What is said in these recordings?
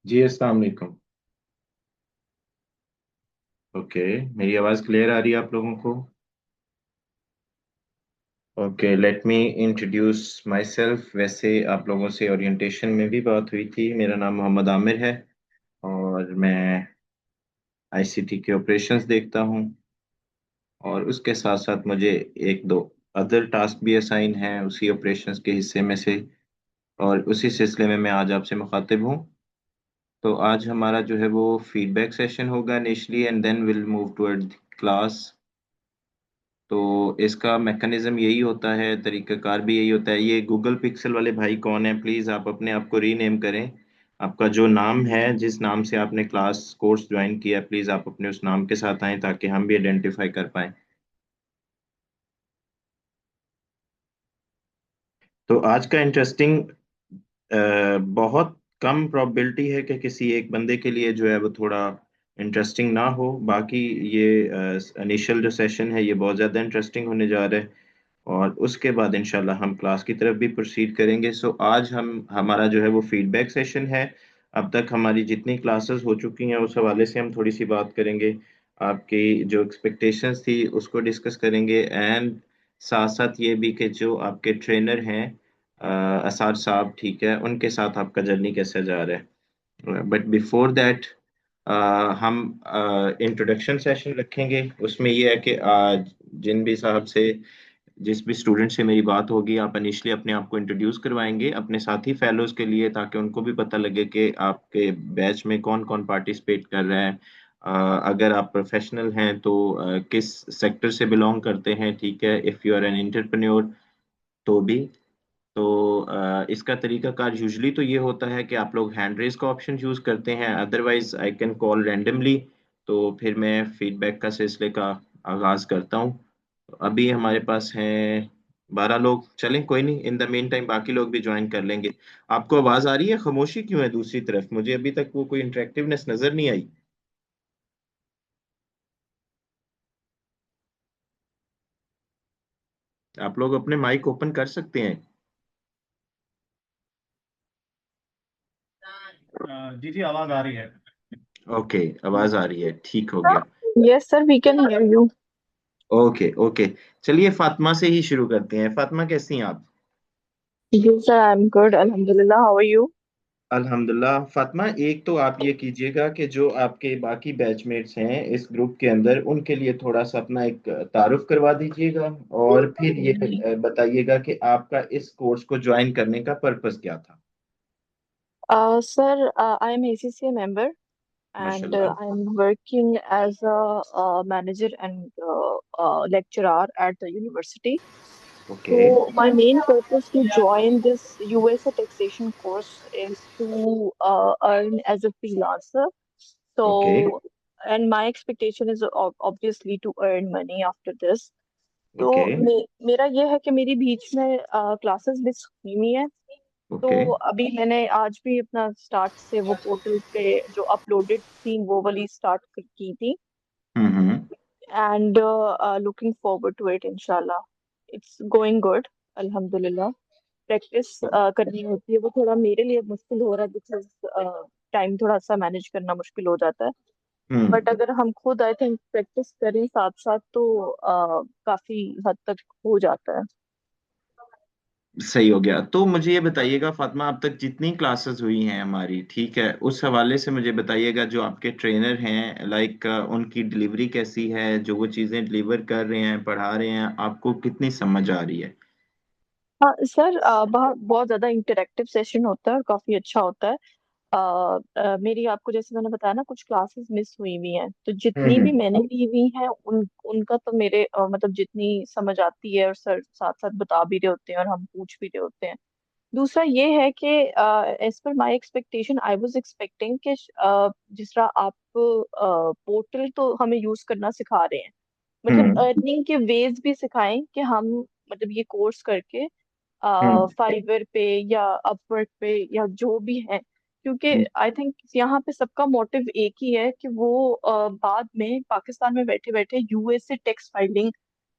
जी अस्सलाम वालेकुम। ओके, मेरी आवाज़ क्लियर आ रही है आप लोगों को? Okay, let me introduce my self. वैसे आप लोगों से ओरिएंटेशन में भी बात हुई थी। मेरा नाम मोहम्मद आमिर है और मैं आईसीटी के ऑपरेशंस देखता हूँ। और उसके साथ साथ मुझे एक दो अदर टास्क भी असाइन हैं उसी ऑपरेशंस के हिस्से में से। और उसी सिलसिले में मैं आज आपसे मुखातिब हूँ। तो आज हमारा जो है वो फीडबैक सेशन होगा initially, and then will move toward class. तो इसका मैकेनिज्म यही होता है, तरीकाकार भी यही होता है। ये गूगल पिक्सल वाले भाई कौन है? प्लीज़ आप अपने आप को रीनेम करें। आपका जो नाम है, जिस नाम से आपने क्लास कोर्स ज्वाइन किया है, प्लीज़ आप अपने उस नाम के साथ आएँ ताकि हम भी आइडेंटिफाई कर पाएँ। तो आज का इंटरेस्टिंग, बहुत कम प्रोबेबिलिटी है कि किसी एक बंदे के लिए जो है वो थोड़ा इंटरेस्टिंग ना हो। बाकी ये इनिशियल जो सेशन है ये बहुत ज़्यादा इंटरेस्टिंग होने जा रहा है। और उसके बाद इंशाल्लाह हम क्लास की तरफ भी प्रोसीड करेंगे। सो आज हम हमारा जो है वो फीडबैक सेशन है। अब तक हमारी जितनी क्लासेस हो चुकी हैं उस हवाले से हम थोड़ी सी बात करेंगे। आपकी जो एक्सपेक्टेशंस थी उसको डिस्कस करेंगे, एंड साथ साथ ये भी कि जो आपके ट्रेनर हैं असार साहब, ठीक है, उनके साथ आपका जर्नी कैसे जा रहा है। बट बिफोर दैट हम इंट्रोडक्शन सेशन रखेंगे। उसमें ये है कि जिन भी साहब से, जिस भी स्टूडेंट से मेरी बात होगी, आप इनिशियली अपने आप को इंट्रोड्यूस करवाएंगे अपने साथी फेलोज के लिए, ताकि उनको भी पता लगे कि आपके बैच में कौन कौन पार्टिसिपेट कर रहा है। अगर आप प्रोफेशनल हैं तो किस सेक्टर से बिलोंग करते हैं, ठीक है। If you are an entrepreneur तो भी। तो इसका तरीकाकार यूजुअली तो ये होता है कि आप लोग हैंड रेज़ का ऑप्शन यूज़ करते हैं, otherwise I can call randomly. तो फिर मैं फीडबैक का सिलसिले का आगाज़ करता हूँ। अभी हमारे पास हैं 12 लोग। चलें, कोई नहीं, इन द मीन टाइम बाकी लोग भी जॉइन कर लेंगे। आपको आवाज़ आ रही है? खामोशी क्यों है दूसरी तरफ? मुझे अभी तक वो कोई इंटरेक्टिवनेस नज़र नहीं आई। आप लोग अपने माइक ओपन कर सकते हैं। जी जी, आवाज आ रही है। ओके, आवाज़ आ रही है, ठीक हो गया। Yes, sir, we can hear you. Okay, okay. चलिए फ़ातिमा से ही शुरू करते हैं। फ़ातिमा, कैसी हैं आप? Yes, sir, I'm good. Alhamdulillah. How are you? अल्हम्दुलिल्लाह। फ़ातिमा, एक तो आप ये कीजिएगा कि जो आपके बाकी बैचमेट्स हैं इस ग्रुप के अंदर, उनके लिए थोड़ा-सा अपना एक तारुफ़ करवा दीजिएगा। और फिर ये बताइएगा कि आपका इस कोर्स को जॉइन करने का पर्पज़ क्या था? Sir, I'm ACCA member and माशाल्लाह। I'm working as a manager and lecturer at the university. Okay, So my main purpose to join this USA taxation course is to earn as a freelancer. Okay, So, and my expectation is obviously to earn money after this. तो okay, मेरा ये है कि मेरी बीच में classes miss हुई हुई है। तो ओके। अभी मैंने आज भी अपना स्टार्ट से वो पोर्टल पे जो अपलोडेड थी वो वाली स्टार्ट की थी। हुँ, हुँ। And looking forward to it इंशाल्लाह। इट्स गोइंग गुड, अल्हम्दुलिल्लाह। प्रैक्टिस करनी होती है, वो थोड़ा मेरे लिए मुश्किल हो रहा है बिकॉज टाइम थोड़ा सा मैनेज करना मुश्किल हो जाता है। हुँ। बट अगर हम खुद आई थिंक प्रैक्टिस करें साथ साथ तो काफी हद तक हो जाता है। सही हो गया। तो मुझे ये बताइएगा फ़ातिमा, अब तक जितनी क्लासेस हुई हैं हमारी, ठीक है, उस हवाले से मुझे बताइएगा जो आपके ट्रेनर हैं, लाइक उनकी डिलीवरी कैसी है? जो वो चीज़ें डिलीवर कर रहे हैं, पढ़ा रहे हैं, आपको कितनी समझ आ रही है? हाँ सर, बहुत बहुत ज्यादा इंटरेक्टिव सेशन होता है और काफी अच्छा होता है। मेरी आपको जैसे मैंने बताया ना, कुछ क्लासेस मिस हुई हुई हैं, तो हुँ, जितनी भी हुँ। मैंने ली हुई हैं उनका तो मेरे मतलब जितनी समझ आती है और सर साथ साथ बता भी रहे होते हैं और हम पूछ भी रहे होते हैं। दूसरा ये है कि as per my expectation I was expecting कि जिस तरह आप पोर्टल तो हमें यूज करना सिखा रहे हैं, मतलब हुँ, अर्निंग के वेज भी सिखाएं कि हम मतलब ये कोर्स करके हुँ, फाइवर पे या अपवर्क पे या जो भी है, क्योंकि हुँ। आई थिंक यहाँ पे सबका मोटिव एक ही है कि वो बाद में पाकिस्तान में बैठे बैठे यूएस से टैक्स फाइलिंग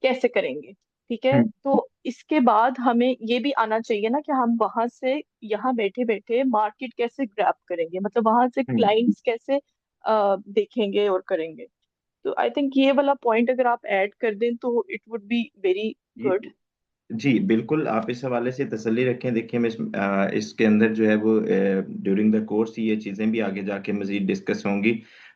कैसे करेंगे। ठीक है, हम्म। तो इसके बाद हमें ये भी आना चाहिए ना कि हम वहां से यहाँ बैठे बैठे मार्केट कैसे ग्रैब करेंगे, मतलब वहां से हम्म। क्लाइंट्स कैसे देखेंगे और करेंगे। तो आई थिंक ये वाला पॉइंट अगर आप ऐड कर दें तो इट वुड बी वेरी ये गुड। जी बिल्कुल, आप इस हवाले से तसल्ली रखें। देखिए मैं इसके अंदर जो है वो ड्यूरिंग द कोर्स ये चीज़ें भी आगे जाके मजीद डिस्कस होंगी।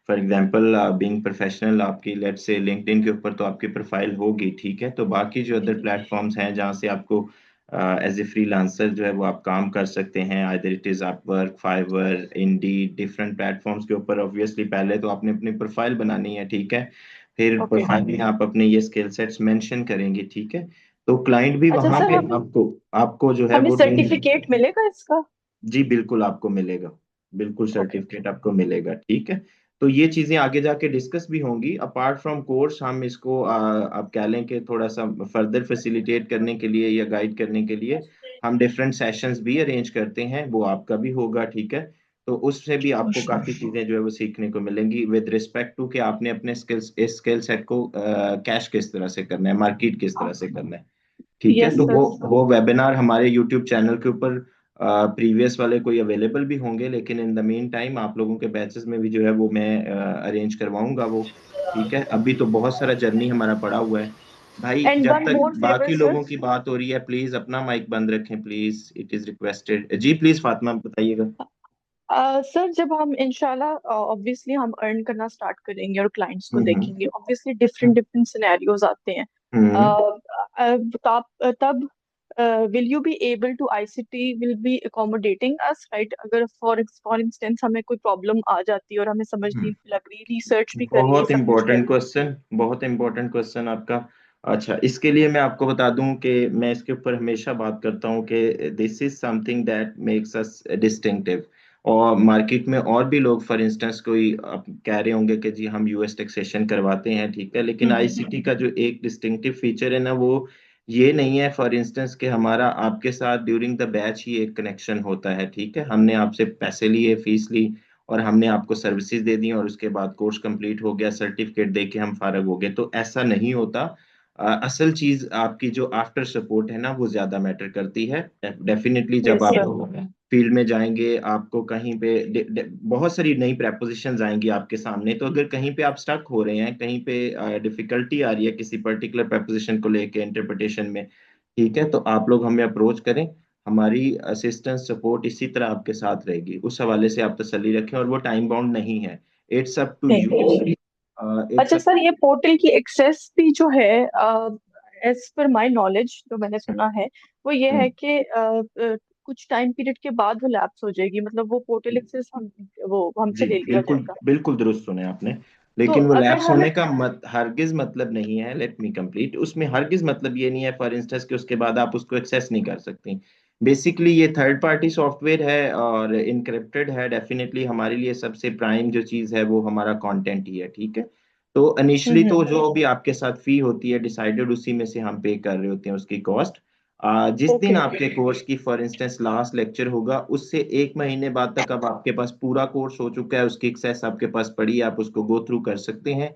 फॉर एग्जांपल बीइंग प्रोफेशनल, आपकी लेट्स से लिंक्डइन के ऊपर तो आपकी प्रोफाइल होगी, ठीक है, तो बाकी जो जी अदर जी। प्लेटफॉर्म्स हैं जहाँ से आपको एज ए फ्रीलांसर जो है वो आप काम कर सकते हैं, either it is Upwork, Fiverr, Indeed, different platforms के ऊपर ऑब्वियसली पहले तो आपने अपनी प्रोफाइल बनानी है, ठीक है, फिर ओके। प्रोफाइल में आप अपने ये स्किल सेट्स मेंशन करेंगे, ठीक है, तो क्लाइंट भी अच्छा वहां सर, पे हमें आपको आपको जो है हमें वो सर्टिफिकेट मिलेगा इसका? जी बिल्कुल आपको मिलेगा, बिल्कुल ओके ओके। सर्टिफिकेट आपको मिलेगा, ठीक है। तो ये चीजें आगे जाके डिस्कस भी होंगी। अपार्ट फ्रॉम कोर्स हम इसको आप कह लें कि थोड़ा सा फर्दर फैसिलिटेट करने के लिए या गाइड करने के लिए हम डिफरेंट सेशंस भी अरेंज करते हैं, वो आपका भी होगा, ठीक है। तो उससे भी श्योर आपको श्योर। काफी चीजें जो है वो सीखने को मिलेंगी विद रिस्पेक्ट टू कि आपने अपने स्किल सेट को कैश किस तरह से करना है, मार्केट किस तरह से करना है, ठीक है। यस तो सर। वो वेबिनार हमारे यूट्यूब चैनल के ऊपर प्रीवियस वाले कोई अवेलेबल भी होंगे, लेकिन इन द मीन टाइम आप लोगों के बैचेस में भी जो है वो मैं अरेंज करवाऊंगा वो, ठीक है। अभी तो बहुत सारा जर्नी हमारा पड़ा हुआ है भाई। एंड जब वन तक मोर फेवर बाकी सर। लोगों की बात हो रही है, प्लीज अपना माइक बंद रखें, प्लीज, इट इज रिक्वेस्टेड जी। प्लीज फातिमा बताइएगा। सर जब हम इंशाल्लाह ऑब्वियसली हम अर्न करना स्टार्ट करेंगे और क्लाइंट्स को हम्म। देखेंगे, ऑब्वियसली डिफरेंट डिफरेंट सिनेरियोज आते हैं। हम्म। तब will you be able to, ICT will be accommodating us, right? अगर फॉर इंस्टेंस हमें कोई प्रॉब्लम आ जाती है और हमें समझ नहीं हम्म। लग रही, रिसर्च भी कर ली, बहुत सब कुछ कर इम्पोर्टेंट लिया। क्वेश्चन, बहुत इम्पोर्टेंट क्वेश्चन आपका। अच्छा, इसके लिए मैं आपको बता दूं कि मैं इसके ऊपर हमेशा बात करता हूं कि this is something that makes us distinctive. और मार्केट में और भी लोग, फॉर इंस्टेंस, कोई आप कह रहे होंगे कि जी हम यूएस टैक्सेशन करवाते हैं, ठीक है, लेकिन आईसीटी का जो एक डिस्टिंक्टिव फीचर है ना, वो ये नहीं है फॉर इंस्टेंस कि हमारा आपके साथ ड्यूरिंग द बैच ही एक कनेक्शन होता है, ठीक है, हमने आपसे पैसे लिए, फीस ली और हमने आपको सर्विसेज दे दी और उसके बाद कोर्स कंप्लीट हो गया, सर्टिफिकेट दे के हम फारग हो गए, तो ऐसा नहीं होता। असल चीज आपकी जो आफ्टर सपोर्ट है ना, वो ज्यादा मैटर करती है। डेफिनेटली जब यस आप सर। फील्ड में जाएंगे, आपको कहीं पे बहुत सारी नई प्रपोजिशंस आएंगी आपके सामने, तो अगर कहीं पे आप स्टक हो रहे हैं, कहीं पे डिफिकल्टी आ रही है किसी पर्टिकुलर प्रपोजिशन को लेके इंटरप्रिटेशन में, ठीक है, तो आप लोग हमें अप्रोच करें। हमारी असिस्टेंस सपोर्ट इसी तरह आपके साथ रहेगी, उस हवाले से आप तसल्ली रखें, और वो टाइम बाउंड नहीं है। It's up to thank you you. Sir. It's अच्छा अप। सर, ये पोर्टल की एक्सेस भी जो है, एज पर माय नॉलेज जो मैंने सुना है, वो ये है कि कुछ टाइम पीरियड के बाद वो लैप्स हो जाएगी, मतलब वो पोर्टल एक्सेस हम वो हमसे जी ले लिया बिल्कुल, जाएगा। बिल्कुल दुरुस्त सुने आपने। तो लेकिन वो अगर लैप्स हमें। होने का हरगिज मतलब नहीं है, लेट मी कंप्लीट, उसमें हरगिज मतलब ये नहीं है फॉर इंस्टेंस कि उसके बाद आप उसको एक्सेस नहीं कर सकते। बेसिकली ये थर्ड पार्टी सॉफ्टवेयर है और इनक्रिप्टेड है। डेफिनेटली हमारे लिए सबसे प्राइम जो चीज़ है वो हमारा कंटेंट ही है, ठीक है। तो इनिशियली तो हम्म। जो भी आपके साथ फी होती है डिसाइडेड, उसी में से हम पे कर रहे होते हैं उसकी कॉस्ट। जिस दिन ओके। आपके कोर्स की फॉर इंस्टेंस लास्ट लेक्चर होगा, उससे एक महीने बाद तक अब आपके पास पूरा कोर्स हो चुका है, उसकी एक्सेस आपके पास पड़ी है, आप उसको गो थ्रू कर सकते हैं।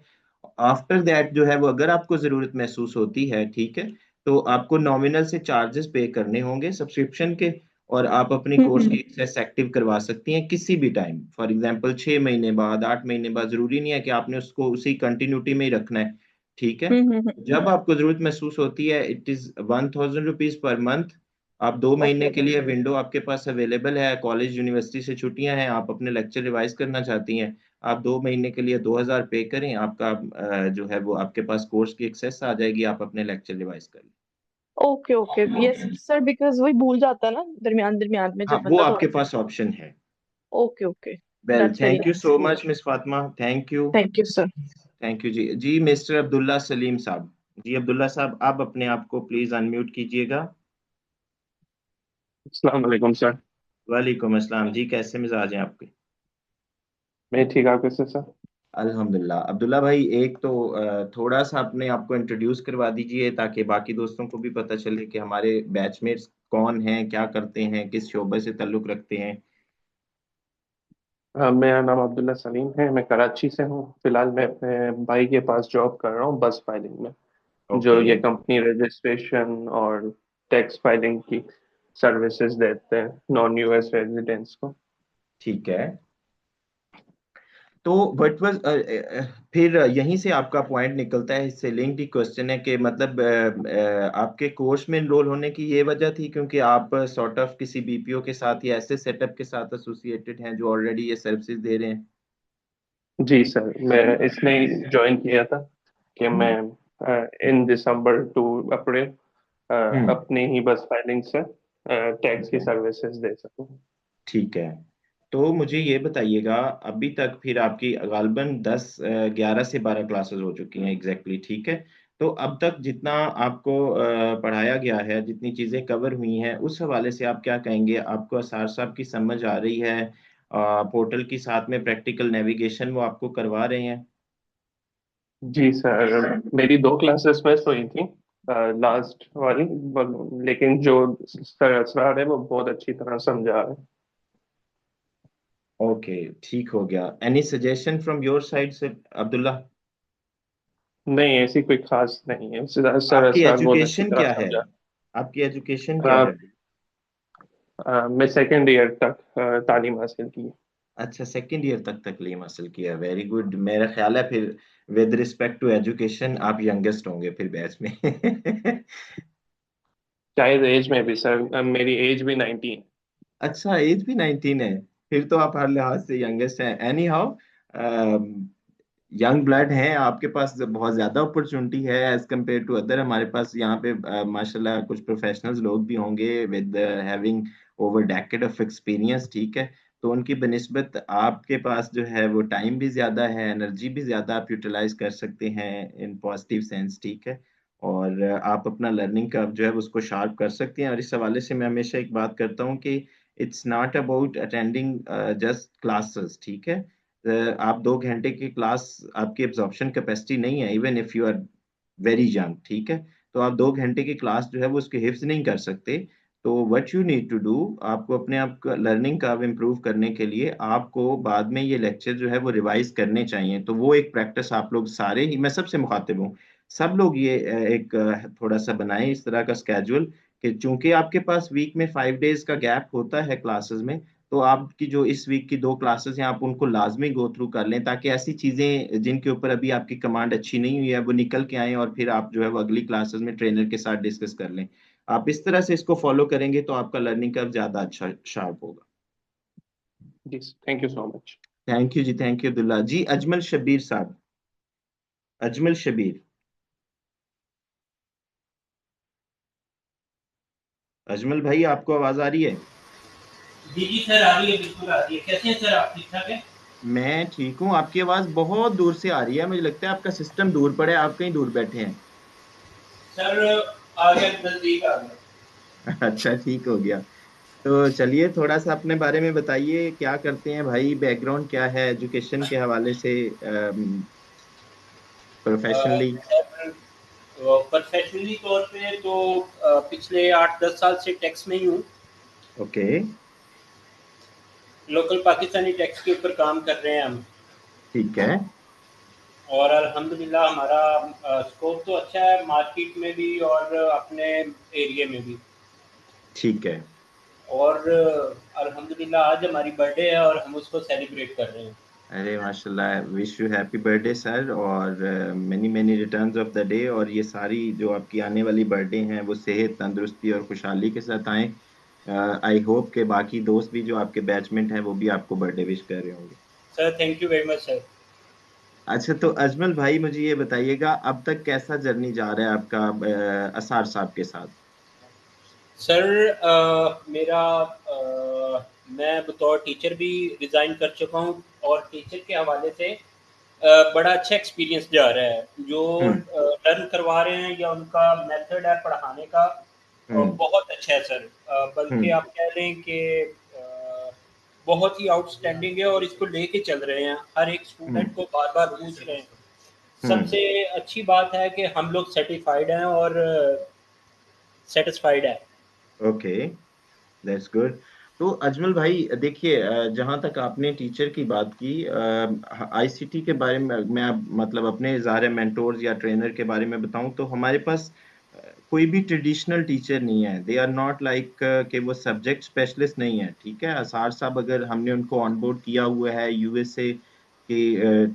आफ्टर दैट जो है वो अगर आपको जरूरत महसूस होती है, ठीक है, तो आपको नॉमिनल से चार्जेस पे करने होंगे सब्सक्रिप्शन के, और आप अपनी कोर्स की हम्म एक्सेस एक्टिव करवा सकती हैं किसी भी टाइम, फॉर एग्जांपल 6 महीने बाद, 8 महीने बाद, जरूरी नहीं है कि आपने उसको उसी कंटिन्यूटी में ही रखना है, ठीक है। जब आपको जरूरत महसूस होती है, इट इज ₹1000 पर मंथ। आप 2 महीने ओके के लिए विंडो आपके पास अवेलेबल है, कॉलेज यूनिवर्सिटी से छुट्टियां हैं, आप अपने लेक्चर रिवाइज करना चाहती हैं, आप 2 महीने के लिए 2000 पे करें, आपका जो है वो आपके पास कोर्स की एक्सेस आ जाएगी, आप अपने लेक्चर रिवाइज कर लें। Okay. Okay yes sir, because वही भूल जाता है ना दरमियान दरमियान में हाँ, जब वो बंदा आपके थोड़ा सा। पास ऑप्शन है। Okay okay. Well, that's very thank you nice. So much miss Fatima, thank you. Thank you sir. Thank you जी। जी मिस्टर अब्दुल्ला सलीम साहब। जी अब्दुल्ला साहब, आप अपने आप को प्लीज अनम्यूट कीजिएगा। अस्सलाम वालेकुम सर। वालेकुम अस्सलाम जी, कैसे मिजाज हैं आपके? मैं ठीक, आप कैसे सर? अल्हम्दुलिल्लाह। अब्दुल्ला भाई, एक तो थोड़ा सा अपने आप को इंट्रोड्यूस करवा दीजिए ताकि बाकी दोस्तों को भी पता चले कि हमारे बैचमेट्स कौन हैं, क्या करते हैं, किस शोबे से ताल्लुक रखते हैं। मेरा नाम अब्दुल्ला सलीम है, मैं कराची से हूँ। फिलहाल मैं अपने भाई के पास जॉब कर रहा हूँ बस फाइलिंग में। जो ओके ये कंपनी रजिस्ट्रेशन और टैक्स फाइलिंग की सर्विसेज देते हैं नॉन यूएस रेजिडेंट्स को। ठीक है। तो व्हाट वाज फिर यहीं से आपका पॉइंट निकलता है, इससे लिंक्ड ही क्वेश्चन है कि मतलब आपके कोर्स में एनरोल होने की ये वजह थी क्योंकि आप सॉर्ट ऑफ किसी बीपीओ के साथ या ऐसे सेटअप के साथ एसोसिएटेड हैं जो ऑलरेडी ये सर्विसेज दे रहे हैं? जी सर, मैं इसमें ज्वाइन किया था कि मैं इन दिसंबर टू अप्रैल हम्म। अपनी ही बस फाइलिंग से टैक्स की सर्विसेज दे सकूं। ठीक है। तो मुझे ये बताइएगा, अभी तक फिर आपकी गालबन 11 से 12 क्लासेस हो चुकी हैं एग्जैक्टली, ठीक है? तो अब तक जितना आपको पढ़ाया गया है, जितनी चीज़ें कवर हुई हैं, उस हवाले से आप क्या कहेंगे? आपको असार साहब की समझ आ रही है? पोर्टल के साथ में प्रैक्टिकल नेविगेशन वो आपको करवा रहे हैं? जी सर, मेरी 2 क्लासेस मिस हुई थी लास्ट वाली, लेकिन जो सर असरार है वो बहुत अच्छी तरह समझा रहे हैं। ओके, ठीक हो गया। Any suggestion from your side से अब्दुल्ला? नहीं, ऐसी कोई खास नहीं है, सर आपकी असरार बहुत अच्छी एजुकेशन तरह क्या है? समझा। आपकी एजुकेशन क्या अ, है? मैं सेकेंड ईयर तक तालीम हासिल की। अच्छा, सेकंड ईयर तक तालीम हासिल किया, वेरी गुड। मेरा ख्याल है फिर विद रिस्पेक्ट टू एजुकेशन आप यंगेस्ट होंगे फिर बैच में। शायद एज में भी सर, मेरी एज भी 19। अच्छा, एज भी 19 है? फिर तो आप हर लिहाज से यंगेस्ट हैं। एनी हाउ, यंग ब्लड है आपके पास, बहुत ज्यादा अपॉर्चुनिटी है एज कम्पेयर टू अदर। हमारे पास यहाँ पे माशाल्लाह कुछ प्रोफेशनल्स लोग भी होंगे with having over decade of experience, ठीक है? तो उनकी बनिस्बत आपके पास जो है वो टाइम भी ज्यादा है, एनर्जी भी ज्यादा आप यूटिलाइज कर सकते हैं इन पॉजिटिव सेंस, ठीक है? और आप अपना लर्निंग कर्व जो है उसको शार्प कर सकते हैं। और इस हवाले से मैं हमेशा एक बात करता हूँ कि it's not about attending just classes, ठीक है? आप 2 घंटे की क्लास आपकी एब्जॉर्प्शन कैपेसिटी नहीं है, even if you are very young, ठीक है? तो आप 2 घंटे की क्लास जो है वो उसके हिफ्ज नहीं कर सकते। तो what you need to do, आपको अपने आप का लर्निंग का इम्प्रूव करने के लिए आपको बाद में ये लेक्चर जो है वो रिवाइज करने चाहिए। तो वो एक प्रैक्टिस आप लोग सारे ही, मैं सबसे मुखातिब हूँ, सब लोग ये एक थोड़ा सा बनाएं इस तरह का स्केड्यूल कि चूंकि आपके पास वीक में 5 डेज का गैप होता है क्लासेस में, तो आपकी जो इस वीक की 2 क्लासेस हैं आप उनको लाजमी गो थ्रू कर लें, ताकि ऐसी चीजें जिनके ऊपर अभी आपकी कमांड अच्छी नहीं हुई है वो निकल के आए और फिर आप जो है वो अगली क्लासेस में ट्रेनर के साथ डिस्कस कर लें। आप इस तरह से इसको फॉलो करेंगे तो आपका लर्निंग कर्व ज्यादा अच्छा शार्प होगा। जी, thank you so much. Thank you जी, थैंक यू अब्दुल्ला जी। अजमल शबीर साहब, अजमल शबीर, अजमल भाई आपको आवाज आ रही है? जी जी सर, आ रही है, बिल्कुल आ रही है। कैसे हैं सर आप, ठीक ठाक हैं? मैं ठीक हूँ। आपकी आवाज बहुत दूर से आ रही है, मुझे लगता है आपका सिस्टम दूर पड़े, आप कहीं दूर बैठे हैं। सर आ गया, नजदीक आ गया। अच्छा, ठीक हो गया। तो चलिए थोड़ा सा अपने बारे में बताइए, क्या करते हैं भाई, बैकग्राउंड क्या है एजुकेशन के हवाले से, प्रोफेशनली? सर प्रोफेशनली तौर पे तो पिछले 8-10 साल से टैक्स में ही हूँ। ओके। लोकल पाकिस्तानी टैक्स के ऊपर काम कर रहे हैं हम। ठीक है। और अल्हम्दुलिल्लाह हमारा स्कोप तो अच्छा है मार्केट में भी और अपने एरिया में भी। ठीक है। और अल्हम्दुलिल्लाह आज हमारी बर्थडे है और हम उसको सेलिब्रेट कर रहे हैं। अरे माशाल्लाह, wish you happy birthday sir, और many many returns of the day. और ये सारी जो आपकी आने वाली बर्थडे हैं वो सेहत, तंदुरुस्ती और खुशहाली के साथ आए। आई होप के बाकी दोस्त भी जो आपके बैचमेंट हैं वो भी आपको बर्थडे विश कर रहे होंगे। Sir thank you very much sir. अच्छा, तो अजमल भाई मुझे ये बताइएगा, अब तक कैसा जर्नी जा रहा है आपका असार साहब के साथ? सर मेरा मैं बतौर टीचर भी रिज़ाइन कर चुका हूँ और टीचर के हवाले से बड़ा अच्छा एक्सपीरियंस जा रहा है। जो हम्म। लर्न करवा रहे हैं या उनका मेथड है पढ़ाने का हम्म। बहुत अच्छा है सर। बल्कि हम्म। आप कह लें कि बहुत ही आउटस्टैंडिंग है और इसको लेके चल रहे हैं। हर एक हम्म। स्टूडेंट को बार-बार पूछ रहे हैं। हम्म। सबसे अच्छी बात है कि हम लोग सर्टिफ़ाइड हैं और सैटिस्फाइड हैं। Okay, that's good. तो अजमल भाई देखिए, जहाँ तक आपने टीचर की बात की, आईसीटी के बारे में मैं अब मतलब अपने ज़ाहिर मेंटोर्स या ट्रेनर के बारे में बताऊं तो हमारे पास कोई भी ट्रेडिशनल टीचर नहीं है। दे आर नॉट लाइक कि वो सब्जेक्ट स्पेशलिस्ट नहीं है। ठीक है, असार साहब अगर हमने उनको ऑनबोर्ड किया हुआ है यूएसए की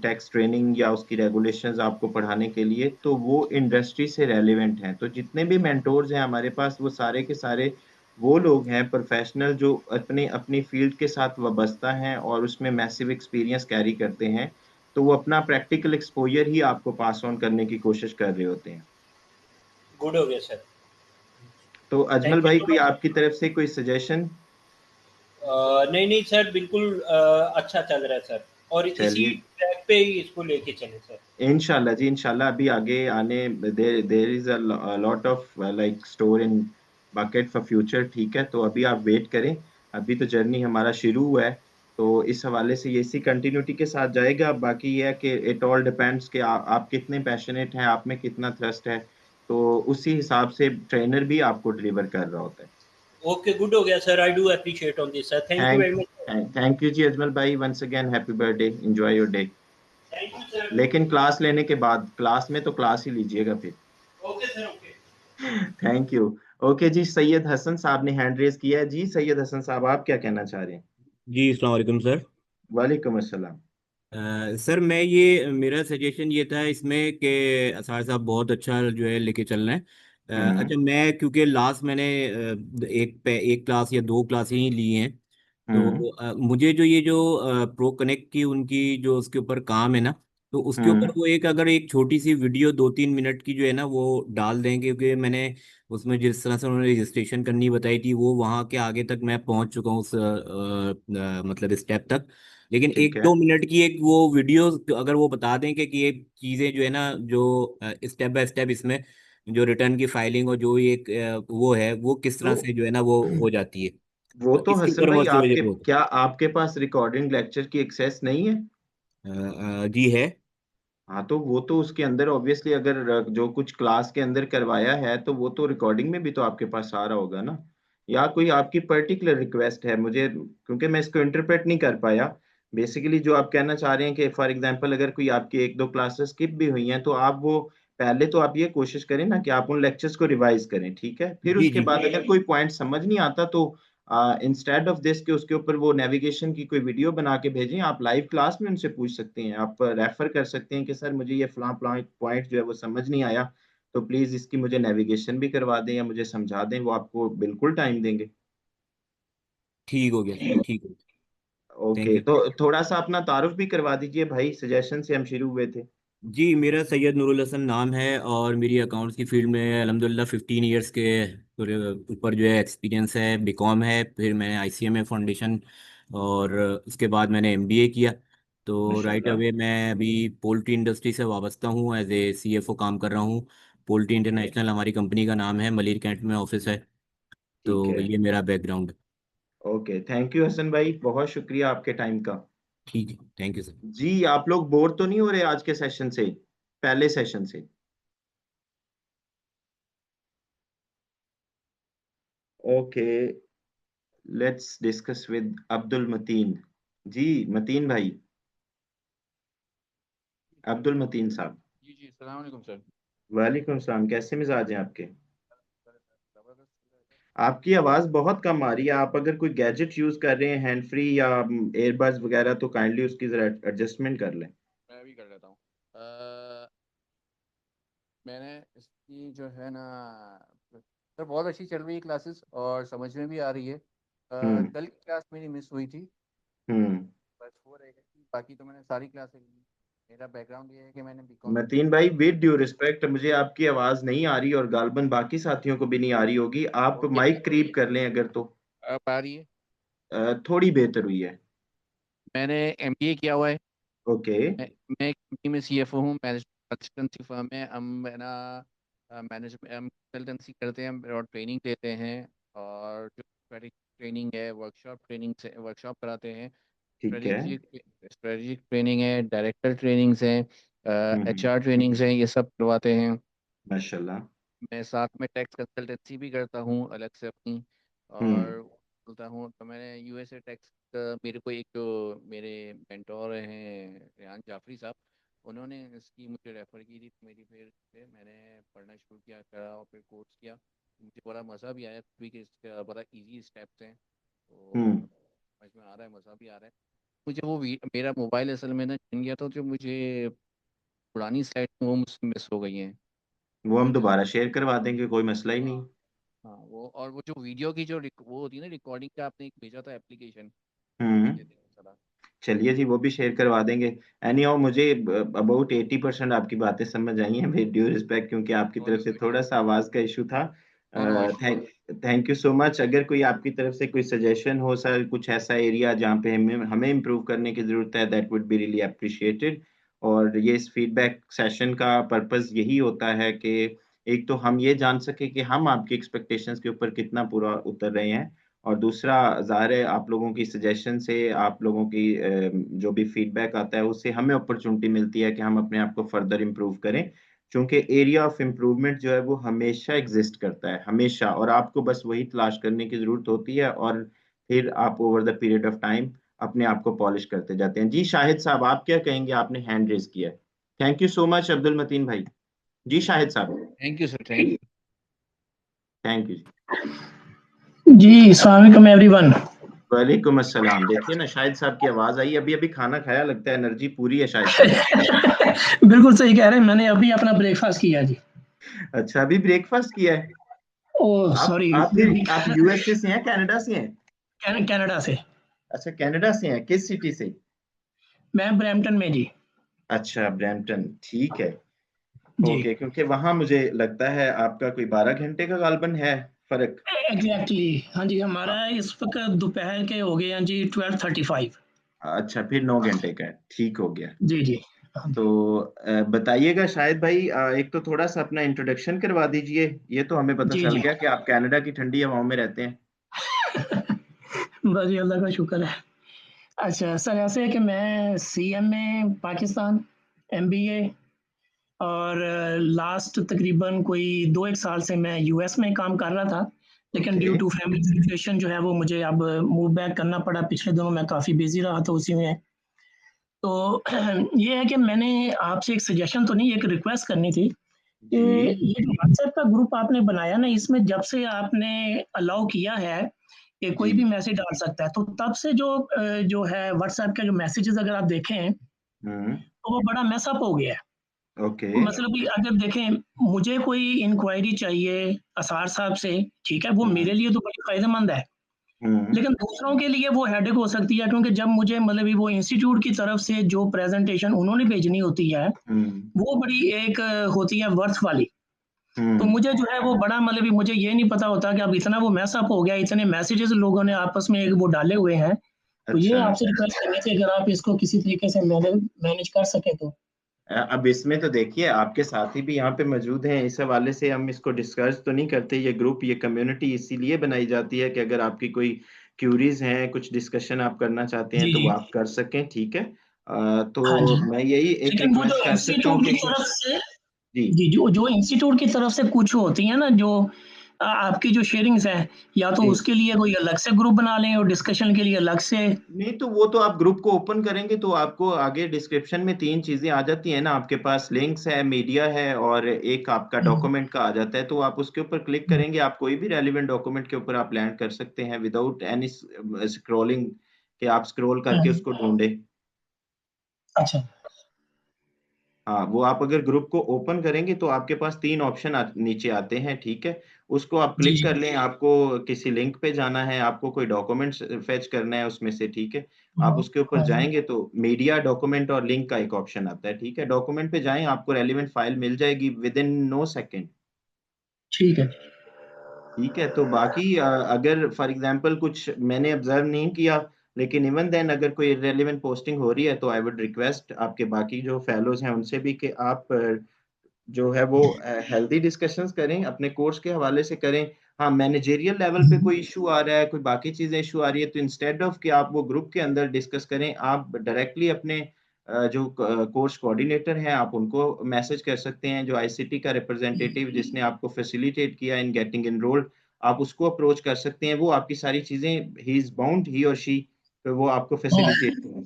टैक्स ट्रेनिंग या उसकी रेगुलेशंस आपको पढ़ाने के लिए, तो वो इंडस्ट्री से रेलिवेंट हैं। तो जितने भी मेंटोर्स हैं हमारे पास वो सारे के सारे वो लोग हैं प्रोफेशनल जो अपने अपनी फील्ड के साथ वाबस्ता हैं और उसमें मैसिव एक्सपीरियंस कैरी करते हैं। तो वो अपना प्रैक्टिकल एक्सपोजर ही आपको पास ऑन करने की कोशिश कर रहे होते हैं। गुड हो गया सर। तो अजमल थैंक यू भाई सो कोई मच। आपकी तरफ से कोई सजेशन? नहीं नहीं सर, बिल्कुल अच्छा चल रहा है सर, और इसी चलिए, ट्रैक पे ही इसको लेके चले सर। इंशाल्लाह जी, इंशाल्लाह। अभी आगे आने there is a lot of like store in bucket for future. ठीक है, तो अभी आप वेट करें। अभी तो जर्नी हमारा शुरू हुआ है, तो इस हवाले से ये इसी कंटिन्यूटी के साथ जाएगा। बाकी ये है कि इट ऑल डिपेंड्स कि आप कितने पैशनेट हैं, आप में कितना थ्रस्ट है, तो उसी हिसाब से ट्रेनर भी आपको डिलीवर कर रहा होता है। ओके, गुड हो गया sir. I do appreciate on this sir. Thank you thank very much. Thank you जी अजमल भाई, once again happy birthday, enjoy your day. Thank you sir. लेकिन क्लास लेने के बाद, क्लास में तो क्लास ही लीजिएगा फिर। Okay sir, okay. Thank you. Okay जी, सैयद हसन साहब ने हैंड रेज किया है। जी सैयद हसन साहब, आप क्या कहना चाह रहे हैं? जी अस्सलाम वालेकुम सर। वालेकुम अस्सलाम। सर मैं ये मेरा सजेशन ये था इसमें कि असार साहब बहुत अच्छा जो है लेके चल रहे हैं। हम्म। अच्छा, मैं क्योंकि लास्ट मैंने एक क्लास या दो क्लास ही ली हैं, हम्म। तो मुझे जो ये जो प्रो कनेक्ट की उनकी जो उसके ऊपर काम है ना, तो उसके ऊपर हम्म। वो एक अगर एक छोटी सी वीडियो 2-3 मिनट की जो है ना वो डाल दें, क्योंकि मैंने उसमें जिस तरह से उन्होंने रजिस्ट्रेशन करनी बताई थी वो वहाँ के आगे तक मैं पहुँच चुका हूँ उस मतलब स्टेप तक। लेकिन ठीक एक है। दो मिनट की एक वो वीडियो अगर वो बता दें कि ये चीज़ें जो है ना जो स्टेप बाय स्टेप इसमें जो रिटर्न की फाइलिंग और जो एक वो है वो किस तो तरह से जो है ना वो हो जाती है, वो तो इसके हसन ऊपर भाई, मुझसे मुझे आपके बहुत क्या आपके पास रिकॉर्डिंग लेक्चर की एक्सेस नहीं है? जी है। हाँ, तो वो तो उसके अंदर ऑब्वियसली अगर जो कुछ क्लास के अंदर करवाया है तो वो तो रिकॉर्डिंग में भी तो आपके पास आ रहा होगा ना। या कोई आपकी पर्टिकुलर रिक्वेस्ट है मुझे, क्योंकि मैं इसको इंटरप्रेट नहीं कर पाया। बेसिकली जो आप कहना चाह रहे हैं कि फॉर एग्जांपल अगर कोई आपकी एक दो क्लासेस स्किप भी हुई हैं तो आप वो पहले तो आप ये कोशिश करें ना कि आप उन लेक्चर्स को रिवाइज करें। ठीक है, फिर जी उसके जी बाद अगर कोई पॉइंट समझ नहीं आता तो इंस्टेड ऑफ दिस के उसके ऊपर वो नेविगेशन की कोई वीडियो बना के भेजें। आप लाइव क्लास में उनसे पूछ सकते हैं, आप रेफर कर सकते हैं कि सर मुझे ये फलां पॉइंट जो है वो समझ नहीं आया, तो प्लीज इसकी मुझे नेविगेशन भी करवा दें या मुझे समझा दें। वो आपको बिल्कुल टाइम देंगे। ठीक हो गया सर, ठीक हो गया। Thank okay, you. तो थोड़ा सा अपना तारुफ भी करवा दीजिए भाई, सजेशन से हम शुरू हुए थे। जी मेरा सैयद नूरुल हसन नाम है और मेरी अकाउंट्स की फील्ड में अल्हम्दुलिल्लाह 15 ईयर्स के पूरे ऊपर जो है एक्सपीरियंस है। बीकॉम है, फिर मैंने आईसीएमए फाउंडेशन और उसके बाद मैंने एमबीए किया। तो राइट माशाल्लाह। अवे मैं अभी पोल्ट्री इंडस्ट्री से वाबस्ता हूँ, एज ए सीएफओ काम कर रहा हूँ। Poultry okay. इंटरनेशनल हमारी कंपनी का नाम है, मलिर कैंट में ऑफिस है। ठीक तो है। ये मेरा बैकग्राउंड है। ओके, थैंक यू हसन भाई, बहुत शुक्रिया आपके टाइम का। ठीक है, थैंक यू सर। जी, आप लोग बोर तो नहीं हो रहे आज के सेशन से, पहले सेशन से? Okay, let's discuss with Abdul Mateen. जी मतीन भाई, अब्दुल मतीन साहब। जी जी, सलाम अलैकुम सर। वालेकुम सलाम, कैसे मिजाज हैं आपके? जबरदस्त चल रहा है सर। आपकी आवाज बहुत कम आ रही है। आप अगर कोई गैजेट यूज कर रहे हैं हैंड फ्री या एयरबड्स वगैरह तो काइंडली उसकी जरा एडजस्टमेंट कर लें। मैं भी कर लेता हूँ। मैंने इसकी जो है ना सर बहुत अच्छी चल रही है क्लासेस और समझ में भी आ रही है। हम्म। कल की क्लास मेरी मिस हुई थी, हम्म। बस वो रह गई थी, बाकी तो मैंने सारी क्लासेस ली। मेरा बैकग्राउंड ये है कि मैंने बीकॉम की मतीन भाई, विद ड्यू रिस्पेक्ट, मुझे आपकी आवाज नहीं आ रही और गालबन बाकी साथियों को भी नहीं आ रही होगी। आप ओके। माइक करीब कर लें अगर तो। अब आ रही है। थोड़ी बेहतर हुई है। मैंने एमबीए किया हुआ है। ओके। मैं एक कंपनी में सीएफओ हूँ, मैनेजमेंट कंसल्टेंसी फर्म है। हम है ना मैनेजमेंट हम कंसल्टेंसी करते हैं और ट्रेनिंग देते हैं, और जो ट्रेनिंग है वर्कशॉप ट्रेनिंग से वर्कशॉप कराते हैं। ठीक है। स्ट्रेटेजिक ट्रेनिंग है, डायरेक्टर ट्रेनिंग्स हैं, हम्म। एचआर ट्रेनिंग्स हैं, ये सब करवाते हैं। माशाल्लाह। मैं साथ में टैक्स कंसल्टेंसी भी करता हूँ अलग से अपनी। हम्म। और बोलता हूँ, तो मैंने यूएसए टेक्स मेरे को एक जो मेरे मेंटोर हैं रेहान जाफरी साहब, उन्होंने इसकी मुझे रेफ़र की थी, तो मेरी फिर मैंने पढ़ना शुरू किया, करा और फिर कोर्स किया। मुझे बड़ा मज़ा भी आया क्योंकि इसका बड़ा इजी स्टेप्स हैं, तो समझ में आ रहा है, मज़ा भी आ रहा है मुझे। वो मेरा मोबाइल असल में ना छिन गया था, जो मुझे पुरानी स्लाइड वो मुझसे मिस हो गई हैं। वो हम दोबारा शेयर करवा देंगे, कोई मसला ही नहीं। हाँ वो, और वो जो वीडियो की जो वो होती है ना रिकॉर्डिंग का, आपने एक भेजा था एप्लीकेशन, हम्म मुझे देखना चला। चलिए जी, वो भी शेयर करवा देंगे। एनी हाउ, मुझे अबाउट 80% आपकी बातें समझ आई हैं, विद ड्यू रिस्पेक्ट, क्योंकि आपकी तरफ से थोड़ा सा आवाज का इशू था। No issue. Thank you so much. अगर कोई आपकी तरफ से कोई सजेशन हो सर, कुछ ऐसा एरिया जहाँ पे हमें हमें इम्प्रूव करने की जरूरत है, that would be really appreciated. और ये इस फीडबैक सेशन का पर्पस यही होता है कि एक तो हम ये जान सके कि हम आपकी एक्सपेक्टेशंस के ऊपर कितना पूरा उतर रहे हैं, और दूसरा ज़ाहिर है आप लोगों की सजेशन से, आप लोगों की जो भी फीडबैक आता है उससे हमें अपॉर्चुनिटी मिलती है कि हम अपने आप को फर्दर इम्प्रूव करें। चूँकि एरिया ऑफ इम्प्रूवमेंट जो है वो हमेशा एग्ज़िस्ट करता है, हमेशा, और आपको बस वही तलाश करने की ज़रूरत होती है, और फिर आप over the period of time अपने आप को पॉलिश करते जाते हैं। जी शाहिद साहब, आप क्या कहेंगे? आपने हैंड रेज़ किया है। Thank you so much Abdul Mateen भाई। जी शाहिद साहब, thank you sir, thank you. Thank you. जी अस्सलाम वालेकुम एवरीवन। वालेकुम अस्सलाम। देखिए ना, शाहिद साहब की आवाज़ आई, अभी-अभी खाना खाया, लगता है एनर्जी पूरी है शाहिद साहब। बिल्कुल सही कह रहे हैं, मैंने अभी अपना ब्रेकफास्ट किया जी। अच्छा, अभी ब्रेकफास्ट किया है? ओह सॉरी, आप यूएसए से हैं, कनाडा से हैं? कनाडा से। अच्छा, कनाडा से हैं, किस सिटी से? मैं ब्रैम्पटन में जी। अच्छा, ब्रैम्पटन, ठीक है। जी ओके, क्योंकि वहाँ मुझे लगता है आपका कोई 12 घंटे का गालबन है फ़र्क। एग्जैक्टली हाँ जी, हमारा हाँ, इस वक्त दोपहर के हो गए हैं जी 12:35। अच्छा, फिर 9 घंटे का है, ठीक हो गया। जी जी हाँ तो बताइएगा शाहिद भाई, एक तो थोड़ा-सा अपना इंट्रोडक्शन करवा दीजिए। ये तो हमें पता जी चल जी। गया कि आप कनाडा की ठंडी हवाओं में रहते हैं। बस जी अल्लाह का शुक्र है। अच्छा सर, ऐसे है कि मैं CMA पाकिस्तान MBA, और लास्ट तकरीबन कोई 2-1 साल से मैं US में काम कर रहा था, लेकिन due okay, to family situation जो है वो मुझे अब मूव बैक करना पड़ा। पिछले दिनों मैं काफ़ी बिज़ी रहा था उसी में। तो ये है कि मैंने आपसे एक सजेशन तो नहीं, एक रिक्वेस्ट करनी थी कि जी। ये जो व्हाट्सएप का ग्रुप आपने बनाया ना, इसमें जब से आपने अलाउ किया है कि कोई जी। भी मैसेज डाल सकता है, तो तब से जो है व्हाट्सएप के जो मैसेजेस अगर आप देखें, हुँ, तो वो बड़ा मैस अप हो गया है। ओके। मतलब कि अगर देखें, मुझे कोई इंक्वायरी चाहिए असार साहब से, ठीक है, वो हुँ, मेरे लिए तो बड़ी फ़ायदेमंद है। हुँ, लेकिन दूसरों के लिए वो हेडेक हो सकती है, क्योंकि जब मुझे मतलब कि वो इंस्टीट्यूट की तरफ से जो प्रेज़ेंटेशन उन्होंने भेजनी होती है, हुँ, वो बड़ी एक होती है वर्थ वाली। तो हुँ। मुझे जो है वो बड़ा मतलब कि मुझे ये नहीं पता होता कि अब इतना वो मैस अप हो गया, इतने मैसेजेस लोगों ने आपस में एक वो डाले हुए हैं। तो ये अच्छा। आपसे रिक्वेस्ट करनी थी, अगर आप इसको किसी तरीके से मैनेज कर सकें तो। अब इसमें तो देखिए आपके साथी भी यहाँ पे मौजूद हैं, इस हवाले से हम इसको डिस्कस तो नहीं करते। ये ग्रुप, ये कम्युनिटी इसीलिए बनाई जाती है कि अगर आपकी कोई क्यूरीज हैं, कुछ डिस्कशन आप करना चाहते हैं जी, तो वो जी। आप कर सकें, ठीक है। हाँ जी। तो मैं यही एक लेकिन वो जो रिक्वेस्ट कर सकता हूँ इंस्टीट्यूट कि की तरफ कुछ। से, जी, जी, जो जो इंस्टीट्यूट की तरफ से कुछ होती हैं ना, जो आपकी जो शेयरिंग्स हैं, या तो जी। उसके लिए कोई अलग से ग्रुप बना लें और डिस्कशन के लिए अलग से। नहीं तो वो तो आप ग्रुप को ओपन करेंगे तो आपको आगे डिस्क्रिप्शन में 3 चीज़ें आ जाती हैं ना, आपके पास लिंक्स है, मीडिया है, और एक आपका हुँ, डॉक्यूमेंट का आ जाता है, तो आप उसके ऊपर क्लिक हुँ, करेंगे, आप कोई भी रेलेवेंट डॉक्यूमेंट के ऊपर आप लैंड कर सकते हैं विदाउट एनी स्क्रॉलिंग, कि आप स्क्रॉल करके हाँ, उसको ढूँढें। अच्छा। हाँ, वो आप अगर ग्रुप को ओपन करेंगे तो आपके पास 3 ऑप्शन नीचे आते हैं, ठीक है? उसको आप जी, क्लिक जी। कर लें, आपको किसी लिंक पे जाना है, आपको कोई डॉक्यूमेंट्स फेच करना है उसमें से, ठीक है? आप हाँ, उसके ऊपर हाँ, जाएँगे तो मीडिया, डॉक्यूमेंट और लिंक का एक ऑप्शन आता है, ठीक है? डॉक्यूमेंट पे जाएँ, आपको रेलेवेंट फाइल मिल जाएगी विदिन नो सेकंड। ठीक है। ठीक है, तो बाकी अगर फॉर एग्ज़ाम्पल कुछ मैंने ऑब्ज़र्व नहीं किया, लेकिन इवन देन अगर कोई इर्रेलेवेंट पोस्टिंग हो रही है, तो आई वुड रिक्वेस्ट आपके बाकी जो फेलोज़ हैं उनसे भी कि आप जो है वो हेल्दी डिस्कशंस करें, अपने कोर्स के हवाले से करें। हाँ, मैनेजेरियल लेवल पे हुँ, कोई इश्यू आ रहा है, कोई बाकी चीज़ें इश्यू आ रही है, तो इंस्टेड ऑफ कि आप वो ग्रुप के अंदर डिस्कस करें, आप डायरेक्टली अपने जो कोर्स कोऑर्डिनेटर हैं, आप उनको मैसेज कर सकते हैं, जो आईसीटी का रिप्रेजेंटेटिव जिसने आपको फैसिलिटेट किया इन गेटिंग एनरोल्ड, आप उसको अप्रोच कर सकते हैं, वो आपकी सारी चीजें ही और शी वो आपको फैसिलिटेट करें।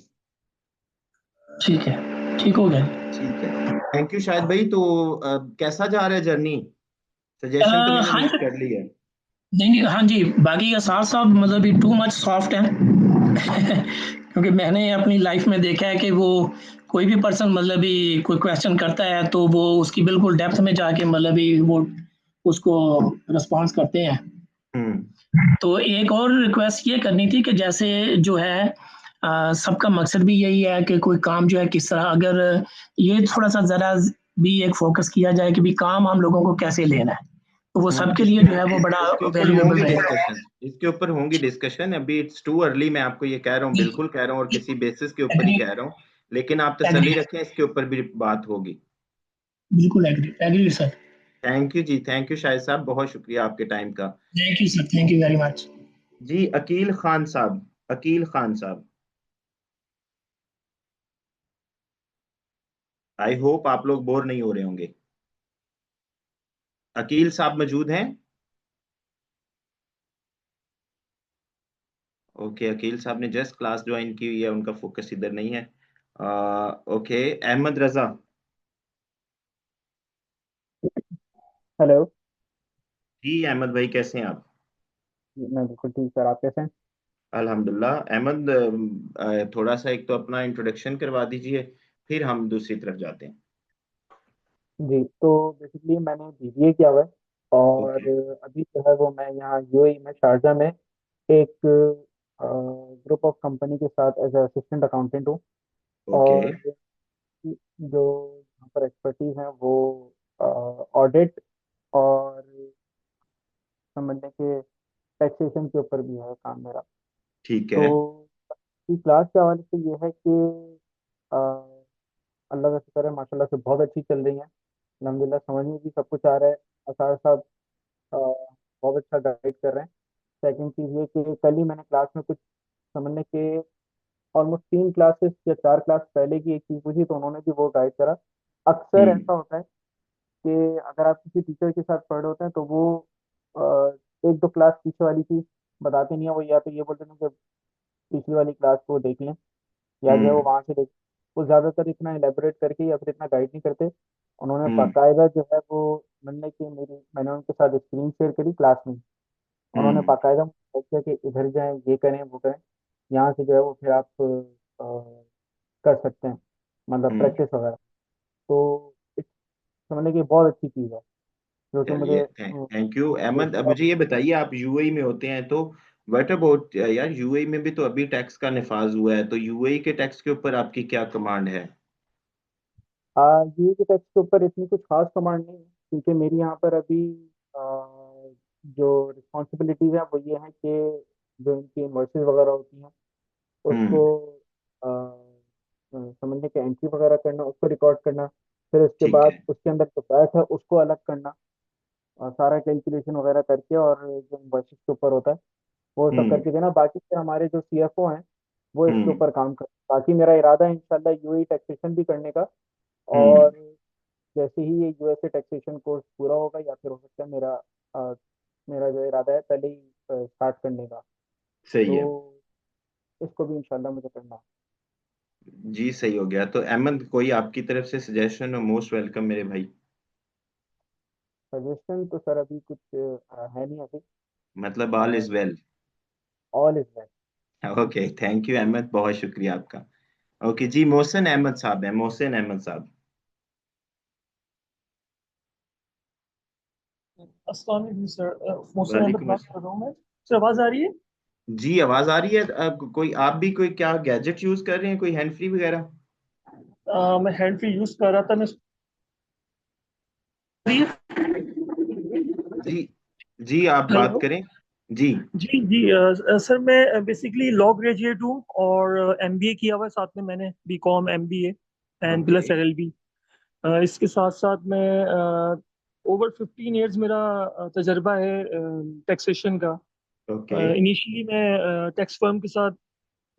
ठीक है, ठीक हो गया। ठीक है, थैंक यू शाहिद भाई। तो कैसा जा रहा है जर्नी? सजेशन तो मैंने हाँ नोट कर ली है। नहीं, हाँ जी, बाकी का साथ साथ मतलब ये टू मच सॉफ्ट है क्योंकि मैंने अपनी लाइफ में देखा है कि वो कोई भी पर्सन मतलब भी कोई क्वेश्चन करता है तो वो उसकी बिल्कुल डेप्थ में जाके मतलब भी वो उसको रिस्पॉन्स करते हैं। तो एक और रिक्वेस्ट ये करनी थी कि जैसे जो है सबका मकसद भी यही है कि कोई काम जो है किस तरह, अगर ये थोड़ा सा ज़रा भी एक फोकस किया जाए कि भी काम हम लोगों को कैसे लेना है, तो वो सबके लिए जो है वो बड़ा इसके ऊपर वैल्यूएबल होंगी रहेगा। डिस्कशन, इसके ऊपर होंगी डिस्कशन। अभी इट्स टू अर्ली, मैं आपको ये कह रहा हूँ, बिल्कुल कह रहा हूँ, और किसी बेसिस के ऊपर ही एग्री, कह रहा हूँ, लेकिन आप एग्री, तसल्ली रखें, इसके ऊपर भी बात होगी। बिल्कुल agree, agree sir. Thank you जी, थैंक यू शाहिद साहब, बहुत शुक्रिया आपके टाइम का। Thank you sir, thank you very much. जी अकील खान साहब, अकील खान साहब, आई होप आप लोग बोर नहीं हो रहे होंगे। अकील साहब मौजूद हैं? ओके, अकील साहब ने जस्ट क्लास ज्वाइन की हुई है, उनका फोकस इधर नहीं है। ओके, अहमद रजा। हेलो। जी अहमद भाई, कैसे हैं आप? मैं बिल्कुल ठीक सर, आप कैसे हैं? अल्हम्दुलिल्लाह। अहमद, थोड़ा सा एक तो अपना इंट्रोडक्शन करवा दीजिए, फिर हम दूसरी तरफ जाते हैं। जी, तो बेसिकली मैंने बीबीए किया हुआ है और ओके। अभी जो है वो मैं यहाँ यूएई में शारजा में एक ग्रुप ऑफ कंपनी के साथ एज असिस्टेंट अकाउंटेंट हूँ। ओके। और जो यहाँ पर एक्सपर्टीज है वो ऑडिट और समझने के टैक्सेशन के ऊपर भी है काम मेरा। ठीक तो है। इस क्लास के हवाले से ये है कि अ, अल्लाह का शुक्र है, माशाल्लाह से बहुत अच्छी चल रही है। अल्हम्दुलिल्लाह समझ में भी सब कुछ आ रहा है। असार साहब अ, बहुत अच्छा गाइड कर रहे हैं। सेकंड चीज़ ये कि कल ही मैंने क्लास में कुछ समझने के ऑलमोस्ट 3 क्लासेस या 4 क्लास पहले की एक चीज़ पूछी तो उन्होंने भी वो गाइड करा। अक्सर हम्म। ऐसा होता है कि अगर आप किसी टीचर के साथ पढ़ रहे होते हैं तो वो अ, एक दो क्लास पीछे वाली चीज़ बताते नहीं है, वो या तो ये बोलते हैं कि पिछली वाली क्लास को देख लें या जो है वो हम्म। वहाँ से देख। वो ज़्यादातर इतना इलेबोरेट करके या फिर इतना गाइड नहीं करते। उन्होंने हम्म। बाकायदा जो है वो मैंने की मेरी मैंने उनके साथ स्क्रीन शेयर करी क्लास में। उन्होंने हम्म। बाकायदा मुझे किया कि इधर जाएं, ये करें, वो करें। यहाँ से जो है वो फिर आप कर सकते हैं, मतलब हम्म। प्रैक्टिस वगैरह। तो समझने की बहुत अच्छी चीज़ है जो कि मुझे चलिए, थैंक यू जो अहमद। अब मुझे ये बताइए, आप यूएई में होते हैं, तो व्हाट अबाउट यार, यूएई में भी तो अभी टैक्स का निफाज हुआ है, तो यूएई के टैक्स के ऊपर आपकी क्या कमांड है? ये के टैक्स के ऊपर इतनी कुछ खास कमांड नहीं है क्योंकि मेरी यहाँ पर अभी आ, जो रिस्पॉन्सिबिलिटीज है वो ये है कि जो इनकी इन्वॉइसेस वगैरह होती हैं उसको हम्म। आ, समझने के एंट्री वगैरह करना, उसको रिकॉर्ड करना। फिर उसके ठीक बाद है। उसके अंदर जो बैच है उसको अलग करना, सारा कैलकुलेशन वगैरह करके, और जो इन्वॉइसेस के ऊपर होता है वो सब हम्म। करके देना। बाकी फिर हमारे जो सीएफओ हैं वो इसके हम्म। ऊपर काम कर। बाकी मेरा इरादा है इंशाल्लाह यूएई टैक्सेशन भी करने का। हम्म। और जैसे ही ये यूएसए टैक्सेशन कोर्स पूरा होगा या फिर हो सकता है मेरा जो इरादा है पहले ही स्टार्ट करने का। सही तो है। इसको भी इंशाल्लाह मुझे करना है। जी सही हो गया। तो अहमद, कोई आपकी तरफ से सजेशन हो, मोस्ट वेलकम मेरे भाई। सजेशन तो सर अभी कुछ है नहीं अभी। मतलब all is well. All is well. Okay, thank you Ahmed, बहुत शुक्रिया आपका। ओके जी, मोहसिन अहमद साहब है, मोहसिन अहमद साहब। अस्सलाम वालेकुम सर, मोहसिन अहमद वालेकुम बात अस्सलाम। कर रहा हूँ मैं। सर आवाज़ आ रही है? जी आवाज आ रही है। अब कोई आप भी कोई क्या गैजेट यूज कर रहे हैं, कोई हैंड फ्री वगैरह? मैं हैंड फ्री यूज़ कर रहा था। मैं जी। जी आप बात हेलो। करें। जी। जी जी, सर मैं बेसिकली लॉ ग्रेजुएट हूँ और एमबीए किया हुआ है, साथ में मैंने BCom MBA and okay. Plus LLB. इसके साथ साथ मैं ओवर 15 इयर्स मेरा तजर्बा है टैक्सेशन का। ओके। इनिशियली मैं टैक्स फर्म के साथ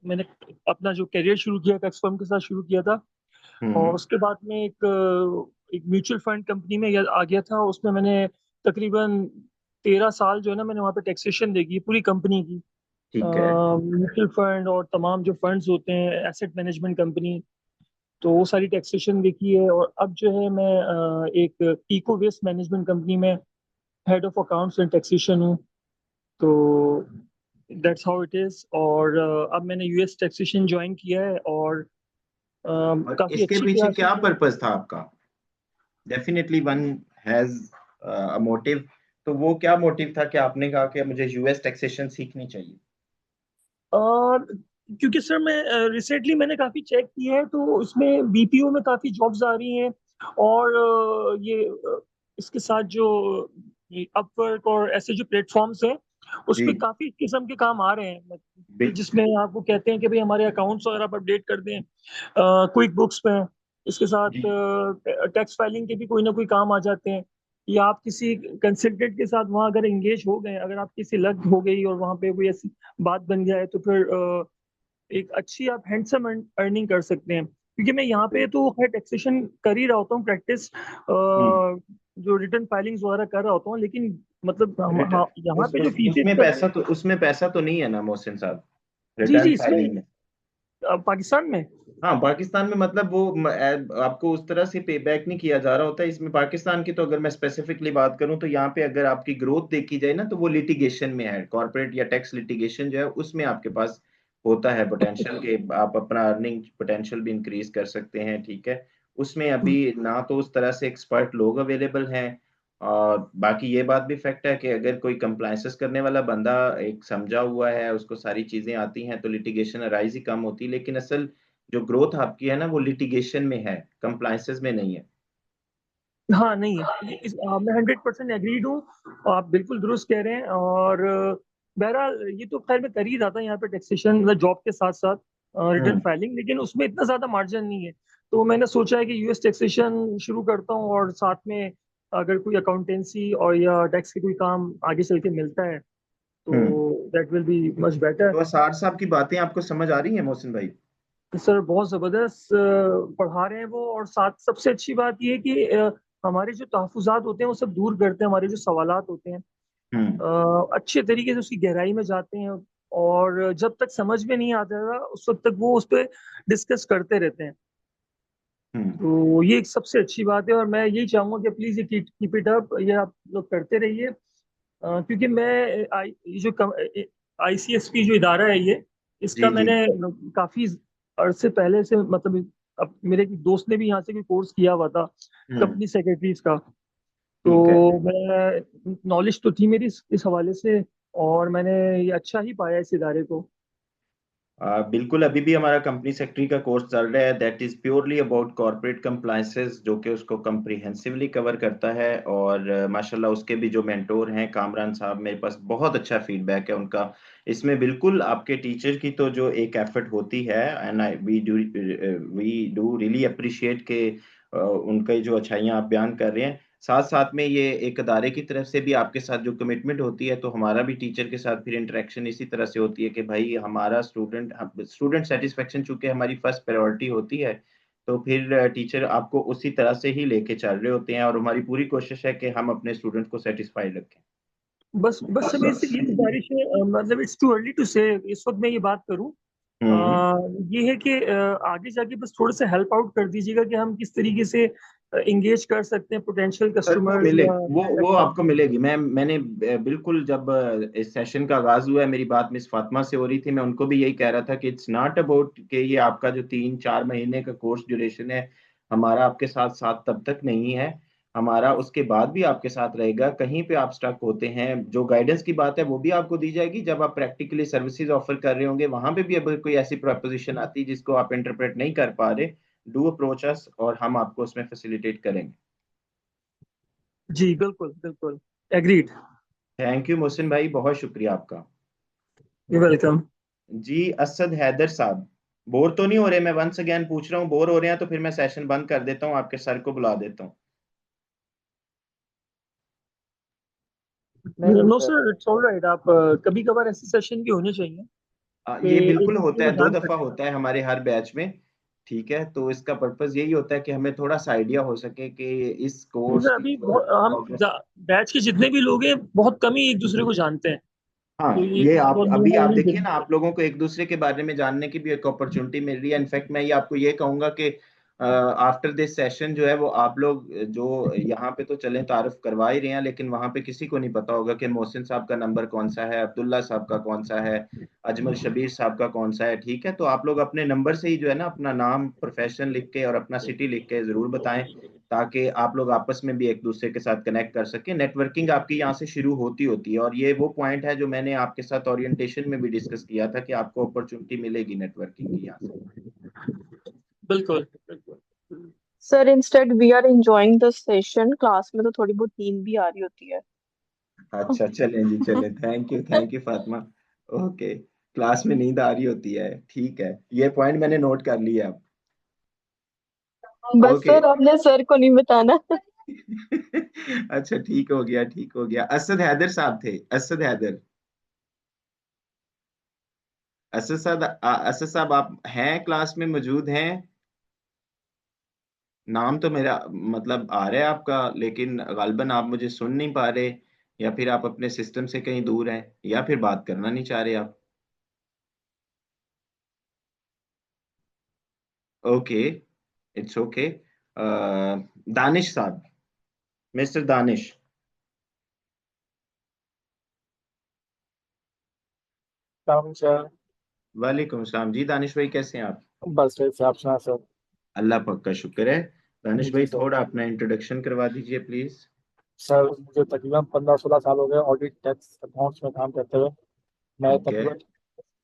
मैंने अपना जो करियर शुरू किया, टैक्स फर्म के साथ शुरू किया था। और हम्म। उसके बाद में एक म्यूचुअल फंड कंपनी में आ गया था। उसमें मैंने तकरीबन 13 साल जो है ना मैंने वहाँ पे टैक्सेशन देखी पूरी कंपनी की, ठीक है। म्यूचुअल फंड और तमाम जो फंड्स होते हैं, एसेट मैनेजमेंट कंपनी, तो वो सारी टैक्सेशन देखी है। और अब जो है मैं एक इको वेस्ट मैनेजमेंट कंपनी में head of accounts and taxation हूँ। तो दैट्स हाउ इट इज। और अब मैंने यूएस टैक्सेशन ज्वाइन किया है और और काफी इसके अच्छी पीछे तरह से क्या पर्पस था आपका? Definitely one has a motive, तो वो क्या मोटिव था कि आपने कहा कि मुझे यूएस टैक्सेशन सीखनी चाहिए? और क्योंकि सर मैं रिसेंटली मैंने काफी चेक किया है, तो उसमें बीपीओ में काफी जॉब्स आ रही हैं। और इसके साथ जो अपवर्क और ऐसे जो प्लेटफॉर्म्स हैं उस जी पे काफी किस्म के काम आ रहे हैं, बिल, जिसमें आपको कहते हैं कि भाई हमारे अकाउंट्स वगैरह आप अपडेट कर दें क्विक बुक्स पे। इसके साथ जी टैक्स फाइलिंग के भी कोई ना कोई काम आ जाते हैं, या आप किसी कंसल्टेंट के साथ वहाँ अगर एंगेज हो गए, अगर आप किसी लग हो गई और वहाँ पे कोई ऐसी बात बन जाए, तो फिर एक अच्छी आप हैंडसम अर्निंग कर सकते हैं। क्योंकि मैं यहाँ पे तो खैर टैक्सेशन कर ही रहा होता हूँ, प्रैक्टिस हम्म जो रिटर्न फाइलिंग्स वगैरह कर रहा होता हूँ, लेकिन मतलब रिटर्न यहाँ पे जो उसमें पैसा तो नहीं है ना मोहसिन साहब, जी रिटर्न जी, इसमें फाइलिंग में? पाकिस्तान में। हाँ पाकिस्तान में मतलब वो आपको उस तरह से पे बैक नहीं किया जा रहा होता है इसमें। पाकिस्तान की तो अगर मैं स्पेसिफिकली बात करूं तो यहाँ पे अगर आपकी ग्रोथ देखी जाए ना, तो वो लिटिगेशन में है, कॉर्पोरेट या टैक्स लिटिगेशन जो है उसमें आपके पास होता है पोटेंशियल के आप अपना अर्निंग पोटेंशियल भी इंक्रीज कर सकते हैं। ठीक है, उसमें अभी ना तो उस तरह से एक्सपर्ट लोग अवेलेबल हैं, और बाकी ये बात भी फैक्ट है कि अगर कोई कंप्लायंसेस करने वाला बंदा एक समझा हुआ है, उसको सारी चीजें आती हैं, तो लिटिगेशन अराइज ही कम होती है। लेकिन असल जो ग्रोथ आपकी है ना वो लिटिगेशन में है, कंप्लायंसेस में नहीं है। हाँ नहीं है, मैं 100% एग्रीड हूँ, और आप बिल्कुल दुरुस्त कह रहे हैं। और बहरहाल ये तो खैर मैं कर ही रहा था यहाँ पे टैक्सेशन, मतलब जॉब के साथ साथ रिटर्न हम्म फाइलिंग, लेकिन उसमें इतना ज्यादा मार्जिन नहीं है। तो मैंने सोचा है कि यूएस टैक्सेशन शुरू करता हूँ, और साथ में अगर कोई अकाउंटेंसी और या टैक्स के कोई काम आगे चल के मिलता है, हम्म तो that will be much better. तो असार साहब की बातें आपको समझ आ रही हैं मोहसिन भाई? सर बहुत ज़बरदस्त पढ़ा रहे हैं वो, और साथ सबसे अच्छी बात ये है कि हमारे जो तहफ़्फ़ुज़ात होते हैं वो सब दूर करते हैं, हमारे जो सवालात होते हैं हम्म अच्छे तरीके से उसकी गहराई में जाते हैं। और जब तक समझ में नहीं आता था उस वक्त तक वो उस पर डिस्कस करते रहते हैं। हम्म तो ये एक सबसे अच्छी बात है, और मैं यही चाहूँगा कि प्लीज़ ये कीप इट अप, ये आप लोग करते रहिए। क्योंकि मैं ये जो आईसीएसपी जो इदारा है ये, जी इसका जी मैंने काफी अरसे पहले से, मतलब अब मेरे एक दोस्त ने भी यहाँ से कोई कोर्स किया हुआ था हम्म कंपनी सेक्रेटरीज का। ठीक है। तो मैं नॉलेज तो थी मेरी इस हवाले से, और मैंने ये अच्छा ही पाया इस इदारे को। बिल्कुल, अभी भी हमारा कंपनी सेक्रेटरी का कोर्स चल रहा है, that is purely about corporate compliances, जो कि उसको कंप्रीहेंसिवली कवर करता है। और माशाल्लाह उसके भी जो मेंटोर हैं कामरान साहब, मेरे पास बहुत अच्छा फीडबैक है उनका। इसमें बिल्कुल आपके टीचर की तो जो एक एफर्ट होती है, and we do really appreciate के उनकी जो अच्छाइयाँ आप बयान कर रहे हैं, साथ साथ में ये एक अदारे की तरफ से भी आपके साथ जो कमिटमेंट होती है, तो हमारा भी टीचर के साथ फिर इंटरेक्शन इसी तरह से होती है कि भाई हमारा स्टूडेंट सेटिस्फेक्शन चूंकि हमारी फर्स्ट प्रायोरिटी होती है, तो फिर टीचर आपको उसी तरह से ही लेके चल रहे होते हैं, और हमारी पूरी कोशिश है कि हम अपने स्टूडेंट को सेटिस्फाइड रखें। बस बस सब इससे ये गुजारिश है, मतलब इट्स टू अर्ली टू से इस वक्त मैं ये बात करूं। हम्म ये है कि आगे जाके बस थोड़े से हेल्प आउट कर दीजिएगा कि हम किस तरीके से एंगेज कर सकते हैं पोटेंशियल सर वो कस्टमर्स मिले या वो आपको मिलेगी। मैंने बिल्कुल जब इस सेशन का आगाज हुआ है, मेरी बात मिस फातिमा से हो रही थी, मैं उनको भी यही कह रहा था कि इट्स नॉट अबाउट कि ये आपका जो 3-4 महीने का कोर्स ड्यूरेशन है, हमारा आपके साथ साथ तब तक नहीं है, हमारा उसके बाद भी आपके साथ रहेगा। कहीं पे आप स्टक होते हैं, जो गाइडेंस की बात है वो भी आपको दी जाएगी। जब आप प्रैक्टिकली सर्विसेज ऑफर कर रहे होंगे, वहां पे भी अगर कोई ऐसी प्रोपोजिशन आती है जिसको आप इंटरप्रेट नहीं कर पा रहे, डू अप्रोच अस और हम आपको उसमें फैसिलिटेट करेंगे। जी बिल्कुल बिल्कुल, एग्रीड। थैंक यू मोहसिन भाई, बहुत शुक्रिया आपका। वेलकम। जी असद हैदर साहब, बोर तो नहीं हो रहे? मैं वंस अगेन पूछ रहा हूँ, बोर हो रहे हैं तो फिर मैं सेशन बंद कर देता हूँ, आपके सर को बुला देता हूँ। नहीं no sir. Sir, it's all right. आप कभी कभार ऐसे सेशन भी होने चाहिए कि ये एक बिल्कुल दूसरे होता को है, दो जान दफा सकें। होता है हमारे हर बैच में। ठीक है, तो इसका पर्पस यही होता है कि हमें थोड़ा सा आइडिया हो सके कि इस कोर्स की अभी जो हम प्रोग्रेस। बैच के जितने भी लोग हैं बहुत कम ही एक दूसरे को जानते हैं, हाँ, तो ये ये आप बहुत अभी आप न्यू देखिए ना, आप लोगों को एक दूसरे के बारे में जानने की भी एक अपॉर्चुनिटी मिल रही है। इनफैक्ट मैं ये आपको ये कहूंगा कि आफ्टर दिस सेशन जो है वो आप लोग जो यहाँ पे तो चलें तारुफ करवा ही रहे हैं, लेकिन वहां पे किसी को नहीं पता होगा कि मोहसिन साहब का नंबर कौन सा है, अब्दुल्ला साहब का कौन सा है, अजमल शबीर साहब का कौन सा है। ठीक है, तो आप लोग अपने नंबर से ही जो है ना अपना नाम, प्रोफेशन लिख के और अपना सिटी लिख के जरूर बताएं, ताकि आप लोग आपस में भी एक दूसरे के साथ कनेक्ट कर सकें। नेटवर्किंग आपकी यहाँ से शुरू होती होती है, और ये वो पॉइंट है जो मैंने आपके साथ ओरिएंटेशन में भी डिस्कस किया था कि आपको अपॉर्चुनिटी मिलेगी नेटवर्किंग की यहाँ से। बिल्कुल। Sir instead we are enjoying the session, class में तो थोड़ी बहुत नींद भी आ रही होती है। अच्छा, चलें जी, चलें। Thank you Fatima. Okay, class में नींद आ रही होती है, ठीक है, ये पॉइंट मैंने नोट कर लिया अब। बस ओके। सर आपने सर को नहीं बताना। अच्छा, ठीक हो गया, ठीक हो गया। असद हैदर साहब थे, असद हैदर। असद साहब आप हैं, क्लास में मौजूद हैं? नाम तो मेरा मतलब आ रहा है आपका, लेकिन गालिबन आप मुझे सुन नहीं पा रहे, या फिर आप अपने सिस्टम से कहीं दूर हैं, या फिर बात करना नहीं चाह रहे आप। Okay, it's okay. दानिश साहब, मिस्टर दानिश। सर वालेकुम सलाम जी, दानिश भाई कैसे हैं आप? बस से आप सुना सर। अल्लाह पाक का शुक्र है। दानिश जी भाई सर। थोड़ा अपना इंट्रोडक्शन करवा दीजिए प्लीज। सर मुझे तकरीबन 15-16 साल हो गए ऑडिट टैक्स अकाउंट्स में काम करते हुए। मैं ठीक है, तकरीबन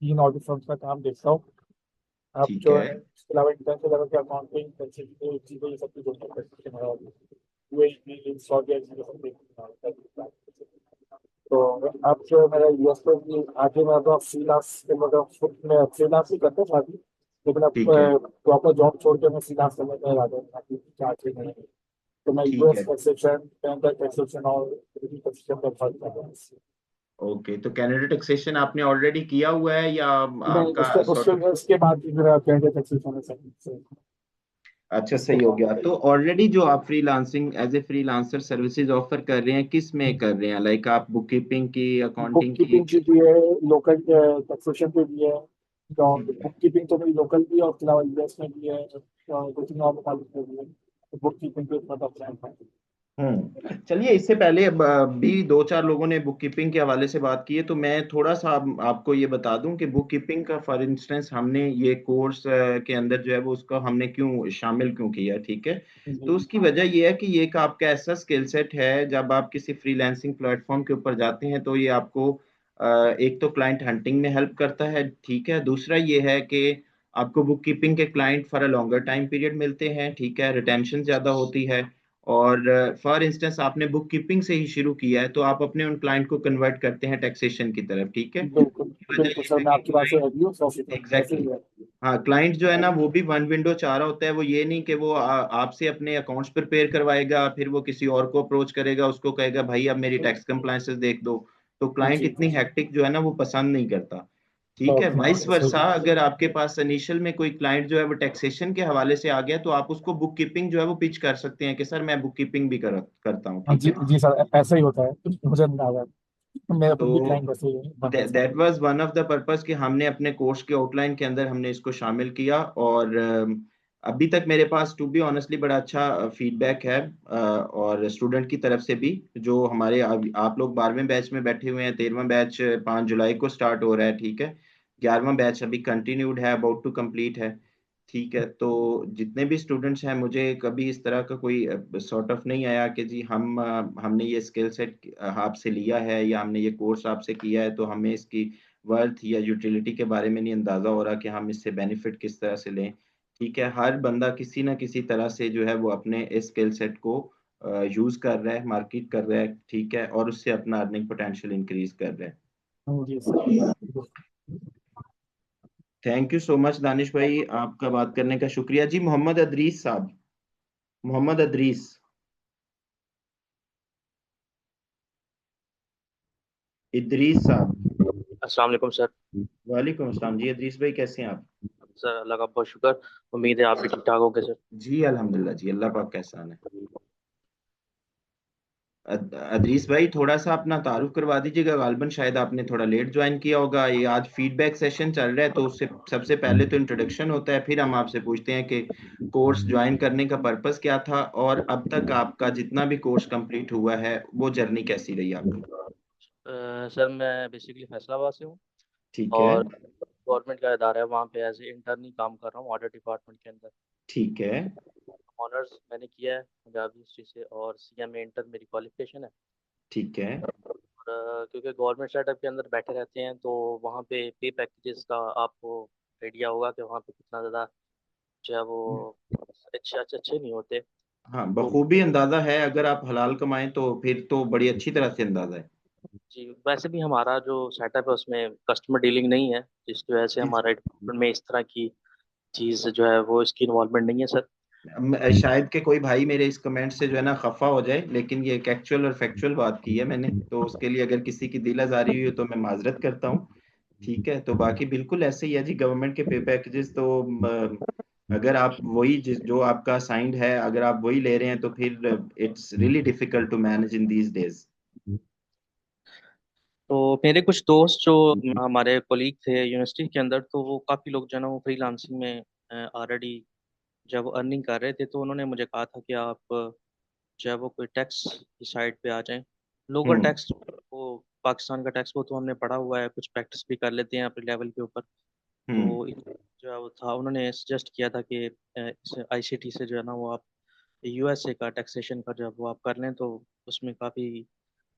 3 ऑडिट फर्म्स का काम देखता हूँ। अब ठीक जो है, है इसके अलावा इंटर्नशिप लेवल के अकाउंटिंग चीज़ें ये सब कुछ होता है। यूएई सऊदी अरब ये सब देखते हैं। तो अब जो मेरा यूएस पे भी आगे मैं तो फ्रीलांस के मतलब खुद में फ्रीलांस ही करता था अभी, लेकिन अब ठीक है, प्रॉपर जॉब छोड़ के मैं फ्रीलांस करने में लगा था ताकि क्या नहीं। तो मैं ठीक यूएस है। टैक्सेशन, कैनेडा टैक्सेशन और टैक्सेशन पर फर्क कर रहा हूँ। ओके, तो कैनेडा टैक्सेशन आपने ऑलरेडी किया हुआ है, या नहीं, आपका उसके सॉर्ट उसके ऑफ? उसके बाद भी मेरा कैनेडा टैक्सेशन है सर। अच्छा, उसके सही हो बाद गया। तो ऑलरेडी जो आप freelancing as a freelancer services offer कर रहे हैं, किस में कर रहे हैं? लाइक आप बुक कीपिंग की, बुक अकाउंटिंग की? कीपिंग की भी है, लोकल टैक्सेशन पे भी है। तो ठीक है। बुक कीपिंग तो मेरी लोकल भी है और उसके अलावा यूएस में भी है, दो तीन और मुताबिक में भी है। तो बुक कीपिंग पे मतलब प्लान है। चलिए, इससे पहले भी दो चार लोगों ने बुक कीपिंग के हवाले से बात की है, तो मैं थोड़ा सा आपको ये बता दूं कि बुक कीपिंग का फॉर इंस्टेंस हमने ये कोर्स के अंदर जो है वो उसका हमने क्यों शामिल क्यों किया, ठीक है। तो जी उसकी वजह ये है कि ये एक आपका ऐसा स्किल सेट है, जब आप किसी फ्रीलांसिंग प्लेटफॉर्म के ऊपर जाते हैं तो ये आपको एक तो क्लाइंट हंटिंग में हेल्प करता है, ठीक है। दूसरा ये है कि आपको बुक कीपिंग के client for a longer time period मिलते हैं, ठीक है, रिटेंशन ज्यादा होती है। और फॉर इंस्टेंस आपने बुक कीपिंग से ही शुरू किया है, तो आप अपने उन क्लाइंट को कन्वर्ट करते हैं टैक्सेशन की तरफ, ठीक है। बिल्कुल की वजह बिल्कुल ये सर, है मैं कि आपकी बात से क्लाइंट, एग्री हूँ 100%, ऐसे एग्जैक्टली ही है। हाँ, क्लाइंट जो है ना वो भी वन विंडो चाह रहा होता है। वो ये नहीं कि वो आपसे अपने अकाउंट्स प्रिपेयर करवाएगा, फिर वो किसी और को अप्रोच करेगा, उसको कहेगा भाई अब मेरी टैक्स कंप्लायंसेस देख दो। तो क्लाइंट जी इतनी हैक्टिक जो है ना वो पसंद नहीं करता, ठीक है। ओके वाइस ओके वर्सा, सही। अगर आपके पास इनिशियल में कोई क्लाइंट जो है वो टैक्सेशन के हवाले से आ गया, तो आप उसको बुक कीपिंग जो है वो पिच कर सकते हैं कि सर मैं बुक कीपिंग भी करता हूँ, हाँ ठीक जी है। जी सर, ऐसा ही होता है, मुझे अंदाजा है। मेरा खुद भी तो क्लाइंट वैसे ही बना है sir. That was one of the purpose कि हमने अपने कोर्स के आउटलाइन के अंदर हमने इसको शामिल किया। और अभी तक मेरे पास टू बी ऑनेस्टली बड़ा अच्छा फीडबैक है, और स्टूडेंट की तरफ से भी। जो हमारे आप लोग 12वें बैच में बैठे हुए हैं, 13वां बैच 5 जुलाई को स्टार्ट हो रहा है, ठीक है। 11वां बैच अभी कंटिन्यूड है, अबाउट टू कंप्लीट है, ठीक है। तो जितने भी स्टूडेंट्स हैं, मुझे कभी इस तरह का कोई सॉर्ट ऑफ नहीं आया कि जी हमने ये स्किल सेट आपसे लिया है या हमने ये कोर्स आपसे किया है तो हमें इसकी वर्थ या यूटिलिटी के बारे में नहीं अंदाजा हो रहा कि हम इससे बेनिफिट किस तरह से लें, ठीक है। हर बंदा किसी ना किसी तरह से जो है वो अपने इस स्किल सेट को यूज कर रहा है, मार्केट कर रहा है, ठीक है, और उससे अपना अर्निंग पोटेंशियल इंक्रीज कर रहा है। जी sir. Thank you so much Danish भाई, आपका बात करने का शुक्रिया जी। मोहम्मद अदरीस साहब, मोहम्मद अदरीस। इदरीस साहब। अस्सलाम वालेकुम सर। वालेकुम अस्सलाम जी, इदरीस भाई कैसे हैं आप? सर अल्लाह का बहुत शुक्र। उम्मीद है आप भी ठीक ठाक होंगे सर। जी अल्हम्दुलिल्लाह जी, अल्लाह पाक का एहसान है। अदरीस भाई थोड़ा सा अपना तारुफ करवा दीजिएगा, गालबन शायद आपने थोड़ा लेट ज्वाइन किया होगा। ये आज फीडबैक सेशन चल रहा है, तो उससे सबसे पहले तो इंट्रोडक्शन होता है, फिर हम आपसे पूछते हैं कि कोर्स ज्वाइन करने का पर्पस क्या था और अब तक आपका जितना भी कोर्स कंप्लीट हुआ है वो जर्नी कैसी रही आपकी। सर मैं बेसिकली फैसलाबाद से हूँ ठीक है। और गवर्नमेंट का इदारा है, वहाँ पे एज ए इंटर्न ही काम कर रहा हूँ ऑडिट डिपार्टमेंट के अंदर। ठीक है। ऑनर्स मैंने किया है पंजाबी हिस्ट्री से और सीएमए इंटर मेरी क्वालिफिकेशन है। ठीक है। और क्योंकि गवर्नमेंट सेटअप के अंदर बैठे रहते हैं तो वहाँ पे पे पैकेजेस का आपको आइडिया होगा कि वहाँ पे कितना ज़्यादा जो है वो अच्छे नहीं होते। हाँ, तो बखूबी अंदाजा है, अगर आप हलाल कमाएं तो फिर तो बड़ी अच्छी तरह से अंदाजा है। जी वैसे भी हमारा जो सेटअप है उसमें कस्टमर डीलिंग नहीं है, जिसकी वजह से जी हमारे डिपार्टमेंट में इस तरह की चीज़ जो है वो इसकी इन्वॉल्वमेंट नहीं है सर। शायद के कोई भाई मेरे इस कमेंट से जो है ना खफा हो जाए, लेकिन ये एक एक्चुअल और फैक्चुअल बात की है मैंने, तो उसके लिए अगर किसी की दिल आजारी हुई हो तो मैं माजरत करता हूँ। ठीक है, तो बाकी बिल्कुल ऐसे ही है जी, गवर्नमेंट के पे पैकेजेस तो अगर आप वही जो आपका असाइंड है अगर आप वही ले रहे हैं तो फिर it's really difficult to manage in these days. तो मेरे कुछ दोस्त जो हमारे कोलीग थे यूनिवर्सिटी के अंदर, तो वो काफ़ी लोग जो है ना वो फ्रीलांसिंग में ऑलरेडी जब वो अर्निंग कर रहे थे, तो उन्होंने मुझे कहा था कि आप जो है वो कोई टैक्स की साइड पे आ जाएं। लोकल हम्म। टैक्स वो पाकिस्तान का टैक्स वो तो हमने पढ़ा हुआ है, कुछ प्रैक्टिस भी कर लेते हैं अपने लेवल के ऊपर। हम्म। तो जो है वो था, उन्होंने सजेस्ट किया था कि आईसीटी से जो है ना वो आप यूएसए का टैक्सेशन का जब वो आप कर लें तो उसमें काफ़ी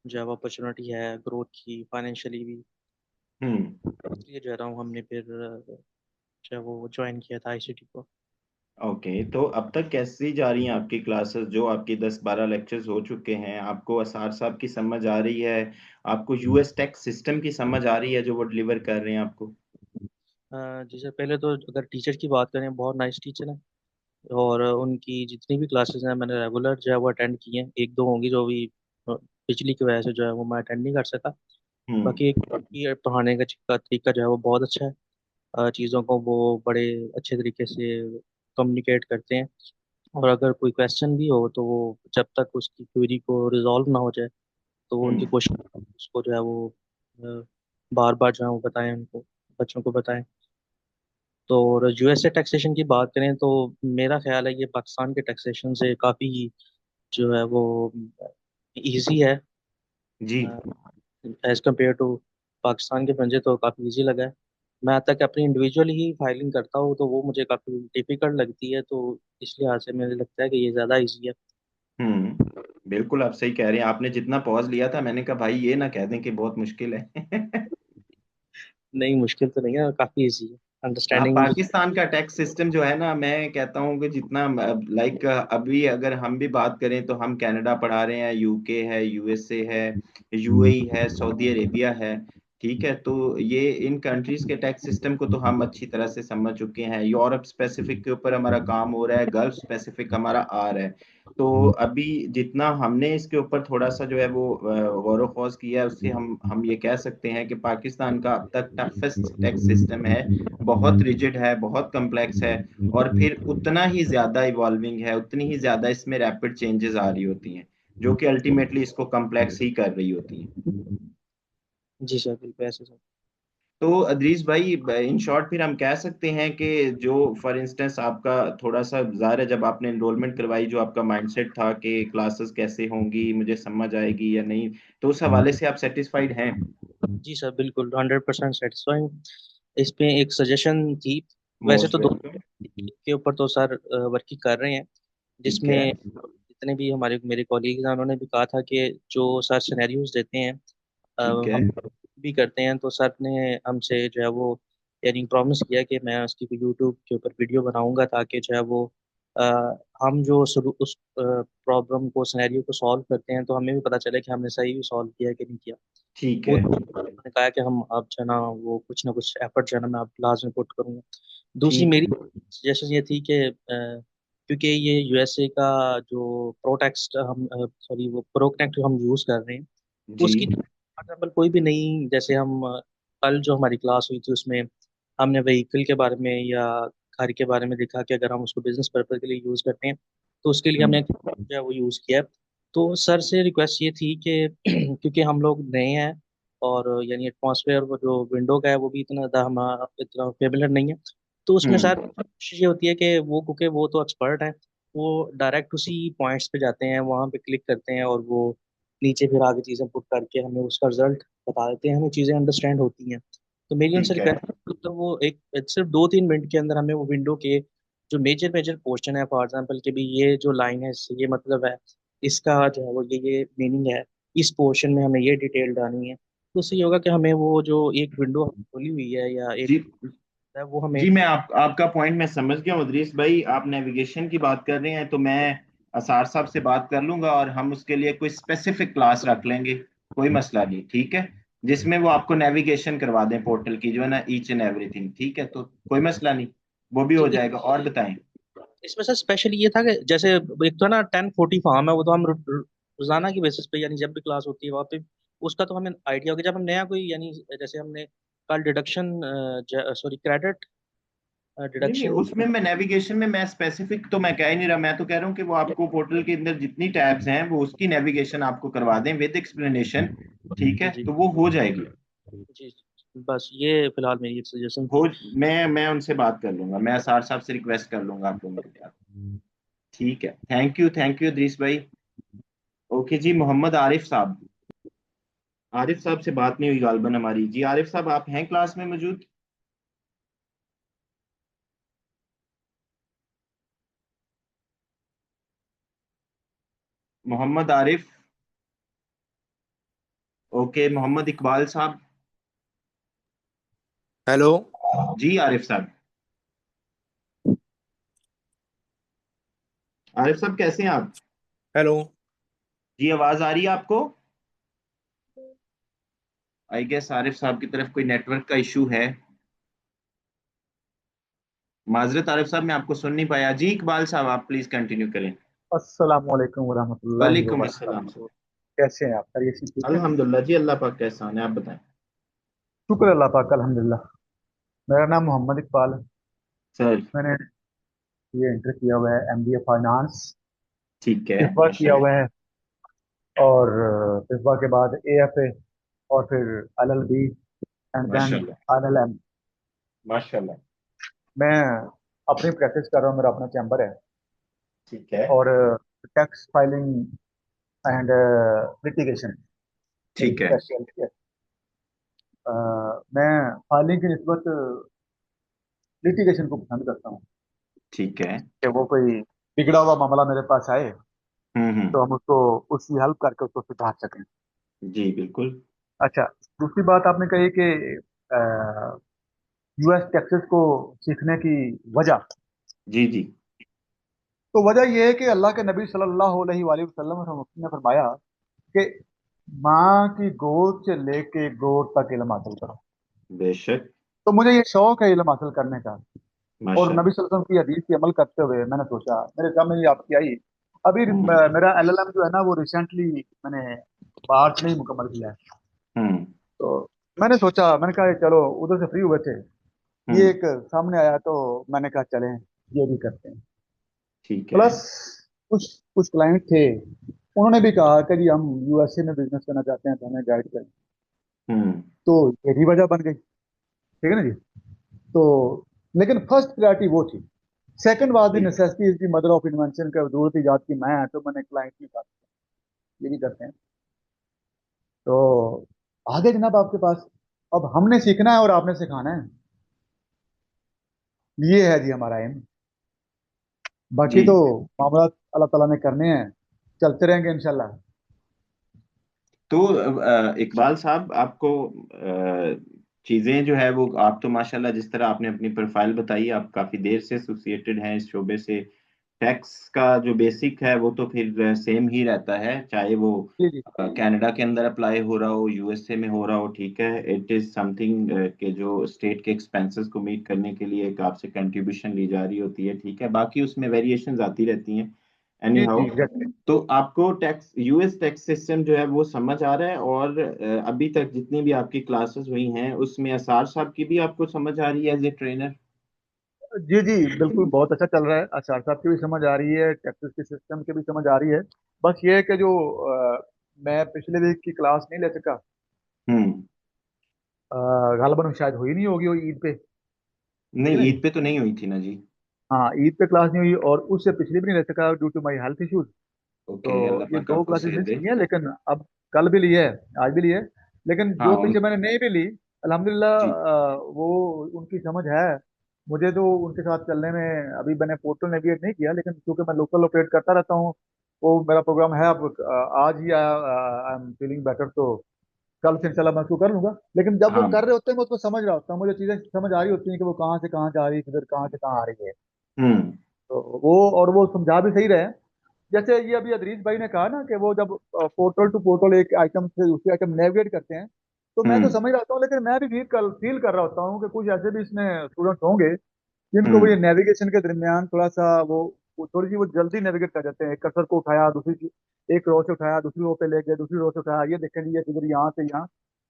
जो है वो अपॉर्चुनिटी है ग्रोथ की, फाइनेंशियली भी। हम्म। इसलिए जो है ना वो हमने फिर जो है वो ज्वाइन किया था आईसीटी को। ओके, तो अब तक कैसी जा रही हैं आपकी क्लासेस? जो आपकी 10-12 लेक्चर्स हो चुके हैं, आपको असार साहब की समझ आ रही है? आपको यूएस टैक्स सिस्टम की समझ आ रही है जो वो डिलीवर कर रहे हैं आपको? जी सर, पहले तो अगर टीचर की बात करें, बहुत नाइस टीचर हैं और उनकी जितनी भी क्लासेस हैं मैंने रेगुलर जो है वो अटेंड की हैं। एक दो होंगी जो भी बिजली की वजह से जो है वो मैं अटेंड नहीं कर सका। हम्म। बाकी एक ये पढ़ाने का तरीका जो है वो बहुत अच्छा है। चीज़ों को वो बड़े अच्छे तरीके से कम्युनिकेट करते हैं और अगर कोई क्वेश्चन भी हो तो वो जब तक उसकी क्वेरी को रिजॉल्व ना हो जाए तो वो उनकी हम्म। कोशिश उसको जो है वो बार बार जो है वो बताएं, उनको बच्चों को बताएं। तो और यूएसए टैक्सेशन की बात करें तो मेरा ख्याल है ये पाकिस्तान के टैक्सेशन से काफ़ी जो है वो इजी है जी। एज कम्पेयर टू पाकिस्तान के पंजे, तो काफ़ी इजी लगा है। मैं आता कि अपनी इंडिविजुअली ही फाइलिंग करता हूँ तो वो मुझे काफ़ी डिफिकल्ट लगती है, तो इस लिहाज से मुझे लगता है कि ये ज़्यादा इजी है। बिल्कुल आप सही कह रहे हैं। आपने जितना पॉज लिया था मैंने कहा भाई ये ना कह दें कि बहुत मुश्किल है। नहीं मुश्किल तो नहीं है, काफ़ी इजी है, हाँ, अंडरस्टैंडिंग भी। पाकिस्तान का टैक्स सिस्टम जो है ना, मैं कहता हूँ कि जितना लाइक अभी अगर हम भी बात करें तो हम कनाडा पढ़ा रहे हैं, यूके है, यूएसए है, यूएई है, सऊदी अरेबिया है। ठीक है, तो ये इन कंट्रीज के टैक्स सिस्टम को तो हम अच्छी तरह से समझ चुके हैं। यूरोप स्पेसिफिक के ऊपर हमारा काम हो रहा है, गल्फ स्पेसिफिक हमारा आ रहा है। तो अभी जितना हमने इसके ऊपर थोड़ा सा जो है वो गौर खोज किया है, उससे हम ये कह सकते हैं कि पाकिस्तान का अब तक टफेस्ट टैक्स सिस्टम है, बहुत रिजिड है, बहुत कम्प्लेक्स है, और फिर उतना ही ज्यादा इवॉल्विंग है, उतनी ही ज्यादा इसमें रैपिड चेंजेस आ रही होती हैं जो कि अल्टीमेटली इसको कम्प्लेक्स ही कर रही होती हैं। जी सर, बिल्कुल ऐसे सर। तो अदरीस भाई, इन शॉर्ट फिर हम कह सकते हैं कि जो फॉर इंस्टेंस आपका थोड़ा सा ज़ाहिर है, जब आपने एनरोलमेंट करवाई जो आपका माइंडसेट था कि क्लासेस कैसे होंगी, मुझे समझ आएगी या नहीं, तो उस हवाले से आप सेटिस्फाइड हैं? जी सर, बिल्कुल 100% सेटिस्फाइंग। इस पे एक सजेशन थी, वैसे मोस्ट तो दो वेलकम। के ऊपर तो सर वर्किंग कर रहे हैं, ठीक है। जिसमें जितने भी हमारे मेरे कॉलीग्स हैं उन्होंने भी कहा था कि जो सर सिनेरियोज देते हैं ठीक है। हम भी करते हैं। तो सर ने हमसे जो है वो यानी प्रॉमिस किया कि मैं उसकी यूट्यूब के ऊपर वीडियो बनाऊंगा ताकि जो है वो अ, हम जो उस प्रॉब्लम को सिनेरियो को सॉल्व करते हैं तो हमें भी पता चले कि हमने सही सॉल्व किया कि नहीं किया। ठीक वो है। उन्होंने कहा कि हम अब जो है ना वो कुछ ना कुछ एफर्ट जो है ना मैं अब लाजमी पुट करूंगा। दूसरी ठीक मेरी है। सजेशन ये थी कि क्योंकि ये यूएसए का जो प्रोटेक्ट हम सॉरी वो प्रोटेक्ट हम यूज़ कर रहे हैं जी। उसकी एग्जाम्पल कोई भी नहीं। जैसे हम कल जो हमारी क्लास हुई थी उसमें हमने व्हीकल के बारे में या घर के बारे में देखा कि अगर हम उसको बिजनेस पर्पज के लिए यूज़ करते हैं तो उसके लिए हमने जो है वो यूज़ किया। तो सर से रिक्वेस्ट ये थी कि क्योंकि हम लोग नए हैं और यानी एटमॉस्फेयर वो जो विंडो का है वो भी इतना ज़्यादा हमारा इतना फेमिलर नहीं है। तो उसमें सर कोशिश ये होती है कि वो क्योंकि वो तो एक्सपर्ट है, वो डायरेक्ट उसी पॉइंट्स पे जाते हैं, वहाँ पे क्लिक करते हैं और वो नीचे फिर आगे चीज़ें पुट करके हमें उसका रिजल्ट बता देते हैं, हमें चीज़ें अंडरस्टैंड होती हैं। तो मेरी उनसे ठीक है। रिक्वेस्ट मतलब वो एक सिर्फ 2-3 मिनट के अंदर हमें वो विंडो के जो मेजर मेजर पोर्शन है, फॉर एग्जांपल कि भी ये जो लाइन है इससे ये मतलब है, इसका जो है वो ये मीनिंग है, इस पोर्शन में हमें ये डिटेल डालनी है। तो उससे ये होगा कि हमें वो जो एक विंडो खोली हुई है या एक जी है वो हमें। जी, मैं आपका पॉइंट मैं समझ गया हूँ इदरीस भाई। आप नेविगेशन की बात कर रहे हैं तो मैं असार साहब से बात कर लूंगा और हम उसके लिए कोई स्पेसिफिक क्लास रख लेंगे, कोई मसला नहीं, ठीक है, जिसमें वो आपको नेविगेशन करवा दें पोर्टल की, जो है ना, ईच एंड एवरीथिंग, ठीक है, तो कोई मसला नहीं, वो भी जी हो जाएगा। और बताएं। इसमें सर स्पेशल ये था कि जैसे एक तो ना 1040 फॉर्म है, वो तो हम रोजाना की बेसिस पे यानी जब भी क्लास होती है वहाँ पे उसका तो हमें आइडिया होगा। जब हम नया कोई यानी जैसे हमने कल डिडक्शन सॉरी क्रेडिट नहीं नहीं, डिडक्शन। उसमें मैं नेविगेशन में मैं स्पेसिफिक तो मैं कह ही नहीं रहा, मैं तो कह रहा हूँ कि वो आपको पोर्टल के अंदर जितनी टैब्स हैं वो उसकी नेविगेशन आपको करवा दें विद एक्सप्लेनेशन, ठीक है, जी तो वो हो जाएगी। जी बस ये फिलहाल मेरी एक सजेशन हो, थी। मैं उनसे बात कर लूंगा, मैं असार साहब से रिक्वेस्ट कर लूंगा आप लोगों के साथ। ठीक है, थैंक यू इदरीस भाई। ओके जी, मोहम्मद आरिफ साहब, आरिफ साहब से बात नहीं हुई गालबन हमारी। जी आरिफ साहब, आप हैं क्लास में मौजूद? मोहम्मद आरिफ। ओके, मोहम्मद इकबाल साहब। हेलो। जी आरिफ साहब, आरिफ साहब कैसे हैं आप? हेलो। जी आवाज आ रही है आपको? आई गेस आरिफ साहब की तरफ कोई नेटवर्क का इशू है। माजरत आरिफ साहब, मैं आपको सुन नहीं पाया। जी इकबाल साहब, आप प्लीज कंटिन्यू करें। अस्सलामुअलैकुम वरहमतुल्लाहि वालेकुम अस्सलाम वबरकातुहू। सर। कैसे हैं आप? खैरियत से ठीक है? अल्हम्दुलिल्लाह जी, अल्लाह पाक का एहसान है, आप बताएं। शुक्र अल्लाह पाक का, अल्हम्दुलिल्लाह। मेरा नाम मोहम्मद इकबाल है। सर। मैंने ये इंटर किया हुआ है एमबीए फाइनेंस, ठीक है, फिफा किया माशाल्लाह। हुआ है, और फिफा के बाद एएफए, और फिर एलएलबी, एंड देन माशाल्लाह। एलएलएम। माशाल्लाह। मैं अपनी प्रैक्टिस कर रहा हूँ, मेरा अपना चैम्बर है, ठीक है। और टैक्स फाइलिंग एंड लिटिगेशन मेरी ठीक है। स्पेशलिटी है। मैं फाइलिंग की निस्बत लिटिगेशन को पसंद करता हूँ, ठीक है। कि वो कोई बिगड़ा हुआ मामला मेरे पास आए तो हम उसको उसकी हेल्प करके उसको सुधार सकें। जी बिल्कुल। अच्छा, दूसरी बात आपने कही कि यूएस टैक्सेस को सीखने की वजह, जी जी। तो वजह यह है कि अल्लाह के नबी सल्लल्लाहु अलैहि वसल्लम ने फरमाया कि माँ की गोद से लेके गोद तक इल्म हासिल करो। बेशक। तो मुझे ये शौक है इल्म हासिल करने का, और नबी माशाल्लाह। सल्लल्लाहु अलैहि वसल्लम की हदीस पे अमल करते हुए मैंने सोचा, मेरे सामने ये आपकी आई अभी। हम्म मेरा एलएलएम जो है ना वो रिसेंटली मैंने मार्च में ही मुकम्मल किया है। हम्म तो मैंने सोचा, मैंने कहा चलो, उधर से फ्री हुए थे, ये हम्म। एक सामने आया तो मैंने कहा चलें ये भी करते हैं। ठीक है। प्लस कुछ कुछ क्लाइंट थे, उन्होंने भी कहा कि जी हम यूएसए में बिजनेस करना चाहते हैं तो हमें गाइड करें। हम्म। तो ये भी वजह बन गई, ठीक है ना जी। तो लेकिन फर्स्ट प्रायोरिटी वो थी। सेकंड वाज द जी necessity is the mother of invention, का जरूरत इजाद की मैं, तो मैंने क्लाइंट की बात ये भी करते हैं। तो आगे जनाब आपके पास, अब हमने सीखना है और आपने सिखाना है, ये है जी हमारा एम। बाकी जी। तो मामला अल्लाह ताला ने करने हैं, चलते रहेंगे इंशाल्लाह। तो इकबाल साहब, आपको चीज़ें जो है वो, आप तो माशाल्लाह जिस तरह आपने अपनी प्रोफाइल बताई, आप काफ़ी देर से एसोसिएटेड हैं इस शोबे से। टैक्स का जो बेसिक है वो तो फिर सेम ही रहता है, चाहे वो जी जी। कनाडा के अंदर अप्लाई हो रहा हो, यूएसए में हो रहा हो, ठीक है। इट इज़ समथिंग के जो स्टेट के एक्सपेंसेस को मीट करने के लिए एक आपसे कंट्रीब्यूशन ली जा रही होती है, ठीक है। बाकी उसमें वेरिएशंस आती रहती हैं। एनी जी हाउ। एग्जैक्टली। तो आपको टैक्स यूएस टैक्स सिस्टम जो है वो समझ आ रहा है, और अभी तक जितनी भी आपकी क्लासेस हुई हैं उसमें असार साहब की भी आपको समझ आ रही है एज ए ट्रेनर? जी जी बिल्कुल, बहुत अच्छा चल रहा है। आचार साहब की भी समझ आ रही है, टैक्सेस के सिस्टम की भी समझ आ रही है। बस ये है कि जो मैं पिछले वीक की क्लास नहीं ले सका, हम्म। गालबन शायद हुई नहीं होगी वो ईद पे, हुई नहीं, नहीं। ईद पे तो नहीं हुई थी ना जी। हाँ, ईद पे क्लास नहीं हुई और उससे पिछले भी नहीं ले सका due to my health issues. तो ओके, अल्लाह ये पाक दो आपको क्लासेस सेहत मिस दे। की हैं, लेकिन अब कल भी ली है, आज भी ली है। लेकिन हाँ जो पीछे मैंने नहीं भी ली, अल्हम्दुलिल्लाह जी। वो उनकी समझ है। मुझे तो उनके साथ चलने में, अभी मैंने पोर्टल नेविगेट नहीं किया, लेकिन क्योंकि मैं लोकल ऑपरेट करता रहता हूँ, वो मेरा प्रोग्राम है। अब आज ही आई एम फीलिंग बेटर, तो कल से इंशाल्लाह मैं उसको कर लूंगा। लेकिन जब वो हाँ। कर रहे होते हैं मैं उसको समझ रहा होता हूँ, मुझे चीजें समझ आ रही होती हैं कि वो कहाँ से कहाँ जा रही है, किधर कहाँ से कहाँ आ रही है। हम्म। तो वो, और वो समझा भी सही रहे। जैसे ये अभी अदरीस भाई ने कहा ना कि वो जब पोर्टल टू पोर्टल एक आइटम से दूसरे आइटम नेविगेट करते हैं, तो मैं तो हम्म। समझ रहा हूँ, लेकिन मैं भी फील कर रहा होता हूँ कि कुछ ऐसे भी इसमें स्टूडेंट्स होंगे जिनको वो ये हम्म। नेविगेशन के दरमियान थोड़ा सा वो थोड़ी सी वो जल्दी नेविगेट कर जाते हैं। एक कर्सर को उठाया, एक रो से उठाया, दूसरी रो पे ले गए, दूसरी रो से उठाया, ये देखें जी ये किधर, यहाँ से यहाँ।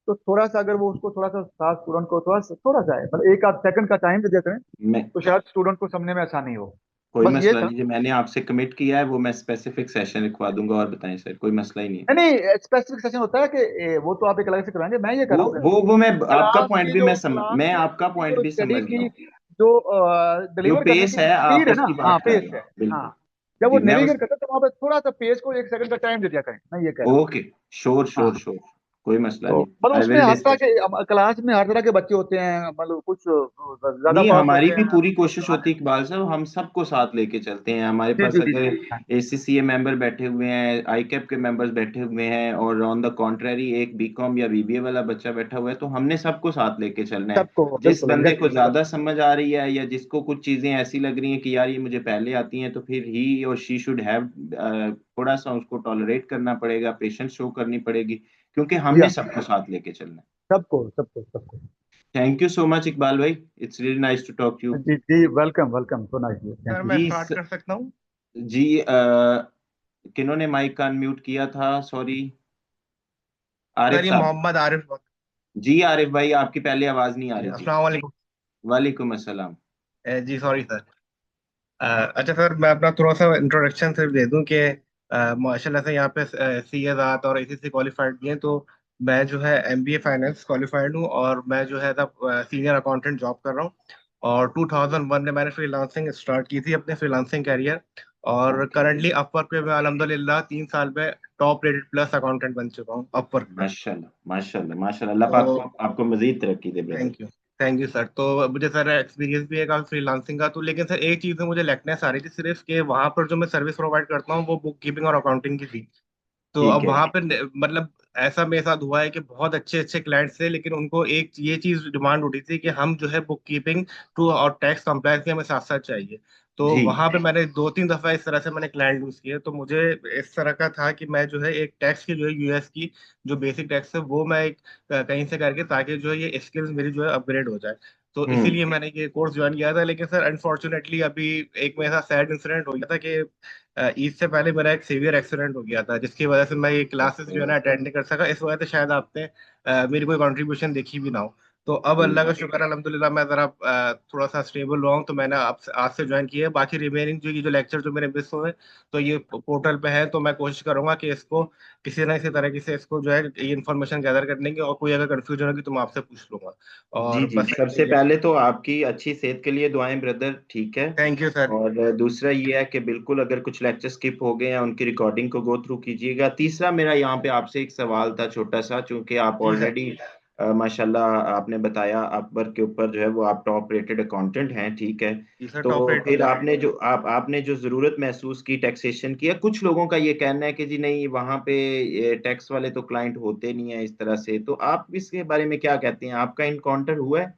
तो थोड़ा सा अगर वो उसको थोड़ा सा साथ स्टूडेंट को थोड़ा सा है, मतलब एक आध सेकंड का टाइम दे देते हैं, मैं तो शायद स्टूडेंट को समझने में आसानी हो। कोई बस ये मसला था। नहीं, जो मैंने आपसे कमिट किया है वो मैं स्पेसिफिक सेशन लिखवा दूंगा, और बताएं सर, कोई मसला ही नहीं है। नहीं नहीं, स्पेसिफिक सेशन होता है कि वो तो आप एक अलग से कराएंगे। मैं ये कर वो रहा हूँ कि वो मैं आपका पॉइंट भी क्लास मैं की आपका एक्टिविटीज पॉइंट और भी स्टडी समझ रहा की हूँ। जो जो डिलीवर करने पेस की है आप स्पीड है ना, उसकी हाँ बात कर पेस रहे है। हैं, बिल्कुल। हाँ, जब वो जी मैं नेविगेट उस करते हैं तो वहां पे थोड़ा सा पेस को एक सेकंड का टाइम दे दिया करें, मैं ये कह रहा हूँ। ओके, श्योर हाँ, श्योर श्योर, कोई मसला तो नहीं। मतलब आई उसमें विल हर तरह डिस्कस। के क्लास में हर तरह के बच्चे होते हैं, मतलब कुछ ज्यादा नहीं, पास हमारी होते भी हैं। पूरी कोशिश होती है इकबाल साहब, हम सबको साथ लेके चलते हैं। हमारे जी पास जी जी अगर जी, हाँ, एसीसीए मेंबर बैठे हुए हैं, आईकैप के मेंबर्स बैठे हुए हैं, और ऑन द कॉन्ट्रेरी एक बीकॉम या बीबीए वाला बच्चा बैठा हुआ है, तो हमने सबको साथ लेके चलना है। सबको जिस बिल्कुल बंदे को एग्जैक्टली। ज्यादा समझ आ रही है, या जिसको कुछ चीजें ऐसी लग रही हैं कि यार ये मुझे पहले आती हैं, तो फिर ही और शी शुड हैव थोड़ा सा उसको टॉलरेट करना पड़ेगा, पेशेंस शो करनी पड़ेगी, क्योंकि हमने या सबको साथ लेके चलना है। सबको सबको सबको। Thank you so much Iqbal भाई, it's really nice to talk you. जी जी, welcome welcome, so nice, thank sir you. मैं जी स्टार्ट कर सकता हूँ? जी किन्होंने माइक का अनम्यूट किया था, सॉरी? सर आरिफ ये साहब। मोहम्मद आरिफ वक्त। जी आरिफ भाई, आपकी पहले आवाज नहीं आ जी रही थी। अस्सलाम वालेकुम। वालेकुम अस्सलाम। जी सॉरी सर। अच्छा सर, मैं अपना थोड़ा सा इंट्रोडक्शन सिर्फ दे दूं कि माशाल्लाह से यहाँ पे सी ए ज़ात और ACC क्वालिफाइड भी हैं। तो मैं जो है MBA फाइनेंस क्वालिफाइड हूँ, और मैं जो है सीनियर अकाउंटेंट जॉब कर रहा हूँ। और 2001 में मैंने फ्रीलांसिंग स्टार्ट की थी, अपने फ्रीलांसिंग कैरियर। और ओके, करंटली अपवर्क पे मैं अल्हम्दुलिल्लाह 3 साल में टॉप रेटेड प्लस अकाउंटेंट बन चुका हूँ अपवर्क पे। माशाल्लाह माशाल्लाह माशाल्लाह, अल्लाह पाक तो आपको मजीद तरक्की दे ब्रदर। Thank you sir. तो मुझे सर एक्सपीरियंस भी है काफी फ्रीलांसिंग का। तो लेकिन सर एक चीज़ में मुझे लैकनेस आ रही थी सिर्फ, कि वहां पर जो मैं सर्विस प्रोवाइड करता हूँ वो बुक कीपिंग और अकाउंटिंग की थी। तो ठीक अब है। वहां पे मतलब ऐसा मेरे साथ हुआ है कि बहुत अच्छे अच्छे क्लाइंट्स थे, लेकिन उनको एक ये चीज डिमांड उठी थी कि हम जो है बुक कीपिंग टू और टैक्स कंप्लायंस हमें साथ साथ चाहिए। तो जी वहां पे मैंने 2-3 दफा इस तरह से मैंने क्लाइंट यूज किए। तो मुझे इस तरह का था कि मैं जो है एक टैक्स की जो है US की जो बेसिक टैक्स है वो मैं एक कहीं से करके, ताकि जो है ये स्किल्स मेरी जो है अपग्रेड हो जाए। तो हम्म। इसीलिए मैंने ये कोर्स ज्वाइन किया था। लेकिन सर अनफॉर्चुनेटली अभी एक मेरे साथ सैड इंसिडेंट हो गया था कि ईद से पहले मेरा एक सीवियर एक्सीडेंट हो गया था, जिसकी वजह से मैं ये क्लासेस जो है ना अटेंड नहीं कर सका। इस वजह से शायद आपने मेरी कोई कंट्रीब्यूशन देखी भी ना हो। तो अब कोई अल्लाह का शुक्र है, अल्हम्दुलिल्लाह मैं जरा थोड़ा सा स्टेबल हुआ हूँ। तो मैंने आज से ज्वाइन किया है। बाकी रिमेनिंग जो ये जो लेक्चर जो मेरे मिस हुए, तो ये पोर्टल पे है। तो मैं कोशिश करूंगा कि इसको किसी ना किसी तरीके से इसको जो है ये इन्फॉर्मेशन गैदर करने की, और कोई अगर कंफ्यूजन होगी तो मैं आपसे पूछ लूंगा। जी और जी, बस सबसे पहले तो आपकी अच्छी सेहत के लिए दुआएं ब्रदर, ठीक है। Thank you sir. और दूसरा ये है कि बिल्कुल अगर कुछ लेक्चर स्किप हो गए हैं उनकी रिकॉर्डिंग को गो थ्रू कीजिएगा। तीसरा मेरा यहाँ पे आपसे एक सवाल था छोटा सा, चूंकि आप जी सर। ऑलरेडी माशाल्लाह आपने बताया अपवर्क के ऊपर जो है वो आप टॉप रेटेड अकाउंटेंट हैं, ठीक है। जी सर, तो टॉप रेट फिर पे। आपने जो जरूरत महसूस की टैक्सेशन की है, कुछ लोगों का ये कहना है कि जी नहीं वहाँ पे टैक्स वाले तो क्लाइंट होते नहीं है इस तरह से, तो आप इसके बारे में क्या कहते हैं? आपका इनकाउंटर हुआ है?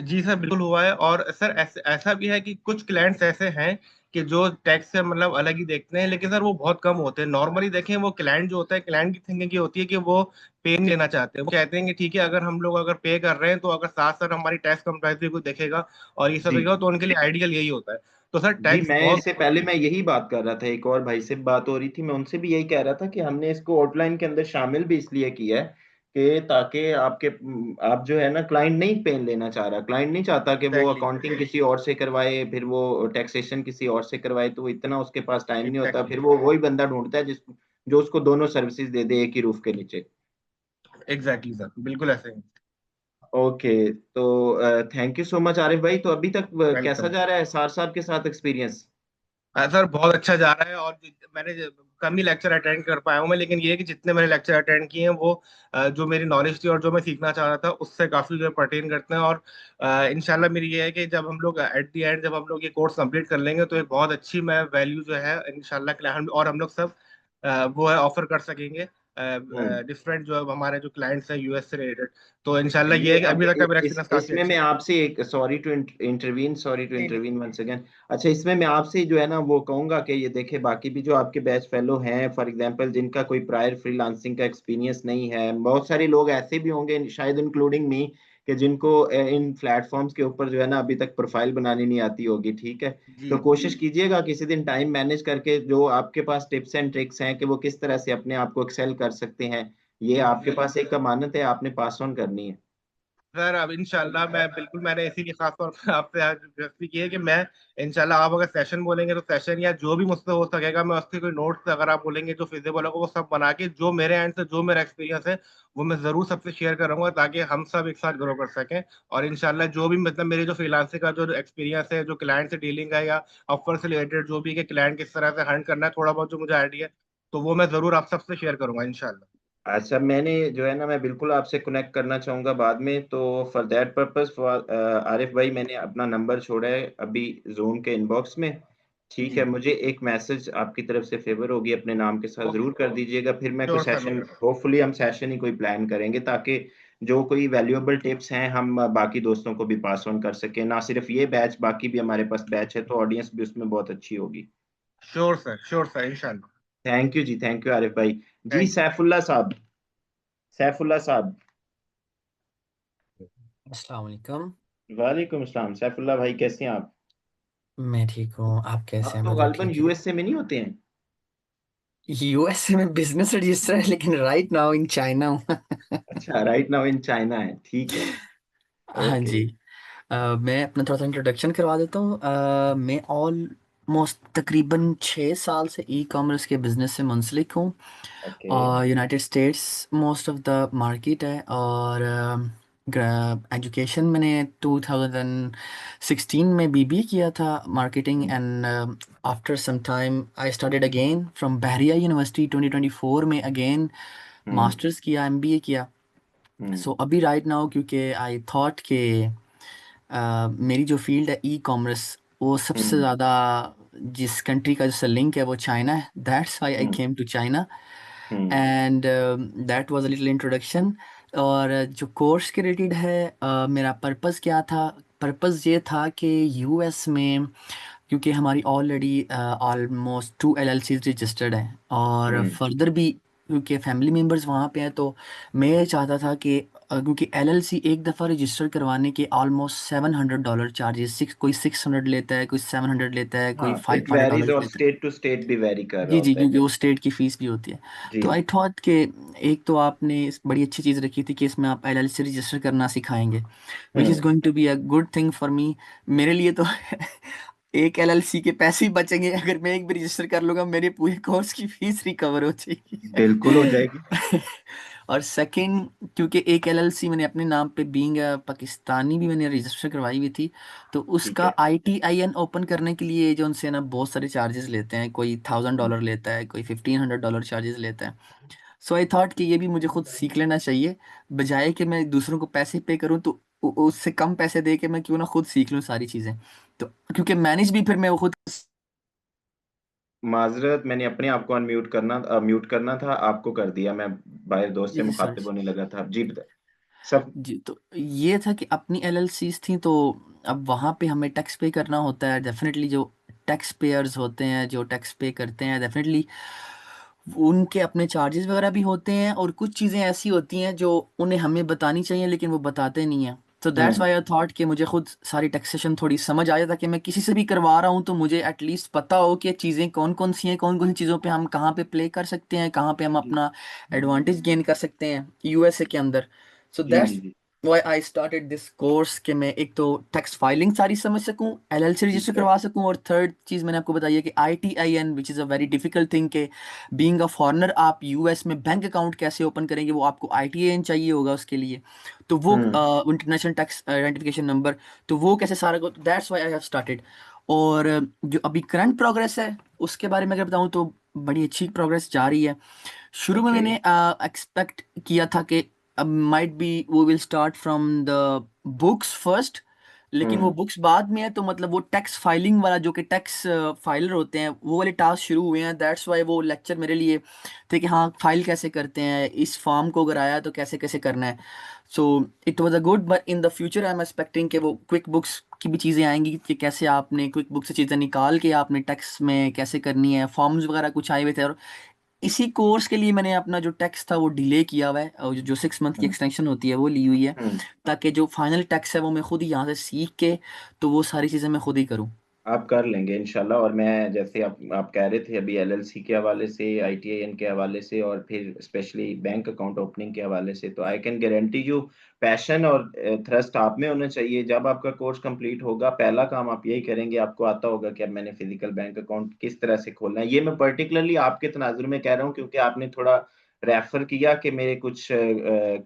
जी सर बिल्कुल हुआ है। और सर ऐसा भी है कि कुछ क्लाइंट्स ऐसे हैं कि जो टैक्स से मतलब अलग ही देखते हैं, लेकिन सर वो बहुत कम होते हैं। नॉर्मली देखें, वो क्लाइंट जो होता है, क्लाइंट की थिंकिंग ये होती है कि वो पे नहीं लेना चाहते। वो कहते हैं कि ठीक है, अगर हम लोग अगर पे कर रहे हैं तो अगर साथ साथ हमारी टैक्स कंप्लायंस भी कोई देखेगा और ये सब जी देखेगा, तो उनके लिए आइडियल यही होता है। तो सर जी टैक्स मैं बहुत इससे पहले मैं यही बात कर रहा था, एक और भाई से बात हो रही थी, मैं उनसे भी यही कह रहा था कि हमने इसको आउटलाइन के अंदर शामिल भी इसलिए किया है कि ताकि आपके आप जो है ना, क्लाइंट नहीं पेन लेना चाह रहा, क्लाइंट नहीं चाहता कि वो एग्जैक्टली अकाउंटिंग किसी और से करवाए, फिर वो टैक्सेशन किसी और से करवाए, तो इतना उसके पास टाइम नहीं होता, एग्जैक्टली फिर वो वही बंदा ढूंढता है जो उसको दोनों सर्विसेज दे दे एक ही रूफ के नीचे। एग्जैक्टली सर, बिल्कुल ऐसे ही। ओके, तो thank you so much Arif भाई। तो अभी तक कैसा वेलकम। जा रहा है सार साहब के साथ एक्सपीरियंस? सर बहुत अच्छा जा रहा है, और कम ही लेक्चर अटेंड कर पाया हूँ मैं, लेकिन ये है कि जितने मैंने लेक्चर अटेंड किए हैं वो जो मेरी नॉलेज थी और जो मैं सीखना चाह रहा था उससे काफी जो पर्टेन करते हैं। और इंशाल्लाह मेरी ये है कि जब हम लोग एट द एंड जब हम लोग ये कोर्स कंप्लीट कर लेंगे तो एक बहुत अच्छी मैं वैल्यू जो है इंशाल्लाह के लिए हम लोग सब वो है ऑफर कर सकेंगे हम्म। डिफरेंट जो हमारे जो क्लाइंट्स हैं यूएस से रिलेटेड। तो इंशाल्लाह ये ये है कि अब अभी तक का मेरा एक्सपीरियंस काफी इसमें अच्छा मैं है। आपसे एक सॉरी टू नहीं नहीं। Intervene once again. अच्छा, इसमें मैं आपसे जो है ना वो कहूंगा कि ये देखे, बाकी भी जो आपके बैच फेलो हैं फॉर एग्जांपल, जिनका कोई प्रायर फ्रीलांसिंग का एक्सपीरियंस नहीं है, बहुत सारे लोग ऐसे भी होंगे शायद इंक्लूडिंग मी, कि जिनको इन प्लेटफॉर्म्स के ऊपर जो है ना अभी तक प्रोफाइल बनानी नहीं आती होगी, ठीक है? जी तो कोशिश कीजिएगा किसी दिन टाइम मैनेज करके, जो आपके पास टिप्स एंड ट्रिक्स हैं कि वो किस तरह से अपने आप को एक्सेल कर सकते हैं, ये जी आपके पास एक अमानत है, आपने पास ऑन करनी है। सर, अब इंशाल्लाह मैं बिल्कुल, मैंने इसीलिए खास तौर पर आपसे आज रिक्वेस्ट भी की है कि मैं इंशाल्लाह आप अगर सेशन बोलेंगे तो सेशन, या जो भी मुझसे हो सकेगा मैं उसके कोई नोट्स अगर आप बोलेंगे जो फिजिबल होगा वो सब बना के, जो मेरे एंड से जो मेरा एक्सपीरियंस है वो मैं जरूर सबसे शेयर करूंगा ताकि हम सब एक साथ ग्रो कर सकें। और इंशाल्लाह जो भी मतलब मेरे जो फ्रीलांसिंग का जो एक्सपीरियंस है, जो क्लाइंट से डीलिंग है या ऑफर से रिलेटेड जो भी, कि क्लाइंट किस तरह से हैंड करना है, थोड़ा बहुत जो मुझे आइडिया है तो वो मैं जरूर आप सबसे शेयर करूंगा इंशाल्लाह। अच्छा, मैंने जो है ना, मैं बिल्कुल आपसे कनेक्ट करना चाहूंगा बाद में, तो फॉर दैट पर्पस आरिफ भाई, मैंने अपना नंबर छोड़ा है अभी जूम के इनबॉक्स में, ठीक जी। है? मुझे एक मैसेज आपकी तरफ से फेवर होगी अपने नाम के साथ ओके। जरूर कर दीजिएगा, फिर मैं कोई sure sir, no session, problem. Hopefully हम सेशन ही कोई प्लान करेंगे, ताकि जो कोई वैल्यूएबल टिप्स हैं हम बाकी दोस्तों को भी पास ऑन कर सकें, ना सिर्फ ये बैच, बाकी भी हमारे पास बैच है, तो ऑडियंस भी उसमें बहुत अच्छी होगी। श्योर सर इंशाल्लाह। थैंक यू जी, थैंक यू आरिफ भाई। जी थैंक यू। सैफुल्ला साहब, सैफुल्ला साहब। अस्सलाम वालेकुम। वालेकुम अस्सलाम सैफुल्ला भाई, कैसे हैं आप? मैं ठीक हूँ, आप कैसे आप हैं? तो मैं तो गालिबन ठीक ही। यूएसए में नहीं होते हैं? यूएसए में बिजनेस रजिस्टर है, लेकिन राइट नाउ इन चाइना हूँ। अच्छा, राइट नाउ इन चाइना है, ठीक है। हाँ ओके। जी। मैं अपना थोड़ा सा इंट्रोडक्शन करवा देता हूँ। मैं ऑलमोस्ट तकरीबन 6 साल से ई कॉमर्स के बिजनेस से मुंसलिक हूँ। ओके। और United States most of the market है। और एजुकेशन मैंने 2016 में बीबीए किया था marketing and after some time I started again from Bahria university 2024 में अगेन हम्म। मास्टर्स किया, एमबीए किया। हम्म। सो अभी राइट नाउ क्योंकि आई थॉट के मेरी जो फील्ड है ई कॉमर्स, वो सबसे हम्म। ज़्यादा जिस कंट्री का जो लिंक है वो चाइना है। That's why I hmm. Came to China hmm. And that was a little introduction. और जो कोर्स के रिलेटेड है, मेरा पर्पस क्या था? पर्पस ये था कि यूएस में क्योंकि हमारी ऑलरेडी ऑलमोस्ट 2 LLCs रजिस्टर्ड हैं और हम्म। फर्दर भी क्योंकि फैमिली मेम्बर्स वहाँ पे हैं, तो मैं ये चाहता था कि क्योंकि एलएलसी एक दफ़ा रजिस्टर करवाने के ऑलमोस्ट $700 चार्जेस, सिक्स कोई 600 लेता है, कोई 700 लेता है, कोई हाँ, it five hundred varies dollar और लेता है। स्टेट टू स्टेट भी वेरी कर रहा जी जी, होता है। क्योंकि वो स्टेट की फीस भी होती है। जी। तो आई थॉट कि एक तो आपने इस बड़ी अच्छी चीज़ रखी थी कि इसमें आप एलएलसी रजिस्टर करना सिखाएंगे, which is hmm. Going to be a good thing for me. मेरे लिए तो एक एलएलसी के पैसे ही बचेंगे, अगर मैं एक भी रजिस्टर कर लूँगा मेरे पूरे कोर्स की फीस रिकवर हो जाएगी। बिल्कुल हो जाएगी। और सेकंड, क्योंकि एक एलएलसी मैंने अपने नाम पे बीइंग पाकिस्तानी भी मैंने रजिस्टर करवाई हुई थी, तो ठीक उसका है। ITIN ओपन करने के लिए जो उनसे ना बहुत सारे चार्जेस लेते हैं, कोई $1000 लेता है, कोई $1500 चार्जेस लेता है। सो आई थॉट कि ये भी मुझे खुद सीख लेना चाहिए, बजाय कि मैं दूसरों को पैसे पे करूं, तो उससे कम पैसे दे के मैं क्यों ना खुद सीख लूं सारी चीज़ें। तो क्योंकि मैनेज भी फिर मैं वो खुद। माजरत, मैंने अपने आप को म्यूट करना था, आपको कर दिया, मैं बाहर दोस्त से जी मुखातिब सर। होने लगा था। जी बता सब। जी, तो ये था कि अपनी एलएलसीज थी, तो अब वहाँ पे हमें टैक्स पे करना होता है डेफिनेटली। जो टैक्स पेयर्स होते हैं, जो टैक्स पे करते हैं, डेफिनेटली उनके अपने चार्जेस वगैरह भी होते हैं, और कुछ चीज़ें ऐसी होती हैं जो उन्हें हमें बतानी चाहिए लेकिन वो बताते नहीं हैं। तो दैट्स वाई आई थॉट कि मुझे खुद सारी टैक्सेशन थोड़ी समझ आ जाए, ताकि मैं किसी से भी करवा रहा हूँ तो मुझे एटलीस्ट पता हो कि चीज़ें कौन कौन सी हैं, कौन कौन सी चीज़ों पे हम कहाँ पे प्ले कर सकते हैं, कहाँ पे हम अपना एडवांटेज गेन कर सकते हैं यूएसए के अंदर। सो जी दैट्स जी जी why I started this course कि मैं एक तो टैक्स फाइलिंग सारी समझ सकूं, एलएलसी ठीक रजिस्टर है। करवा सकूं, और थर्ड चीज़ मैंने आपको बताई है कि ITIN which is a very difficult thing कि बीइंग अ फॉरेनर आप यूएस में बैंक अकाउंट कैसे ओपन करेंगे, वो आपको आईटीआईएन चाहिए होगा उसके लिए, तो वो इंटरनेशनल टैक्स आइडेंटिफिकेशन नंबर, तो वो कैसे सारा को, that's why I have started. और जो अभी करंट प्रोग्रेस है उसके बारे में अगर बताऊं तो बड़ी अच्छी प्रोग्रेस जा रही है। शुरू में ओके। मैंने एक्सपेक्ट किया था कि माइट बी वो will start from the books first, लेकिन वो बुक्स बाद में है, तो मतलब वो टैक्स फाइलिंग वाला जो कि टैक्स फाइलर होते हैं वो वाले टास्क शुरू हुए हैं। दैट्स वाई वो लेक्चर मेरे लिए थे कि हाँ फाइल कैसे करते हैं, इस फॉर्म को अगर आया तो कैसे कैसे करना है। So it was a good, but in the future I am expecting कि वो क्विक बुक्स की भी चीज़ें आएंगी कि कैसे आपने क्विक बुक से चीज़ें निकाल के आपने टैक्स में कैसे करनी है, फॉर्म्स वगैरह कुछ आए हुए थे। और इसी कोर्स के लिए मैंने अपना जो टैक्स था वो डिले किया हुआ है, और जो 6 मंथ की एक्सटेंशन होती है वो ली हुई है, ताकि जो फाइनल टैक्स है वो मैं खुद ही यहाँ से सीख के तो वो सारी चीज़ें मैं खुद ही करूँ। आप कर लेंगे इंशाल्लाह। और मैं जैसे आप कह रहे थे अभी एलएलसी के हवाले से, आईटीआईएन के हवाले से, और फिर स्पेशली बैंक अकाउंट ओपनिंग के हवाले से, तो I can guarantee you passion और थ्रस्ट आप में होना चाहिए। जब आपका कोर्स कंप्लीट होगा पहला काम आप यही करेंगे, आपको आता होगा कि अब मैंने फिजिकल बैंक अकाउंट किस तरह से खोलना है। ये मैं पर्टिकुलरली आपके तनाजुर में कह रहा हूँ क्योंकि आपने थोड़ा रेफर किया कि मेरे कुछ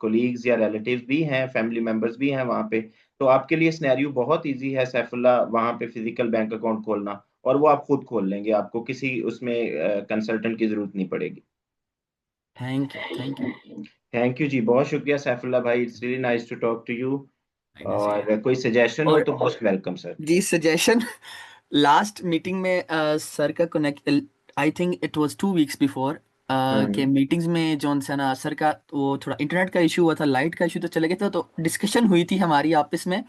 कोलीग्स या रिलेटिव्स भी हैं, फैमिली मेंबर्स भी हैं वहाँ पे, तो आपके लिए सिनेरियो बहुत इजी है सैफुल्लाह, वहाँ पे फिजिकल बैंक अकाउंट खोलना, और वो आप खुद खोल लेंगे, आपको किसी उसमें कंसल्टेंट की जरूरत नहीं पड़ेगी। Thank you, thank you. Thank you जी, बहुत शुक्रिया सैफुल्लाह भाई, it's really nice to talk to you. और कोई सजेशन हो और तो मोस्ट वेलकम सर। जी सजेशन, लास्ट मीटिंग में सर का connect, I think it was 2 weeks before के मीटिंग्स में जॉन सना सर का वो थोड़ा इंटरनेट का इशू हुआ था, लाइट का इशू तो चले गए थे, तो डिस्कशन हुई थी हमारी आपस में।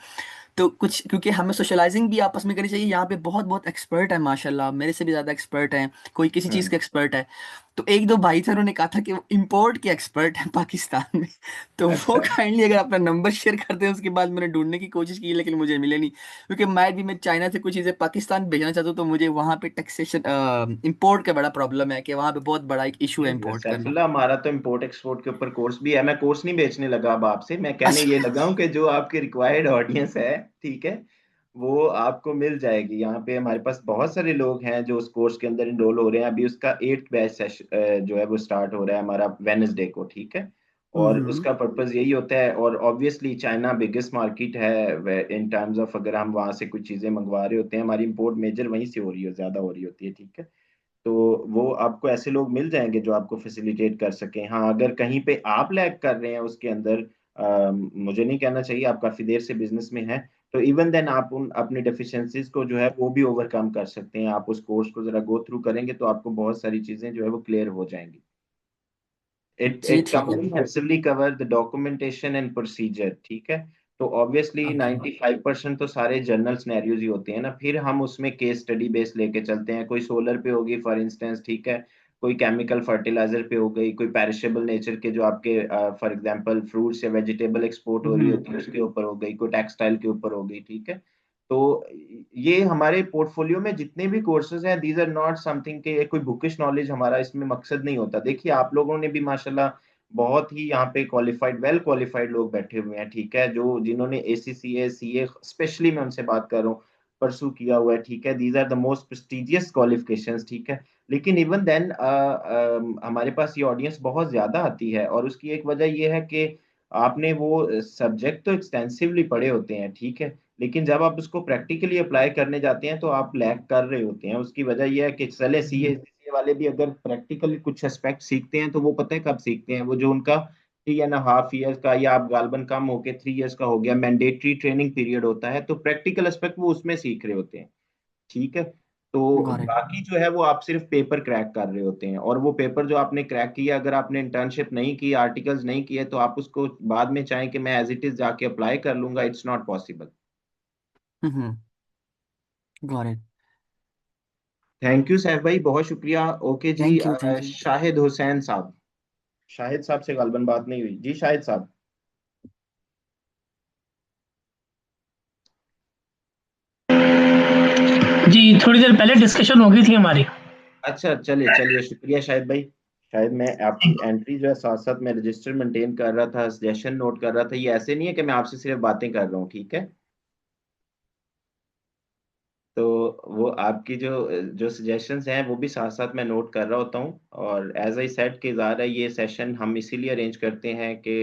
तो कुछ क्योंकि हमें सोशलाइजिंग भी आपस में करनी चाहिए, यहाँ पे बहुत बहुत एक्सपर्ट है माशाल्लाह, मेरे से भी ज़्यादा एक्सपर्ट हैं, कोई किसी चीज़ का एक्सपर्ट है। तो एक दो भाई थे उन्होंने कहा था कि वो इम्पोर्ट के एक्सपर्ट हैं पाकिस्तान में, तो वो अच्छा काइंडली अगर अपना नंबर शेयर करते हैं। उसके बाद मैंने ढूंढने की कोशिश की लेकिन मुझे मिले नहीं, क्योंकि मैं चाइना से कुछ चीज़ें पाकिस्तान भेजना चाहता हूँ, तो मुझे वहाँ पे टैक्सेशन इम्पोर्ट का बड़ा प्रॉब्लम है कि वहाँ पे बहुत बड़ा एक इशू है इम्पोर्ट करना। सैफुल्लाह, हमारा तो इम्पोर्ट एक्सपोर्ट के ऊपर कोर्स भी है। मैं कोर्स नहीं बेचने लगा अब आपसे, मैं कहने ये अच्छा। लगा हूँ कि जो आपकी रिक्वायर्ड ऑडियंस है, ठीक है, वो आपको मिल जाएगी। यहाँ पे हमारे पास बहुत सारे लोग हैं जो उस कोर्स के अंदर इनरोल हो रहे हैं। अभी उसका 8th बैच जो है वो स्टार्ट हो रहा है हमारा वेडनेसडे को, ठीक है। और उसका पर्पस यही होता है, और ऑब्वियसली चाइना बिगेस्ट मार्केट है इन टर्म्स ऑफ, अगर हम वहाँ से कुछ चीजें मंगवा रहे होते हैं, हमारी इंपोर्ट मेजर वहीं से हो रही है, ज्यादा हो रही होती है, ठीक है। तो वो आपको ऐसे लोग मिल जाएंगे जो आपको फैसिलिटेट कर सकें। हाँ, अगर कहीं पे आप लैग कर रहे हैं उसके अंदर, मुझे नहीं कहना चाहिए, आप काफी देर से बिजनेस में हैं, तो इवन देन आप उन अपनी डेफिशिएंसीज को जो है वो भी ओवरकम कर सकते हैं। आप उस कोर्स को जरा गो थ्रू करेंगे तो आपको बहुत सारी चीजें जो है वो क्लियर हो जाएंगी। जी It ठीक है। comprehensively cover the documentation and procedure, ठीक है। तो ऑब्वियसली ओके। 95% तो सारे जनरल सिनेरियोज ही होते हैं ना, फिर हम उसमें केस स्टडी बेस लेके चलते हैं। कोई सोलर पे होगी फॉर इंस्टेंस, ठीक है, कोई केमिकल फर्टिलाइजर पे हो गई, कोई पेरिशेबल नेचर के जो आपके फॉर एग्जांपल फ्रूट्स या वेजिटेबल एक्सपोर्ट हो रही होती है उसके ऊपर हो गई, कोई टेक्सटाइल के ऊपर हो गई, ठीक है। तो ये हमारे पोर्टफोलियो में जितने भी कोर्सेज हैं, दीज आर नॉट समथिंग के कोई बुकिश नॉलेज हमारा इसमें मकसद नहीं होता। देखिए आप लोगों ने भी माशाल्लाह बहुत ही यहाँ पे क्वालिफाइड, वेल क्वालिफाइड लोग बैठे हुए हैं, ठीक है, जो जिन्होंने एसीसीए सीए स्पेशली मैं उनसे बात कर रहा हूँ परसू किया हुआ है, ठीक है। These are the most prestigious qualifications, ठीक है। लेकिन इवन देन हमारे पास ये ऑडियंस बहुत ज्यादा आती है, और उसकी एक वजह ये है कि आपने वो सब्जेक्ट तो एक्सटेंसिवली पढ़े होते हैं, ठीक है, लेकिन जब आप उसको प्रैक्टिकली अप्लाई करने जाते हैं तो आप लैग कर रहे होते हैं। उसकी वजह यह है कि चले सीए वाले भी अगर प्रैक्टिकली कुछ एस्पेक्ट सीखते हैं तो वो पता है कब सीखते हैं, वो जो उनका 3.5 ईयर्स का या आप गालबन कम होके 3 ईयर्स का हो गया मैंडेटरी ट्रेनिंग पीरियड होता है, तो प्रैक्टिकल एस्पेक्ट वो उसमें सीख रहे होते हैं, ठीक है। तो गॉट इट। बाकी जो है वो आप सिर्फ पेपर क्रैक कर रहे होते हैं, और वो पेपर जो आपने क्रैक किया, अगर आपने इंटर्नशिप नहीं की, आर्टिकल्स नहीं किए, तो आप उसको बाद में चाहें कि मैं एज इट इज जाके अप्लाई कर लूंगा, it's not possible. Got it. Thank you Saif भाई, बहुत शुक्रिया। ओके जी, thank you, thank you. Shahid Hussain साहब, शाहिद साहब से गालबन बात नहीं हुई जी, शाहिद साहब। जी थोड़ी देर पहले डिस्कशन हो गई थी हमारी। अच्छा चलिए चलिए, शुक्रिया शाहिद भाई। शायद मैं आपकी एंट्री जो है साथ साथ मैं रजिस्टर मेंटेन कर रहा था, सजेशन नोट कर रहा था। ये ऐसे नहीं है कि मैं आपसे सिर्फ बातें कर रहा हूँ, ठीक है? तो वो आपकी जो जो सजेशंस हैं वो भी साथ साथ मैं नोट कर रहा होता हूँ। और एज आई सेड कि ज़ाहिर है ये सेशन हम इसीलिए अरेंज करते हैं कि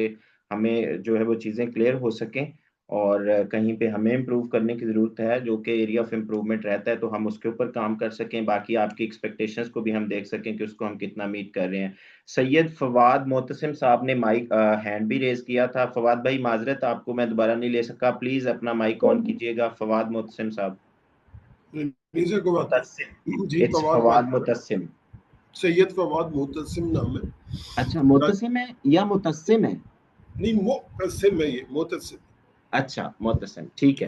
हमें जो है वो चीज़ें क्लियर हो सकें, और कहीं पे हमें इम्प्रूव करने की ज़रूरत है जो कि एरिया ऑफ इम्प्रूवमेंट रहता है, तो हम उसके ऊपर काम कर सकें। बाकी आपकी एक्सपेक्टेशंस को भी हम देख सकें कि उसको हम कितना मीट कर रहे हैं। सैयद फवाद मोतसिम साहब ने माइक हैंड भी रेज किया था। फवाद भाई माजरत, आपको मैं दोबारा नहीं ले सका, प्लीज़ अपना माइक ऑन कीजिएगा। फवाद मोतसिम साहब। नहीं सर, कोई बात नहीं। जी इट्स फवाद मुतस्सिम। सैयद फवाद मुतस्सिम नाम है। अच्छा, मुतस्सिम है या मुतस्सिम है? नहीं, मुतस्सिम है ये, मुतस्सिम। अच्छा, मुतस्सिम, ठीक है।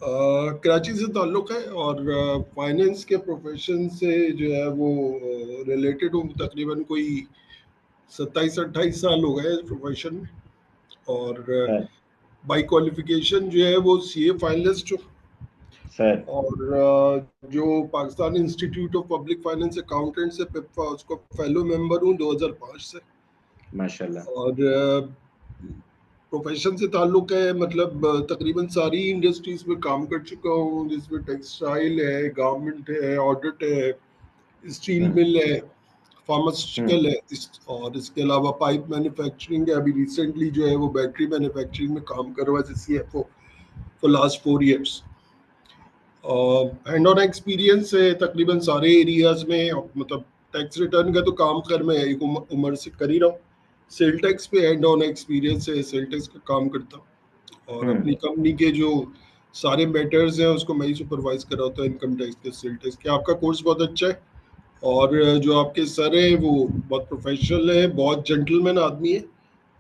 कराची से ताल्लुक़ है और फाइनेंस के प्रोफेशन से जो है वो रिलेटेड हूँ। तकरीबन कोई 27-28 साल हो गए इस प्रोफेशन में। और बाई क्वालिफिकेशन जो है वो सीए फाइनलिस्ट हूँ। सर। और जो Pakistan institute of public finance accountant से पिप्पा उसको फेलो मेंबर हूँ 2005 से। माशाल्लाह। और प्रोफेशन से ताल्लुक है, मतलब तकरीबन सारी इंडस्ट्रीज में काम कर चुका हूँ, जिसमें टेक्सटाइल है, गारमेंट है, ऑडिट है, स्टील मिल है, फार्मास्यूटिकल है, और इसके अलावा पाइप मैन्युफैक्चरिंग है। अभी रिसेंटली जो है वो बैटरी मैन्युफैक्चरिंग में काम कर रहा है CFO for last 4 years। Hand on experience है तकरीबन सारे एरियाज में। मतलब टैक्स रिटर्न का तो काम कर मैं एक उम्र से कर ही रहा हूँ। सेल टैक्स पे हैंड ऑन एक्सपीरियंस है, सेल टैक्स का काम करता हूँ। और अपनी कंपनी के जो सारे मैटर्स हैं उसको मैं ही सुपरवाइज कर रहा होता हूँ, इनकम टैक्स के, सेल टैक्स के। आपका कोर्स बहुत अच्छा है और जो आपके सर है वो बहुत प्रोफेशनल है, बहुत जेंटलमैन आदमी है।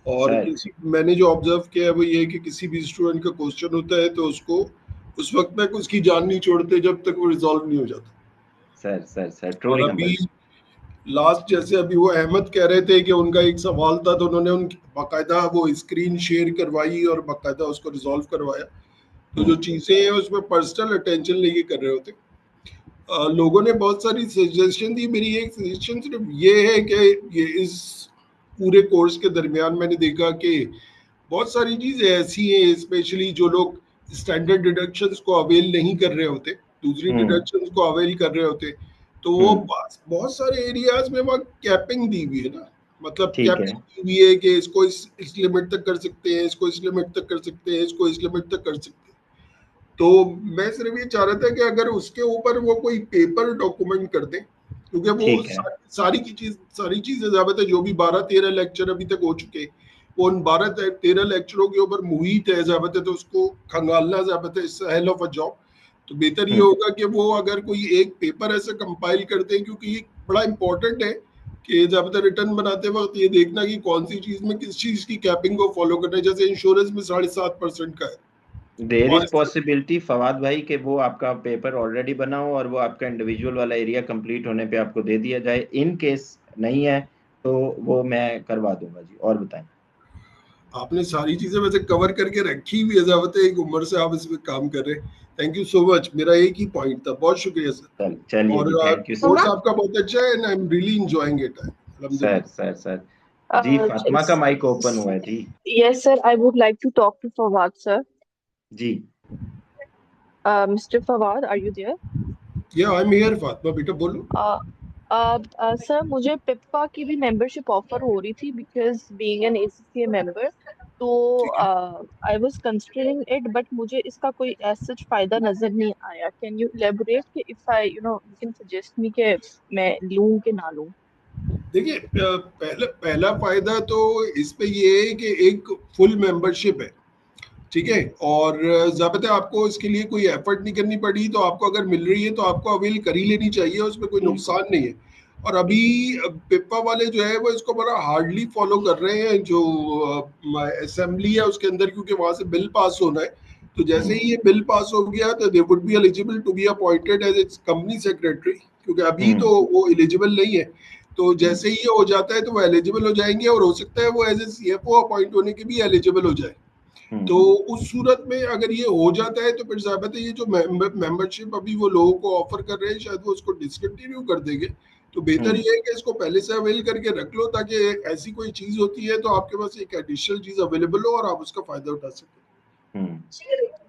और मैंने जो ऑब्जर्व किया है वो ये है कि किसी भी स्टूडेंट का क्वेश्चन होता है तो उसको उस वक्त तक उसकी जान नहीं छोड़ते जब तक वो रिजॉल्व नहीं हो जाता। सर ट्रूली अभी लास्ट जैसे अभी वो अहमद कह रहे थे कि उनका एक सवाल था तो उन्होंने उनकी बाकायदा वो स्क्रीन शेयर करवाई और बाकायदा उसको रिजॉल्व करवाया। तो जो चीज़ें हैं उसमें पर्सनल अटेंशन लेके कर रहे होते। लोगों ने बहुत सारी सजेशन दी। मेरी एक सजेशन सिर्फ ये है कि ये इस पूरे कोर्स के दरमियान मैंने देखा कि बहुत सारी चीज़ें ऐसी हैं, स्पेशली जो लोग स्टैंडर्ड डिडक्शंस को अवेल नहीं कर रहे होते, दूसरी डिडक्शंस को अवेल कर रहे होते, तो वो बहुत सारे एरियाज में वहाँ कैपिंग दी हुई है ना। मतलब कैपिंग दी हुई है कि इसको इस लिमिट तक कर सकते हैं, इसको इस लिमिट तक कर सकते हैं, इसको इस लिमिट तक कर सकते हैं। तो मैं सिर्फ ये चाह रहा था कि अगर उसके ऊपर वो कोई पेपर डॉक्यूमेंट कर दें, क्योंकि वो सारी चीजें ज़्यादा है। जो भी 12-13 लेक्चर अभी तक हो चुके, वो उन 12-13 लेक्चरों के ऊपर मुहित है ज़्यादा, तो उसको खंगालना ज़्यादा है, it's hell of a job. तो बेहतर ये होगा कि वो अगर कोई एक पेपर ऐसे कंपाइल कर दें, क्योंकि ये बड़ा इंपॉर्टेंट है कि ज़्यादा रिटर्न बनाते वक्त ये देखना कि कौन सी चीज़ में किस चीज़ की कैपिंग को फॉलो करना है। जैसे इंश्योरेंस में 7.5% का है। देयर इज पॉसिबिलिटी फवाद भाई कि वो आपका पेपर ऑलरेडी बना हो और वो आपका इंडिविजुअल वाला एरिया कंप्लीट होने पे आपको दे दिया जाए। इन केस नहीं है तो वो मैं करवा दूंगा जी। और बताएं। आपने सारी चीजें वैसे कवर करके रखी हुई है, ज़्यादा एक उम्र से आप इसमें काम कर रहे हैं। Thank you so much. मेरा एक ही पॉइंट था। बहुत शुक्रिया सर। चलिए और कोर्स आपका बहुत अच्छा है and I am really enjoying it. Sir जी फातिमा का माइक ओपन हुआ है जी। Yes sir, I would like to talk to Fawad sir. जी mister Fawad, are you there? या आई एम हियर। फातिमा बेटा बोलो। सर मुझे पिप्पा की भी मेंबरशिप ऑफर हो रही थी because being an ACCA member, तो I was considering it, but मुझे इसका कोई ऐसा फायदा नजर नहीं आया। कैन यू एलैबोरेट कि if I you can suggest me कि मैं लूं कि ना लूं? देखिए, पहला फायदा तो इस पे ये है कि एक फुल मेंबरशिप है, ठीक है। और ज़ाबित है आपको इसके लिए कोई एफर्ट नहीं करनी पड़ी, तो आपको अगर मिल रही है तो आपको अवेल कर ही लेनी चाहिए, उसमें कोई नुकसान नहीं है। और अभी पिप्पा वाले जो है वो इसको बड़ा हार्डली फॉलो कर रहे हैं, जो असेंबली है उसके अंदर, क्योंकि वहां से बिल पास होना है। तो जैसे ही ये बिल पास हो गया तो they would be eligible to be appointed as a company secretary, क्योंकि अभी तो वो एलिजिबल नहीं है। तो जैसे ही ये हो जाता है तो वो एलिजिबल हो जाएंगे और हो सकता है वो एज ए सीएफओ अपॉइंट होने के भी एलिजिबल हो जाए। तो उस सूरत में अगर ये हो जाता है तो फिर ज़ाहिर है ये जो मेंबरशिप अभी वो लोगों को ऑफर कर रहे हैं शायद वो उसको डिसकंटिन्यू कर देंगे। तो बेहतर ये है कि इसको पहले से अवेल करके रख लो ताकि ऐसी कोई चीज होती है तो आपके पास एक एडिशनल चीज अवेलेबल हो और आप उसका फायदा उठा सकें।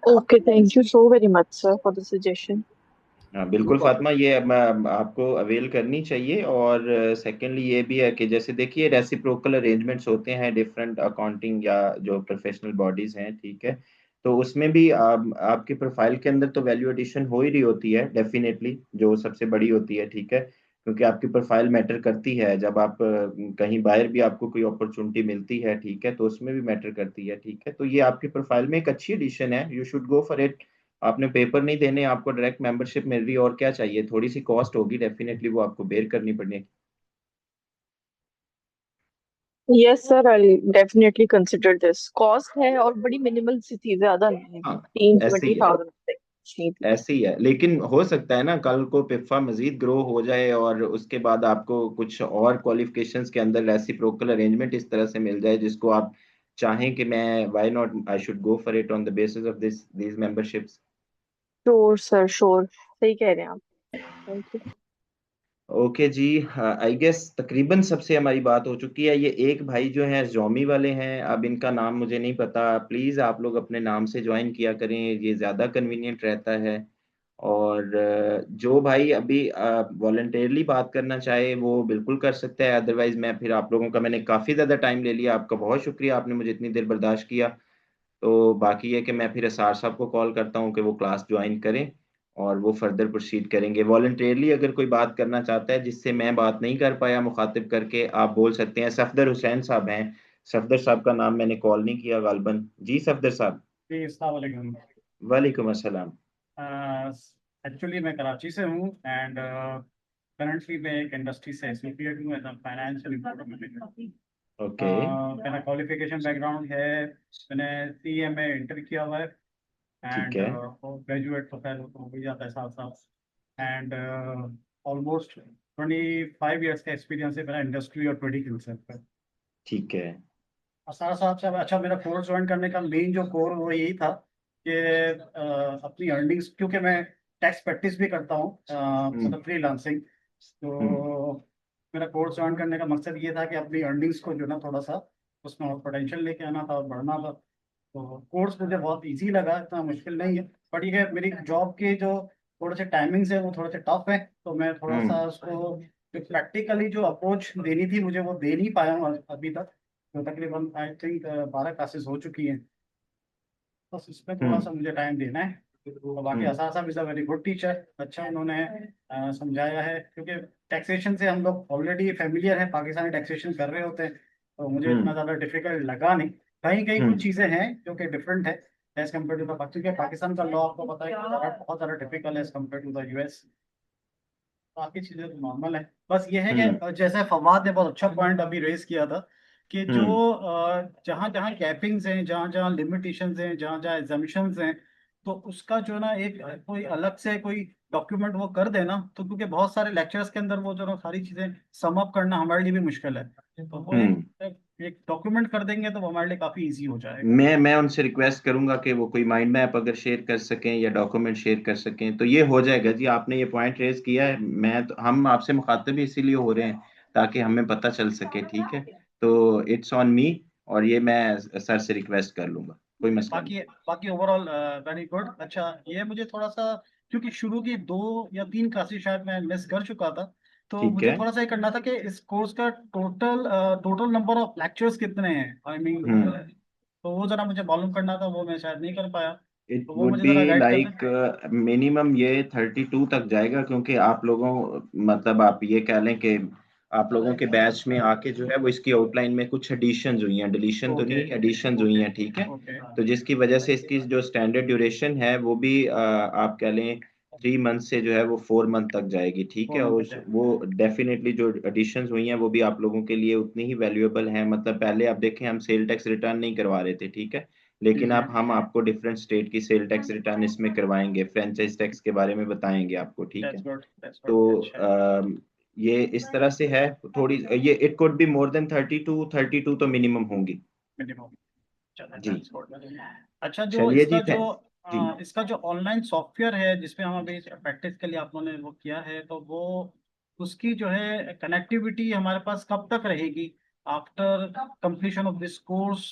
Okay, thank you so very much, sir, for the suggestion. हाँ बिल्कुल फातिमा, ये आपको अवेल करनी चाहिए। और सेकेंडली ये भी है कि जैसे देखिए रेसिप्रोकल अरेंजमेंट्स होते हैं डिफरेंट अकाउंटिंग या जो प्रोफेशनल बॉडीज हैं, ठीक है, तो उसमें भी आपकी प्रोफाइल के अंदर तो वैल्यू एडिशन हो ही रही होती है डेफिनेटली, जो सबसे बड़ी होती है, ठीक है, क्योंकि आपकी प्रोफाइल मैटर करती है। जब आप कहीं बाहर भी आपको कोई अपॉर्चुनिटी मिलती है, ठीक है, तो उसमें भी मैटर करती है, ठीक है, तो ये आपकी प्रोफाइल में एक अच्छी एडिशन है, you should go for it. आपने पेपर नहीं देने, आपको डायरेक्ट मेंबरशिप मिल रही है, और क्या चाहिए। थोड़ी सी कॉस्ट होगी डेफिनेटली, वो आपको बेयर करनी पड़ेगी। Yes, sir, I'll definitely consider this. Cost है और बड़ी मिनिमल सी थी, ज्यादा नहीं है, हाँ 15-20 ऐसे ही है, thousand तक नहीं थी। ऐसे ही है, लेकिन हो सकता है ना कल को पिफा मजीद ग्रो हो जाए और उसके बाद आपको कुछ और क्वालिफिकेशंस के अंदर रेसिप्रोकल अरेंजमेंट इस तरह से मिल जाए जिसको आप चाहें कि मैं why not I should go for it on the basis of these memberships. Sure, sir, sure. सही कह रहे हैं आप। Thank you. ओके जी, आई गेस तकरीबन सबसे हमारी बात हो चुकी है। ये एक भाई जो है जोमी वाले हैं, अब इनका नाम मुझे नहीं पता, प्लीज़ आप लोग अपने नाम से ज्वाइन किया करें, ये ज़्यादा कन्वीनियंट रहता है। और जो भाई अभी वॉलंटियरली बात करना चाहे वो बिल्कुल कर सकता है, अदरवाइज मैं फिर आप लोगों का, मैंने काफ़ी ज़्यादा टाइम ले लिया, आपका बहुत शुक्रिया, आपने मुझे इतनी देर बर्दाश्त किया। तो बाकी है कि मैं फिर असार साहब को कॉल करता हूँ कि वो क्लास ज्वाइन करें और वो फर्दर प्रोसीड करेंगे। वॉलंटियरली अगर कोई बात करना चाहता है जिससे मैं बात नहीं कर पाया मुखातिब करके, आप बोल सकते हैं। सफदर हुसैन साहब हैं, सफदर साहब का नाम मैंने कॉल नहीं किया गालबन। जी सफदर साहब। जी, अस्सलाम वालेकुम। वालेकुम अस्सलाम। एक्चुअली मैं कराची से हूँ एंड करंटली मैं एक इंडस्ट्री से एसोसिएट हूँ as a financial reporter manager. Okay मेरा क्वालिफिकेशन बैकग्राउंड है, मैंने CMA इंटर किया हुआ है ठीक एंड है ग्रेजुएट तो खैर हो ही जाता है साथ साथ एंड ऑलमोस्ट 25 ईयर्स का एक्सपीरियंस है मेरा इंडस्ट्री और ट्रेडिंग सेक्टर पर। ठीक है सारा साहब से अच्छा मेरा कोर्स ज्वाइन करने का मेन जो कोर वो यही था कि अपनी अर्निंग्स, क्योंकि मैं टैक्स प्रैक्टिस भी करता हूँ मतलब फ्रीलांसिंग, तो मेरा कोर्स ज्वाइन करने का मकसद ये था कि अपनी अर्निंग्स को जो ना थोड़ा सा उसमें और पोटेंशियल लेके आना था और बढ़ना था। तो कोर्स मुझे बहुत इजी लगा, इतना मुश्किल नहीं है, बट ये मेरी जॉब के जो थोड़े से टाइमिंग्स है वो थोड़े से टफ है, तो मैं थोड़ा सा उसको प्रैक्टिकली जो अप्रोच देनी थी मुझे वो दे नहीं पाया हूँ अभी तक। तो तकरीबन आई थिंक 12 क्लासेस हो चुकी हैं, बस इसमें थोड़ा सा मुझे टाइम देना है। तो बाकी असार साहब is a very good teacher, अच्छा उन्होंने समझाया है, क्योंकि टैक्सेशन से हम लोग ऑलरेडी फेमिलियर हैं, पाकिस्तानी टैक्सेशन कर रहे होते हैं, तो मुझे इतना ज़्यादा डिफिकल्ट लगा नहीं। कहीं कहीं कुछ चीज़ें हैं जो कि डिफरेंट है एज कम्पेयर टू द, क्योंकि पाकिस्तान का लॉ आपको पता है कि बहुत ज़्यादा डिफिकल्ट है as compare to the US। बाकी चीज़ें तो नॉर्मल है, बस ये है कि जैसे फवाद ने बहुत अच्छा पॉइंट अभी रेज किया था कि जो जहाँ जहाँ कैपिंग्स हैं, जहाँ जहाँ लिमिटेशंस हैं, जहाँ जहाँ एग्जामिशंस हैं, तो उसका जो ना एक कोई अलग से कोई डॉक्यूमेंट वो कर देना, तो क्योंकि बहुत सारे लेक्चर्स के अंदर वो जो ना सारी चीज़ें सम अप करना हमारे लिए भी मुश्किल है, तो वो एक डॉक्यूमेंट कर देंगे तो वो हमारे लिए काफ़ी ईजी हो जाएगा। मैं उनसे रिक्वेस्ट करूंगा कि वो कोई माइंड मैप अगर शेयर कर सकें या डॉक्यूमेंट शेयर कर सकें तो ये हो जाएगा जी। आपने ये पॉइंट रेज किया है, मैं तो हम आपसे मुखातिब इसीलिए हो रहे हैं ताकि हमें पता चल सके, ठीक है, तो इट्स ऑन मी, और ये मैं सर से रिक्वेस्ट कर लूंगा, कोई मसला नहीं। बाकी ओवरऑल वेरी गुड। अच्छा, ये मुझे थोड़ा सा, क्योंकि शुरू की 2 या 3 क्लासेस शायद मैं मिस कर चुका था, तो ठीक मुझे है थोड़ा सा ये करना था कि इस कोर्स का टोटल नंबर ऑफ लेक्चर्स कितने हैं, आई मीन, तो वो जरा मुझे मालूम करना था, वो मैं शायद नहीं कर पाया, इट तो वो वुड मुझे बी जरा गाइड कर दें। लाइक मिनिमम ये 32 तक जाएगा, क्योंकि आप लोगों, मतलब आप ये कह लें कि आप लोगों के बैच में आके जो है वो इसकी आउटलाइन में कुछ एडिशन हुई हैं, डिलीशन तो नहीं, एडिशन हुई हैं, ठीक है, तो जिसकी वजह से इसकी जो स्टैंडर्ड ड्यूरेशन है वो भी आप कह लें 3 मंथ से जो है वो 4 मंथ तक जाएगी, ठीक है, और वो डेफिनेटली जो एडिशंस हुई हैं वो भी आप लोगों के लिए उतनी ही वैल्यूएबल हैं। मतलब पहले आप देखें हम सेल टैक्स रिटर्न नहीं करवा रहे थे, ठीक है, लेकिन अब हम आपको डिफरेंट स्टेट की सेल टैक्स रिटर्न इसमें करवाएंगे, फ्रेंचाइज टैक्स के बारे में बताएंगे आपको, ठीक है, तो ये इस तरह से है। थोड़ी ये it could be more than 32 तो मिनिमम होंगी। चलो जी that's good। अच्छा, जो चलिए जी जी इसका जो ऑनलाइन सॉफ्टवेयर है जिसपे हम अभी प्रैक्टिस के लिए आप लोगों ने वो किया है, तो वो उसकी जो है कनेक्टिविटी हमारे पास कब तक रहेगी after completion of this course?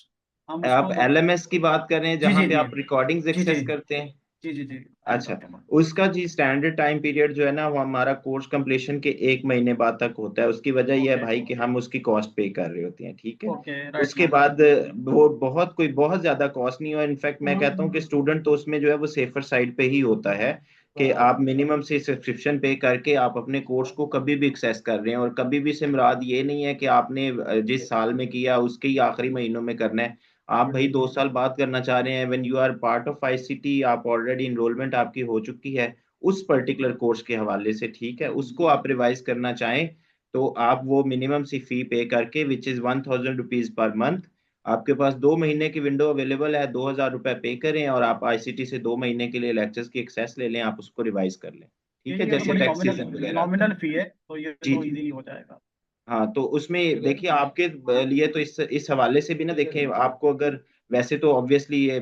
हम आप उसको LMS की बात कर रहे हैं जी जहां जी पे जी आप रिकॉर्डिंग्स जी जी एक्सेस करते हैं? जी जी जी अच्छा, उसका जी स्टैंडर्ड टाइम पीरियड जो है ना वो हमारा कोर्स कंप्लीशन के 1 महीने बाद तक होता है। उसकी वजह यह है ओके भाई कि हम उसकी कॉस्ट पे कर रहे होते हैं, ठीक है। ओके राइट उसके बाद वो बहुत ज्यादा कॉस्ट नहीं है। इनफैक्ट मैं कहता हूँ कि स्टूडेंट तो उसमें जो है वो सेफर साइड पे ही होता है कि आप मिनिमम से सब्सक्रिप्शन पे करके आप अपने कोर्स को कभी भी एक्सेस कर रहे हैं, और कभी भी से मुराद ये नहीं है कि आपने जिस साल में किया उसके ही आखिरी महीनों में करना है। आप भाई 2 साल बाद करना चाह रहे हैं, when you are part of ICT, आप ऑलरेडी इनरोलमेंट आपकी हो चुकी है उस पर्टिकुलर कोर्स के हवाले से, ठीक है। उसको आप रिवाइज करना चाहें तो आप वो मिनिमम सी फी पे करके which is 1000 rupees per month, आपके पास 2 महीने की विंडो अवेलेबल है, 2000 रुपए पे करें और आप ICT से 2 महीने के लिए लेक्चर्स की एक्सेस ले लें, आप उसको रिवाइज कर लें, ठीक है, ये तो जैसे बड़ी टैक्स सीजन वगैरह आता है। नॉमिनल फी है, तो ये जी तो जी इजीली हो जाएगा। हाँ, तो उसमें देखिए आपके लिए तो इस हवाले से भी ना देखें, आपको अगर वैसे तो ऑब्वियसली ये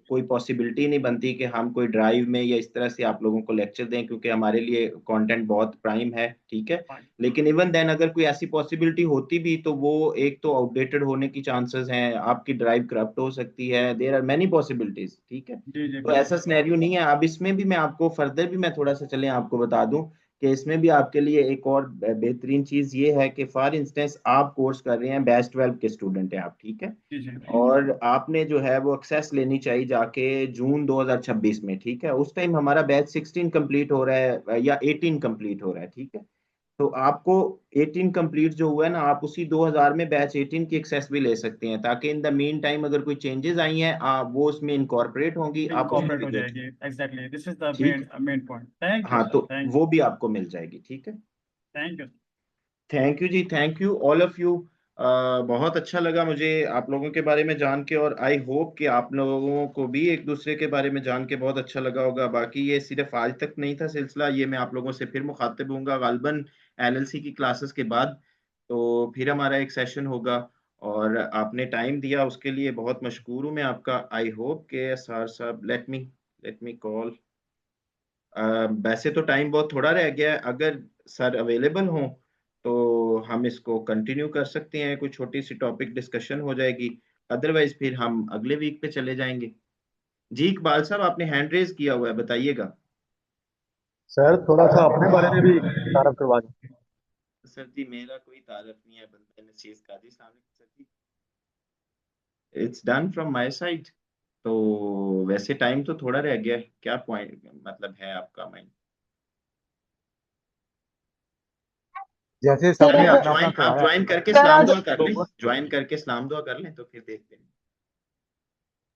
कोई पॉसिबिलिटी नहीं बनती कि हम कोई ड्राइव में या इस तरह से आप लोगों को लेक्चर दें, क्योंकि हमारे लिए कंटेंट बहुत प्राइम है, ठीक है। लेकिन इवन देन अगर कोई ऐसी पॉसिबिलिटी होती भी तो वो एक तो आउटडेटेड होने की चांसेस हैं, आपकी ड्राइव करप्ट हो सकती है, देयर आर मेनी पॉसिबिलिटीज, ठीक है। जी जी तो ऐसा सिनेरियो नहीं है। अब इसमें भी मैं आपको फर्दर भी मैं थोड़ा सा चलें आपको बता दूं कि इसमें भी आपके लिए एक और बेहतरीन चीज ये है कि फॉर इंस्टेंस आप कोर्स कर रहे हैं, बैच 12 के स्टूडेंट हैं आप, ठीक है, जी जी और आपने जो है वो एक्सेस लेनी चाहिए जाके जून 2026 में, ठीक है। उस टाइम हमारा बैच 16 कंप्लीट हो रहा है या 18 कंप्लीट हो रहा है, ठीक है। तो आपको 18 कंप्लीट जो हुआ है ना, आप उसी 2000 में बैच 18 की एक्सेस भी ले सकते हैं, ताकि इन द मीन टाइम अगर कोई चेंजेस आई हैं वो उसमें इनकॉर्पोरेट होंगी, आप उसको इनकॉर्पोरेट भी हो देख, जाएगी। एग्जैक्टली, दिस इज द ठीक है। Main point. थैंक यू हाँ, सर, तो थैंक वो भी आपको मिल जाएगी, ठीक है। Thank you. थैंक यू जी, thank you all of you. बहुत अच्छा लगा मुझे आप लोगों के बारे में जान के, और आई होप कि आप लोगों को भी एक दूसरे के बारे में जान के बहुत अच्छा लगा होगा। बाकी ये सिर्फ आज तक नहीं था सिलसिला, ये मैं आप लोगों से फिर मुखातिब होऊंगा गालबन LLC की क्लासेस के बाद, तो फिर हमारा एक सेशन होगा। और आपने टाइम दिया उसके लिए बहुत मशकूर हूँ मैं आपका। आई होप के सर साहब लेट मी कॉल, वैसे तो टाइम बहुत थोड़ा रह गया है, अगर सर अवेलेबल हों तो हम इसको कंटिन्यू कर सकते हैं, कोई छोटी सी टॉपिक डिस्कशन हो जाएगी, अदरवाइज फिर हम अगले वीक पे चले जाएंगे। जी इकबाल साहब, आपने हैंड रेज किया हुआ है, बताइएगा। सर थोड़ा सा अपने बारे में भी तारफ करवा दें। सर जी मेरा कोई तारफ नहीं है, बंदे नशीज काजी साहब सर जी, it's done from my side. तो वैसे टाइम तो थोड़ा रह गया है, क्या पॉइंट मतलब है आपका माइंड? जैसे चलें सबने आप अपना अपना आप करवाया ज्वाइन करके सर सलाम आज दुआ कर लें, तो ज्वाइन करके सलाम दुआ कर लें तो फिर देखते हैं।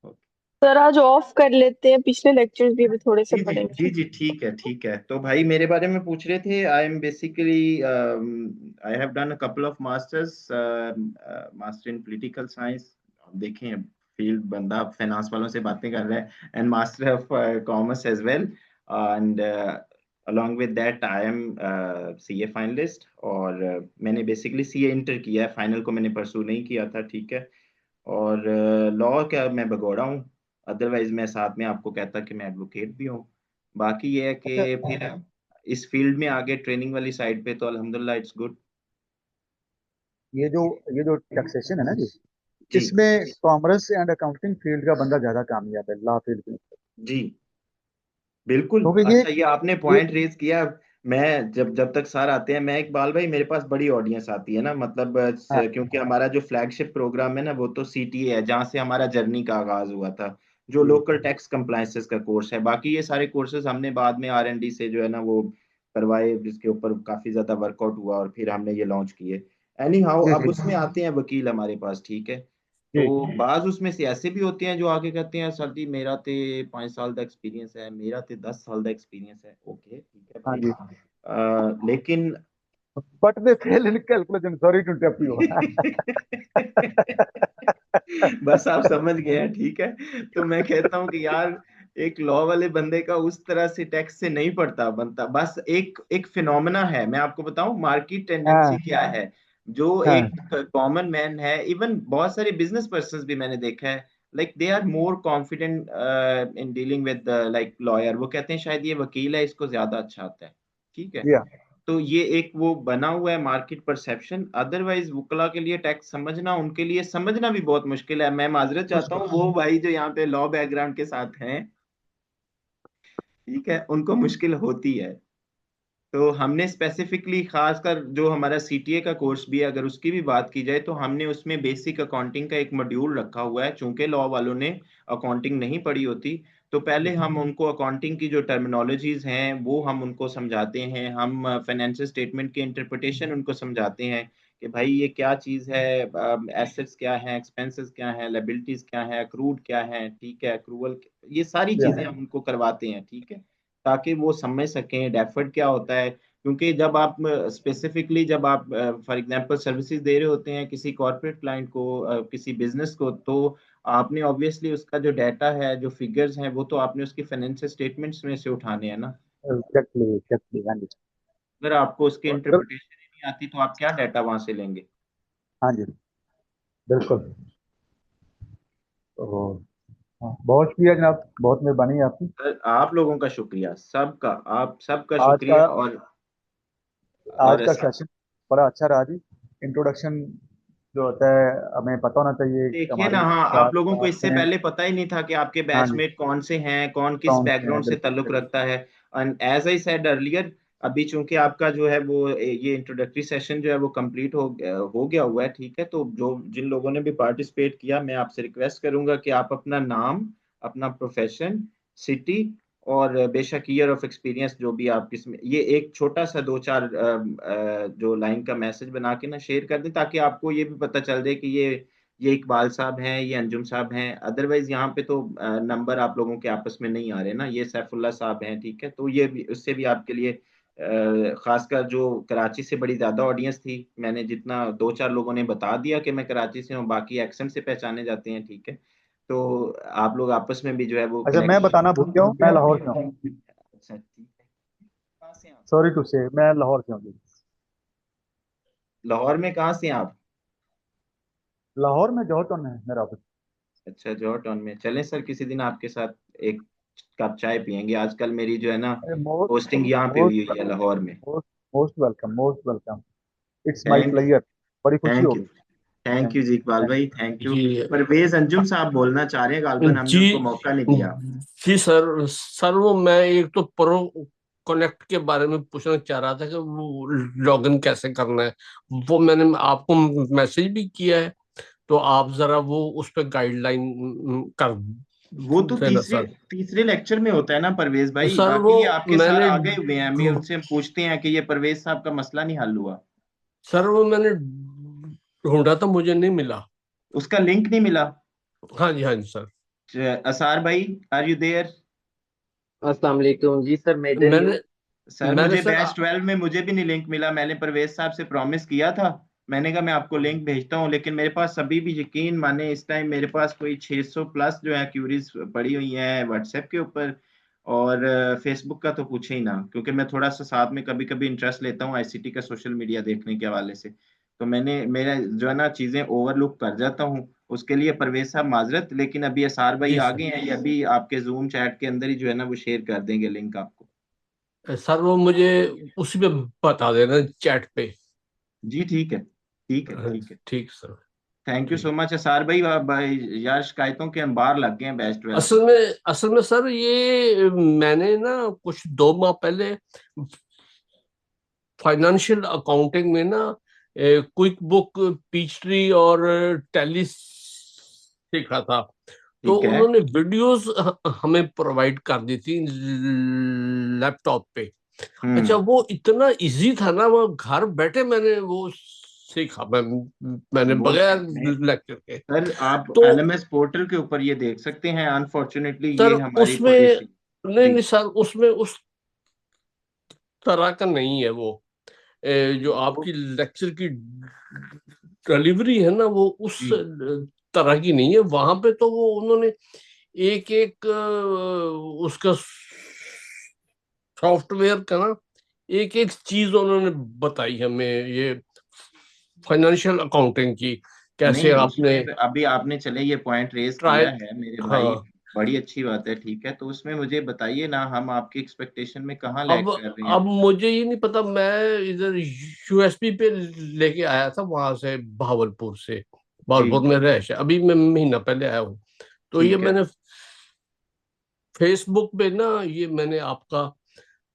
ओके सर आज ऑफ कर लेते हैं, पिछले लेक्चर्स भी अभी थोड़े से जी जी पढ़ेंगे। जी जी, ठीक है ठीक है। तो भाई मेरे बारे में पूछ रहे थे, I am basically I have done a couple of masters, master in political science, देखें फील्ड बंदा फाइनेंस वालों से बातें कर रहा है, and master of commerce as well, and along with that I am CA finalist, और मैंने बेसिकली CA इंटर किया है, फाइनल को मैंने परसू नहीं किया था, ठीक है। और लॉ का मैं भगोड़ा हूँ, अदरवाइज मैं साथ में आपको कहता कि मैं एडवोकेट भी हूँ। बाकी ये है अच्छा कि फिर इस फील्ड में आगे ट्रेनिंग वाली साइड पे तो अल्हम्दुलिल्लाह इट्स गुड। ये जो टैक्सेशन है ना जी, जी इसमें कॉमर्स एंड अकाउंटिंग फील्ड का बंदा ज्यादा कामयाब है लॉ फील्ड में, जी बिल्कुल। क्योंकि अच्छा, ये आपने ये पॉइंट रेज किया। मैं जब जब तक सर आते हैं, मैं इकबाल भाई मेरे पास बड़ी ऑडियंस आती है ना, मतलब हाँ क्योंकि हमारा जो फ्लैगशिप प्रोग्राम है ना वो तो CTA है, जहाँ से हमारा जर्नी का आगाज हुआ था, जो जी लोकल टैक्स कंप्लायंसेस का कोर्स है। बाकी ये सारे कोर्सेज हमने बाद में R&D से जो है ना वो करवाए, जिसके ऊपर काफी ज्यादा वर्कआउट हुआ और फिर हमने ये लॉन्च किए। एनी हाउ, जी अब जी उसमें आते हैं वकील हमारे पास, ठीक है। जी तो बाज उसमें से ऐसे भी होते हैं जो आके कहते हैं सर जी मेरा ते 5 साल का एक्सपीरियंस है, मेरा ते 10 साल का एक्सपीरियंस है, ओके ठीक है हाँ भाई। जी, लेकिन but they fail in calculation, sorry to interrupt you. बस आप समझ गए हैं, ठीक है। तो मैं कहता हूँ कि यार एक लॉ वाले बंदे का उस तरह से टैक्स से नहीं पड़ता बनता, बस एक एक फिनोमेना है, मैं आपको बताऊं मार्केट टेंडेंसी हाँ क्या है। जो हाँ एक कॉमन मैन है, इवन बहुत सारे बिजनेस पर्सन भी मैंने देखा है, like they are more confident in dealing with like lawyer. वो कहते हैं शायद ये वकील है, इसको ज्यादा अच्छा आता है, ठीक है। या तो ये एक वो बना हुआ है मार्केट परसेप्शन। अदरवाइज वकला के लिए टैक्स समझना, उनके लिए समझना भी बहुत मुश्किल है। मैं माजरत चाहता हूँ वो भाई जो यहाँ पे लॉ बैकग्राउंड के साथ हैं, ठीक है, उनको मुश्किल होती है। तो हमने स्पेसिफिकली खासकर जो हमारा सीटीए का कोर्स भी है, अगर उसकी भी बात की जाए तो हमने उसमें बेसिक अकाउंटिंग का एक मॉड्यूल रखा हुआ है। चूंकि लॉ वालों ने अकाउंटिंग नहीं पढ़ी होती, तो पहले हम उनको अकाउंटिंग की जो टर्मिनोलॉजीज हैं वो हम उनको समझाते हैं। हम फाइनेंशियल स्टेटमेंट की इंटरप्रिटेशन उनको समझाते हैं कि भाई ये क्या चीज़ है, एसेट्स क्या है, एक्सपेंसेस क्या है, लायबिलिटीज क्या है, अक्रूड क्या है, ठीक है, अक्रूवल, ये सारी या चीज़ें हम उनको करवाते हैं, ठीक है, ताकि वो समझ सकें डेफर्ड क्या होता है। क्योंकि जब आप स्पेसिफिकली जब आप फॉर एग्जांपल सर्विसेज दे रहे होते हैं किसी कॉर्पोरेट क्लाइंट को, किसी बिजनेस को, तो आपने ऑब्वियसली उसका जो डाटा है, जो फिगर्स हैं, वो तो आपने उसकी फाइनेंशियल स्टेटमेंट्स में से उठाने हैं ना। एग्जैक्टली एग्जैक्टली, हाँ जी। अगर आपको उसकी और इंटरप्रिटेशन ही नहीं आती तो आप क्या डाटा वहां से लेंगे। हाँ जी, बिल्कुल। तो हाँ, बहुत शुक्रिया जनाब, बहुत मेहरबानी है आपकी। सर आप लोगों का शुक्रिया, सबका, आप सबका आज का शुक्रिया। और आज का सेशन बड़ा अच्छा रहा जी। इंट्रोडक्शन जो होता है हमें पता होना चाहिए कि देखिए हमारी ना, हाँ, आप क्लास लोगों को क्लास इससे में। पहले पता ही नहीं था कि आपके हाँ जी, बैचमेट कौन से हैं, कौन किस कौन से हैं, बैकग्राउंड से बिल्कुल ताल्लुक बिल्कुल। रखता है। And as I said earlier, अभी चूंकि आपका जो है वो ये इंट्रोडक्टरी सेशन जो है वो कंप्लीट हो गया हुआ है, ठीक है। तो जो जिन लोगों ने भी पार्टिसिपेट किया, मैं आपसे रिक्वेस्ट करूंगा कि आप अपना नाम, अपना प्रोफेशन, सिटी और बेशक ईयर ऑफ एक्सपीरियंस जो भी आप इसमें, ये एक छोटा सा 2-4 जो लाइन का मैसेज बना के ना शेयर कर दें, ताकि आपको ये भी पता चल जाए कि ये इकबाल साहब हैं, ये अंजुम साहब हैं। अदरवाइज यहाँ पे तो नंबर आप लोगों के आपस में नहीं आ रहे ना, ये सैफुल्ला साहब हैं, ठीक है। तो ये भी, उससे भी आपके लिए खासकर जो कराची से बड़ी ज्यादा ऑडियंस थी, मैंने जितना 2-4 लोगों ने बता दिया कि मैं कराची से हूँ, बाकी एक्सेंट से पहचाने जाते हैं, ठीक है। तो आप लोग आपस में भी जो है वो अच्छा, मैं कनेक्ट। बताना भूल गया हूँ, मैं लाहौर से हूँ। अच्छा, ठीक है। कहाँ से हैं आप? सॉरी टू से, मैं लाहौर से हूँ जी। लाहौर में कहाँ से हैं आप? लाहौर में जॉर्ज टाउन में है मेरा ऑफिस। अच्छा, जॉर्ज टाउन में। चलें सर, किसी दिन आपके साथ एक कप चाय पियेंगे। आजकल मेरी जो है ना मोस्ट पोस्टिंग यहाँ पे हुई हुई है लाहौर में। Most most welcome, most welcome. It's my thank pleasure, बड़ी खुशी थैंक यू होगी। थैंक थैंक यू जी इकबाल थैंक भाई, थैंक यू। जी परवेज अंजुम साहब बोलना चाह रहे हैं, गालबन हमने जी उनको मौका नहीं दिया। जी सर। सर वो मैं एक तो प्रो कनेक्ट के बारे में पूछना चाह रहा था कि वो लॉगिन कैसे करना है। वो मैंने आपको मैसेज भी किया है, तो आप जरा वो उस पर गाइडलाइन कर वो तो देना तीसरे सर। तीसरे लेक्चर में होता है ना परवेज भाई। सर वो बाकी ये आपके सर मैंने आ गए हुए हैं, हम ये उनसे पूछते हैं कि ये परवेज साहब का मसला नहीं हल हुआ। सर वो मैंने ढूंढा था, मुझे नहीं मिला। उसका लिंक नहीं मिला? हाँ जी, हाँ जी सर। असार भाई, आर यू देयर? अस्सलाम वालेकुम जी सर, मैं इधर ही हूँ। मैंने सर मैंने मुझे सर बैच 12 में मुझे भी नहीं लिंक मिला। मैंने परवेज साहब से प्रॉमिस किया था, मैंने कहा मैं आपको लिंक भेजता हूँ, लेकिन मेरे पास अभी भी, यकीन माने, इस टाइम मेरे पास कोई 600 प्लस जो है क्यूरीज पड़ी हुई हैं व्हाट्सएप के ऊपर। और फेसबुक का तो पूछे ही ना, क्योंकि मैं थोड़ा सा साथ में कभी कभी इंटरेस्ट लेता हूँ आईसीटी का सोशल मीडिया देखने के हवाले से। तो मैंने मेरा जो है ना चीजें ओवरलुक कर जाता हूँ, उसके लिए परवेज साहब माजरत। लेकिन अभी असार भाई जी आ सर। गए हैं, ये अभी आपके जूम चैट के अंदर ही जो है ना वो शेयर कर देंगे लिंक आपको। सर वो मुझे उसी पे बता देना, चैट पे। जी ठीक है, ठीक है, हाँ ठीक जी, है। ठीक सर। थैंक यू ठीक। सो मच असार भाई। भाई यार, शिकायतों के अंबार लग गए हैं बैच 12 पे। असल में सर ये मैंने ना कुछ 2 माह पहले फाइनेंशियल अकाउंटिंग में ना क्विक बुक, पीचट्री और टैली सीखा था। तो ठीक है। उन्होंने वीडियोस हमें प्रोवाइड कर दी थी लैपटॉप पे। अच्छा, हम्म। वो इतना इजी था ना, वो घर बैठे मैंने वो सीखा। मैंने वो बगैर मैं लेक्चर के। सर, आप तो एलएमएस पोर्टल के ऊपर ये देख सकते हैं। अनफॉर्चुनेटली सर ये हमारी उसमें, पॉलिसी। नहीं जी। नहीं सर, उसमें उस तरह का नहीं है वो। जो वो आपकी लेक्चर की डिलीवरी है ना, वो उस जी तरह की नहीं है। वहां पे तो वो उन्होंने एक एक उसका सॉफ्टवेयर का ना एक एक चीज उन्होंने बताई हमें, ये फाइनेंशियल अकाउंटिंग की, कैसे नहीं आपने उसमें अभी आपने चले ये पॉइंट रेज ट्राई। किया है मेरे भाई, हाँ, बड़ी अच्छी बात है, ठीक है, तो उसमें मुझे बताइए ना हम आपकी एक्सपेक्टेशन में कहाँ लैग कर रहे हैं। अब मुझे ये नहीं पता, मैं इधर यूएसबी पे लेके आया था वहां से, भावलपुर से। जी भावलपुर में रह, अभी मैं महीना पहले आया हूँ। तो ये ठीक है। मैंने फेसबुक पे ना, ये मैंने आपका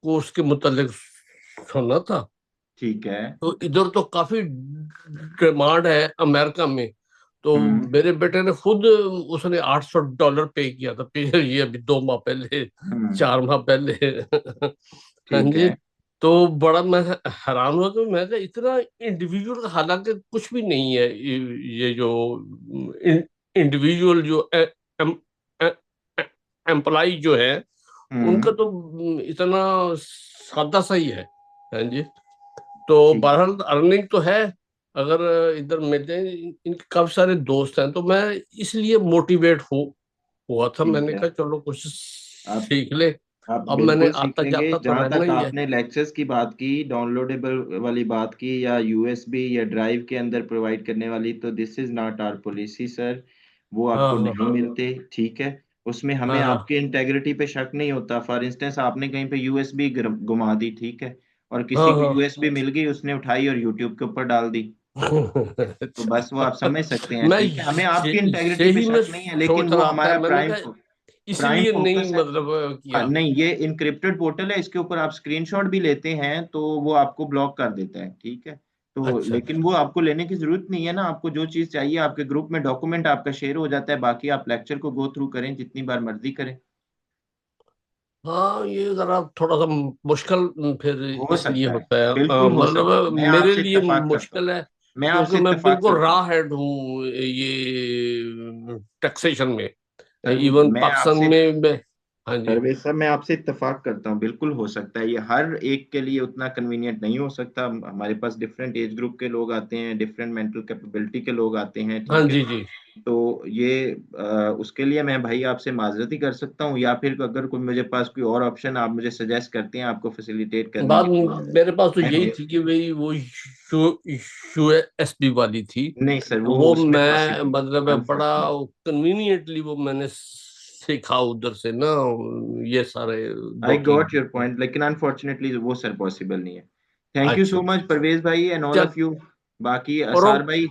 कोर्स के मुतालिक सुना था। ठीक है। तो इधर तो काफी डिमांड है अमेरिका में। तो मेरे बेटे ने खुद, उसने $800 पे किया था, ये अभी 2 माह पहले, 4 माह पहले। हाँ ठीक जी। है। तो बड़ा मैं हैरान हुआ कि मैं कहा इतना इंडिविजुअल, हालांकि कुछ भी नहीं है, ये जो इंडिविजुअल जो एम्प्लॉय जो है, उनका तो इतना सादा सा ही है। हाँ जी। तो ठीक बहरहाल अर्निंग तो है, अगर इधर मिलते हैं। इनके काफी सारे दोस्त हैं, तो मैं इसलिए मोटिवेट हुआ था। ठीक मैंने है। कहा चलो कुछ आप सीख ले। आप अब मैंने बिल्कुल आता सीखेंगे। जाता तो जहां रहना तक ही है। आपने लेक्चर्स की बात की, डाउनलोडेबल वाली बात की, या यूएसबी या ड्राइव के अंदर प्रोवाइड करने वाली, तो this is not our policy sir, वो हाँ आपको हाँ नहीं मिलते, ठीक है। उसमें हमें हाँ हाँ। आपकी इंटेग्रिटी पे शक नहीं होता। फॉर इंस्टेंस आपने कहीं पे यूएसबी घुमा दी, ठीक है, और किसी हाँ को हाँ। यूएसबी मिल गई, उसने उठाई और यूट्यूब के ऊपर डाल दी, तो अच्छा, बस वो आप समझ सकते हैं, मैं ठीक है। हमें आपकी इंटेग्रिटी पे यही मैं शक नहीं है, लेकिन सोच वो रहा था। हमारा मैंने प्राइम कहा प्राइम इसलिए नहीं फोकस है। मतलब हाँ, किया। नहीं, ये इनक्रिप्टेड पोर्टल है, इसके ऊपर आप स्क्रीनशॉट भी लेते हैं तो वो आपको ब्लॉक कर देता है, ठीक है। तो अच्छा लेकिन वो आपको लेने की जरूरत नहीं है ना, आपको जो चीज चाहिए आपके ग्रुप में डॉक्यूमेंट आपका शेयर हो जाता है, बाकी आप लेक्चर को गो थ्रू करें जितनी बार मर्जी करें। हाँ, ये जरा थोड़ा सा मुश्किल फिर हो इसलिए सकता है, होता है, बिल्कुल हो सकता है, मतलब मैं मेरे आपसे लिए इत्तेफाक करता हूँ, मुश्किल है, मैं क्योंकि आपसे मैं इत्तेफाक बिल्कुल करता रॉ हूँ। हेड हूँ ये टैक्सेशन में। सर इवन मैं पाकिस्तान आपसे में मैं। हाँ जी। परवेज साहब, मैं आपसे इत्तेफाक करता हूँ, बिल्कुल हो सकता है, ये हर एक के लिए उतना कन्वीनियंट नहीं हो सकता। हमारे पास डिफरेंट एज ग्रुप के लोग आते हैं, डिफरेंट मेंटल कैपेबिलिटी के लोग आते हैं, हाँ ठीक है। जी जी। तो ये उसके लिए मैं भाई आपसे माजरत ही कर सकता हूँ, या फिर अगर कोई मुझे पास कोई और ऑप्शन आप मुझे सजेस्ट करते हैं आपको फैसिलिटेट करने बात के लिए, मेरे पास तो मैं यही थी कि भाई वो यूएसबी वाली थी। नहीं सर, तो वो वो उसमें मैं पॉसिबल मतलब बड़ा अनफॉर्चुनेट। कन्वीनियंटली वो मैंने सीखा उधर से ना, ये सारे आई बाकी। गॉट योर पॉइंट, लेकिन अनफॉर्चुनेटली वो सर पॉसिबल नहीं है। थैंक यू अच्छा सो अच्छा। मच परवेज भाई एंड ऑल चल, ऑफ यू। बाकी प्रो असार भाई,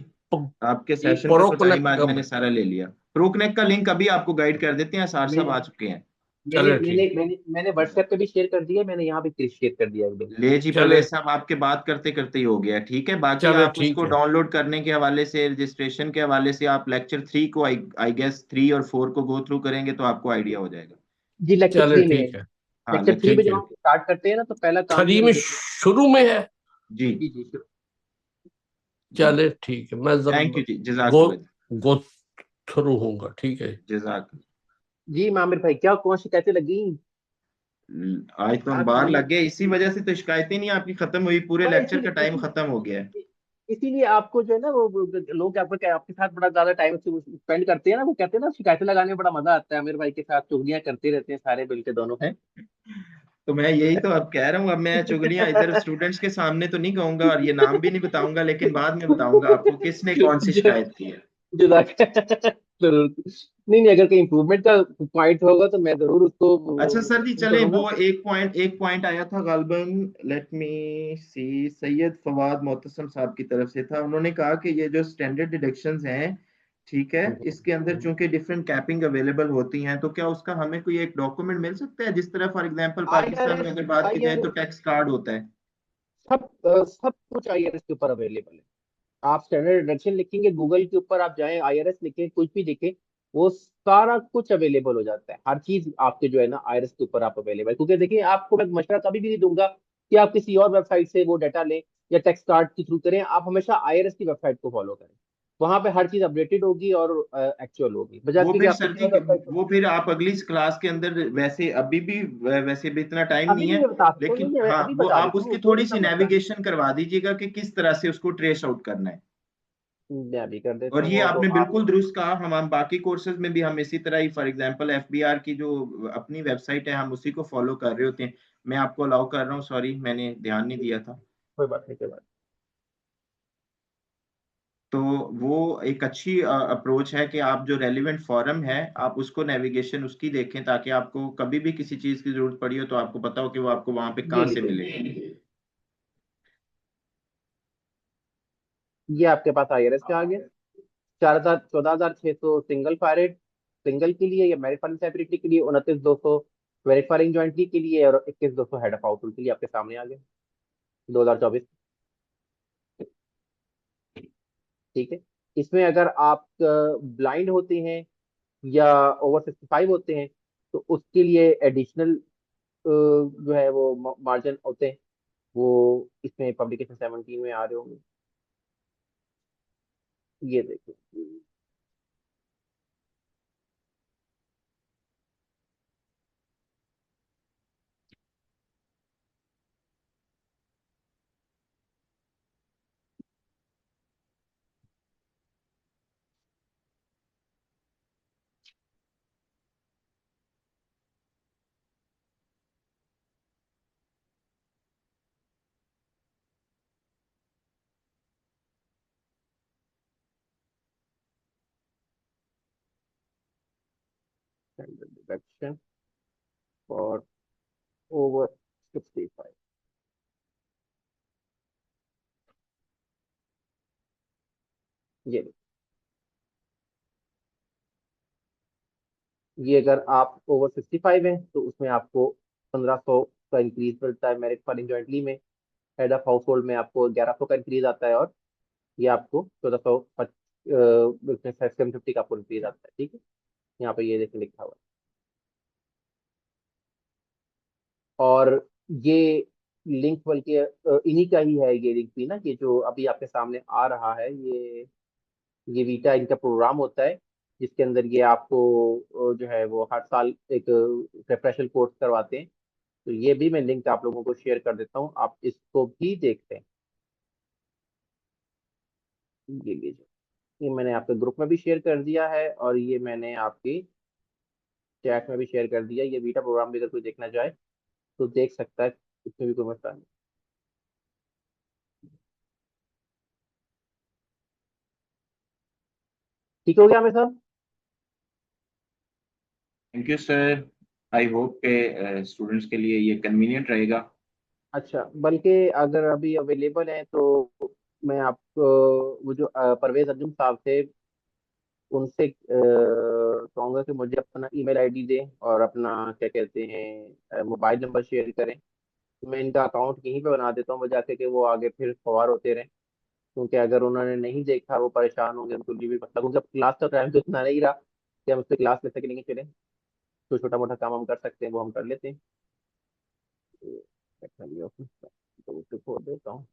आपके जी, सेशन का प्रो तो टाइम कनेक्ट आज कब? मैंने सारा ले लिया। प्रोकनेक्ट का लिंक अभी आपको गाइड कर देते हैं, असार साहब मैंने आ चुके हैं। मैंने चले मैंने ठीक। मैंने मैंने व्हाट्सएप पे भी शेयर कर दिया, मैंने यहाँ पे शेयर कर दिया एकदम। ले जी चले परवेज साहब, आपके बात करते करते ही हो गया, ठीक है। बाकी चले आप ठीक उसको है। डाउनलोड करने के हवाले से, रजिस्ट्रेशन के हवाले से, आप लेक्चर 3 को आई गेस 3 और 4 को गो थ्रू करेंगे तो आपको आइडिया हो जाएगा। जी लेक्चर चले 3 में है। ठीक है। हाँ लेक्चर 3 लेक्चर में ठीक जब है। हम स्टार्ट करते हैं ना, तो पहला काम ही थ्री हम में देखते शुरू में है। जी हैं। जी जी sure। जी। चले ठीक है, मैं थैंक जरा यू जी, गो जजाकल्ला। गो थ्रू होऊंगा, ठीक है। जजाक। जी मामिर भाई, क्या कौन शिकायतें लगी? आज तो हम आप बाहर नंबर, लग गए, इसी वजह से तो शिकायतें नहीं आपकी खत्म हुई, पूरे मैं लेक्चर का टाइम खत्म हो गया है। इसीलिए आपको जो है ना, वो लोग आपके साथ बड़ा ज्यादा टाइम स्पेंड करते हैं ना, वो कहते हैं ना शिकायतें लगाने में बड़ा मजा आता है। आमिर भाई के साथ चुगलियां करते रहते हैं सारे मिलके दोनों हैं। तो मैं यही तो अब कह रहा हूँ, अब मैं चुगलियां इधर स्टूडेंट्स के सामने तो नहीं कहूंगा और ये नाम भी नहीं बताऊंगा, लेकिन बाद में बताऊंगा आपको किसने कौन सी शिकायत की है। जजाक जरूर। नहीं नहीं, अगर कहीं इम्प्रूवमेंट का पॉइंट होगा तो मैं जरूर उसको अच्छा सर जी, mention चले करूंगा। वो एक पॉइंट आया था गालबन, लेट मी सी, सैयद फवाद मोहतसम साहब की तरफ से था। उन्होंने कहा कि ये जो स्टैंडर्ड डिडक्शंस हैं, ठीक है, इसके अंदर चूंकि डिफरेंट कैपिंग अवेलेबल होती हैं, तो क्या उसका हमें कोई एक डॉक्यूमेंट मिल सकता है, जिस तरह फॉर एग्जांपल पाकिस्तान में आईआरएस अगर बात की जाए तो आईआरएस टैक्स कार्ड होता है। सब कुछ आईआरएस के ऊपर अवेलेबल है। आप स्टैंडर्ड डिडक्शन लिखेंगे गूगल के ऊपर, आप जाएं आईआरएस लिखें, कुछ भी लिखें, वो सारा कुछ अवेलेबल हो जाता है। हर चीज आपके जो है ना आईआरएस के ऊपर आप अवेलेबल। क्योंकि देखिए, आपको मैं मशवरा कभी भी नहीं दूंगा कि आप किसी और वेबसाइट से वो डाटा लें या टैक्स कार्ड के थ्रू करें। आप हमेशा आईआरएस की वेबसाइट को फॉलो करें, वहां पे हर चीज अपडेटेड होगी और एक्चुअल होगी, वो बजाय कि फिर आप सर किसी जी, और वेबसाइट। वो फिर आप अगली क्लास के अंदर, वैसे अभी भी, वैसे भी इतना टाइम अभी नहीं भी है, मैं बता सकता हूँ, लेकिन नहीं मैं हाँ अभी वो बता आप देता हूँ, उसकी वो थोड़ी इतना सी मसला नेविगेशन करवा दीजिएगा कि किस तरह से उसको ट्रेस आउट करना है। मैं अभी कर देता और हूँ ये वो तो आपने आप। बिल्कुल दुरुस्त कहा, हम बाकी कोर्सेज में भी हम इसी तरह ही, फॉर एग्जांपल एफबीआर की जो अपनी वेबसाइट है, हम उसी को फॉलो कर रहे होते हैं। मैं आपको अलाउ कर रहा हूँ, सॉरी मैंने ध्यान नहीं दिया था। कोई बात नहीं, कोई बात तो वो एक अच्छी अप्रोच है कि आप जो रेलिवेंट फॉरम है आप उसको नेविगेशन उसकी देखें, ताकि आपको कभी भी किसी चीज की जरूरत पड़ी हो तो आपको पता हो कि वो आपको वहां पे ये कहाँ से देखिए, मिलेगी। ये आपके पास IRS का आ गया। 4,000 14,600 सिंगल फायरेट सिंगल के लिए, या मैरिड फाइनेंस लाइबिलिटी के लिए, 29,200 वेरीफाइंग जॉइंटली के लिए, और 21,200 हेड ऑफ हाउस होल्ड के लिए आपके सामने आ गए 2024। ठीक है। इसमें अगर आप ब्लाइंड होते हैं या ओवर 65 होते हैं तो उसके लिए एडिशनल जो है वो मार्जिन होते हैं, वो इसमें पब्लिकेशन 17 में आ रहे होंगे। ये देखिए, डिडक्शन फॉर ओवर 65। ये देखिए, ये अगर आप ओवर 65 हैं तो उसमें आपको 1,500 का इंक्रीज मिलता है मेरिट फाइलिंग जॉइंटली में। हेड ऑफ हाउस होल्ड में आपको 1,100 का इंक्रीज आता है, और ये आपको 1,400 750 का आपको इंक्रीज आता है। ठीक है, यहाँ पे ये देखिए लिखा हुआ है। और ये लिंक बल्कि इन्हीं का ही है, ये लिंक भी ना, ये जो अभी आपके सामने आ रहा है, ये वीटा इनका प्रोग्राम होता है, जिसके अंदर ये आपको जो है वो हर साल एक रिफ्रेशर कोर्स करवाते हैं। तो ये भी मैं लिंक आप लोगों को शेयर कर देता हूँ, आप इसको भी देखते हैं। ये लीजिए, ये मैंने आपके ग्रुप में भी शेयर कर दिया है, और ये मैंने आपकी चैट में भी शेयर कर दिया। ये वीटा प्रोग्राम भी अगर कोई देखना चाहे तो देख सकता है, इसमें भी कोई मसला नहीं। ठीक हो गया हमें सब? Thank you sir. I hope के स्टूडेंट्स के लिए ये कन्वीनियंट रहेगा। अच्छा, बल्कि अगर अभी अवेलेबल है तो मैं आपको वो जो परवेज अंजुम साहब थे उनसे कहूँगा कि मुझे अपना ईमेल आईडी दें और अपना क्या कहते हैं मोबाइल नंबर शेयर करें। मैं इनका अकाउंट यहीं पे बना देता हूँ बजाते कि वो आगे फिर सवार होते रहें, क्योंकि अगर उन्होंने नहीं देखा वो परेशान होंगे, उनको लिए भी मतलब, क्योंकि अब क्लास का टाइम तो इतना नहीं रहा कि हम उससे क्लास ले सकें। नहीं चले, तो छोटा मोटा काम हम कर सकते हैं वो हम कर लेते हैं। तो उसको खोल देता हूँ।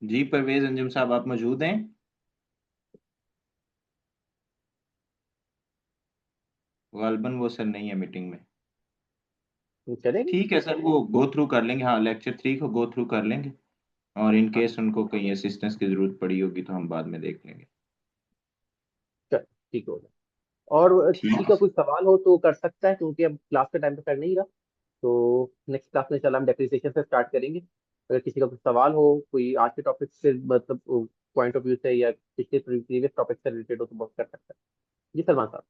जी परवेज अंजुम साहब आप मौजूद हैं? गालबन वो सर नहीं है मीटिंग में। चलेंगे, ठीक है सर, वो गो थ्रू कर लेंगे। हाँ, लेक्चर 3 को गो थ्रू कर लेंगे, और इन हाँ केस उनको कहीं असिस्टेंस की जरूरत पड़ी होगी तो हम बाद में देख लेंगे। चल, ठीक होगा। और ठीक किसी है का सर। कोई सवाल हो तो कर सकता है, क्योंकि अब क्लास का टाइम तो कर नहीं रहा। तो नेक्स्ट क्लास में चला हम डेप्रिसिएशन से स्टार्ट करेंगे। अगर किसी का कोई सवाल हो, कोई आज के टॉपिक से मतलब पॉइंट ऑफ व्यू से, या पिछले प्रीवियस टॉपिक से रिलेटेड हो, तो बहुत कर सकता है। जी सलमान साहब।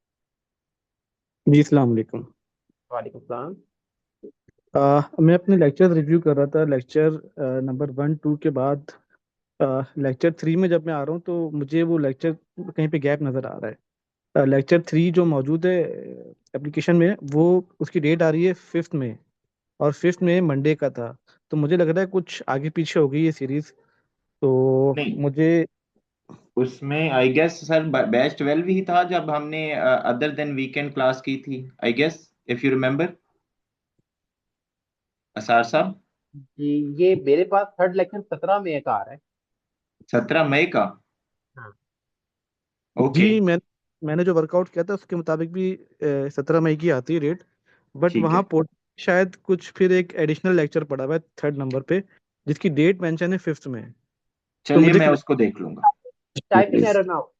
जी अस्सलाम वालेकुम। वालेकुम सलाम। मैं अपने लेक्चर रिव्यू कर रहा था, लेक्चर नंबर 1 2 के बाद लेक्चर 3 में जब मैं आ रहा हूँ तो मुझे वो लेक्चर कहीं पे गैप नज़र आ रहा है। लेक्चर 3 जो मौजूद है एप्लीकेशन में, वो उसकी डेट आ रही है 5th में, और 5th में मंडे का था। तो मुझे लग रहा है कुछ आगे पीछे हो गई ये सीरीज। तो नहीं, मुझे उसमें आई गेस सर बैच 12 ही था जब हमने अदर देन वीकेंड क्लास की थी, I guess, if you remember Asar साहब। जी, ये मेरे पास थर्ड लेक्चर 17 में का आ रहा है। 17 मई का? हाँ ओके। जी, मैंने जो वर्कआउट किया था उसके मुताबिक भी 17 मई की आती है डेट। बट ठीक वहाँ है, पोर्ट शायद कुछ फिर एक एडिशनल लेक्चर पड़ा हुआ है 3rd नंबर पे, जिसकी डेट मेंशन है 5th में। तो चलिए मुझे मैं उसको देख लूंगा। Typing please. एरर ना हो।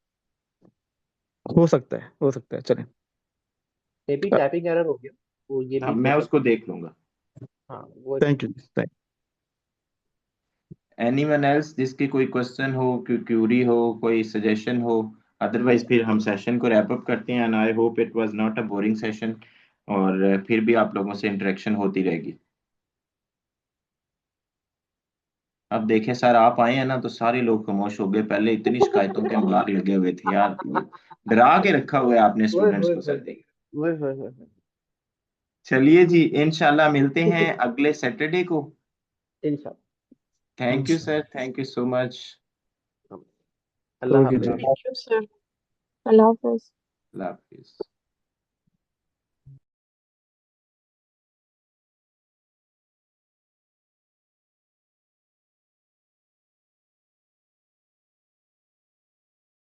हो सकता है, चलें। मे भी टाइपिंग एरर हो गया, वो ये हाँ, भी हो मैं सकता उसको देख लूंगा। है। हाँ वो थैंक यू। एनीवन एल्स जिसकी कोई क्वेश्चन हो, कोई क्यूरी हो, कोई सजेशन हो? अदरवाइज फिर हम सेशन को रैप अप करते हैं। And I hope it was not a boring session, और फिर भी आप लोगों से इंटरेक्शन होती रहेगी। अब देखें सर, आप आए हैं ना तो सारे लोग खामोश हो गए। पहले इतनी शिकायतों के अंबार लगे हुए थे यार, डरा के रखा हुआ है आपने स्टूडेंट्स को सर जी। चलिए जी, इंशाल्लाह मिलते हैं अगले सैटरडे को। इंशाल्लाह। Thank you sir, thank you so much. अल्लाह ओके जी। हाफिज। Thank you sir. अल्लाह हाफिज। अल्लाह हाफिज।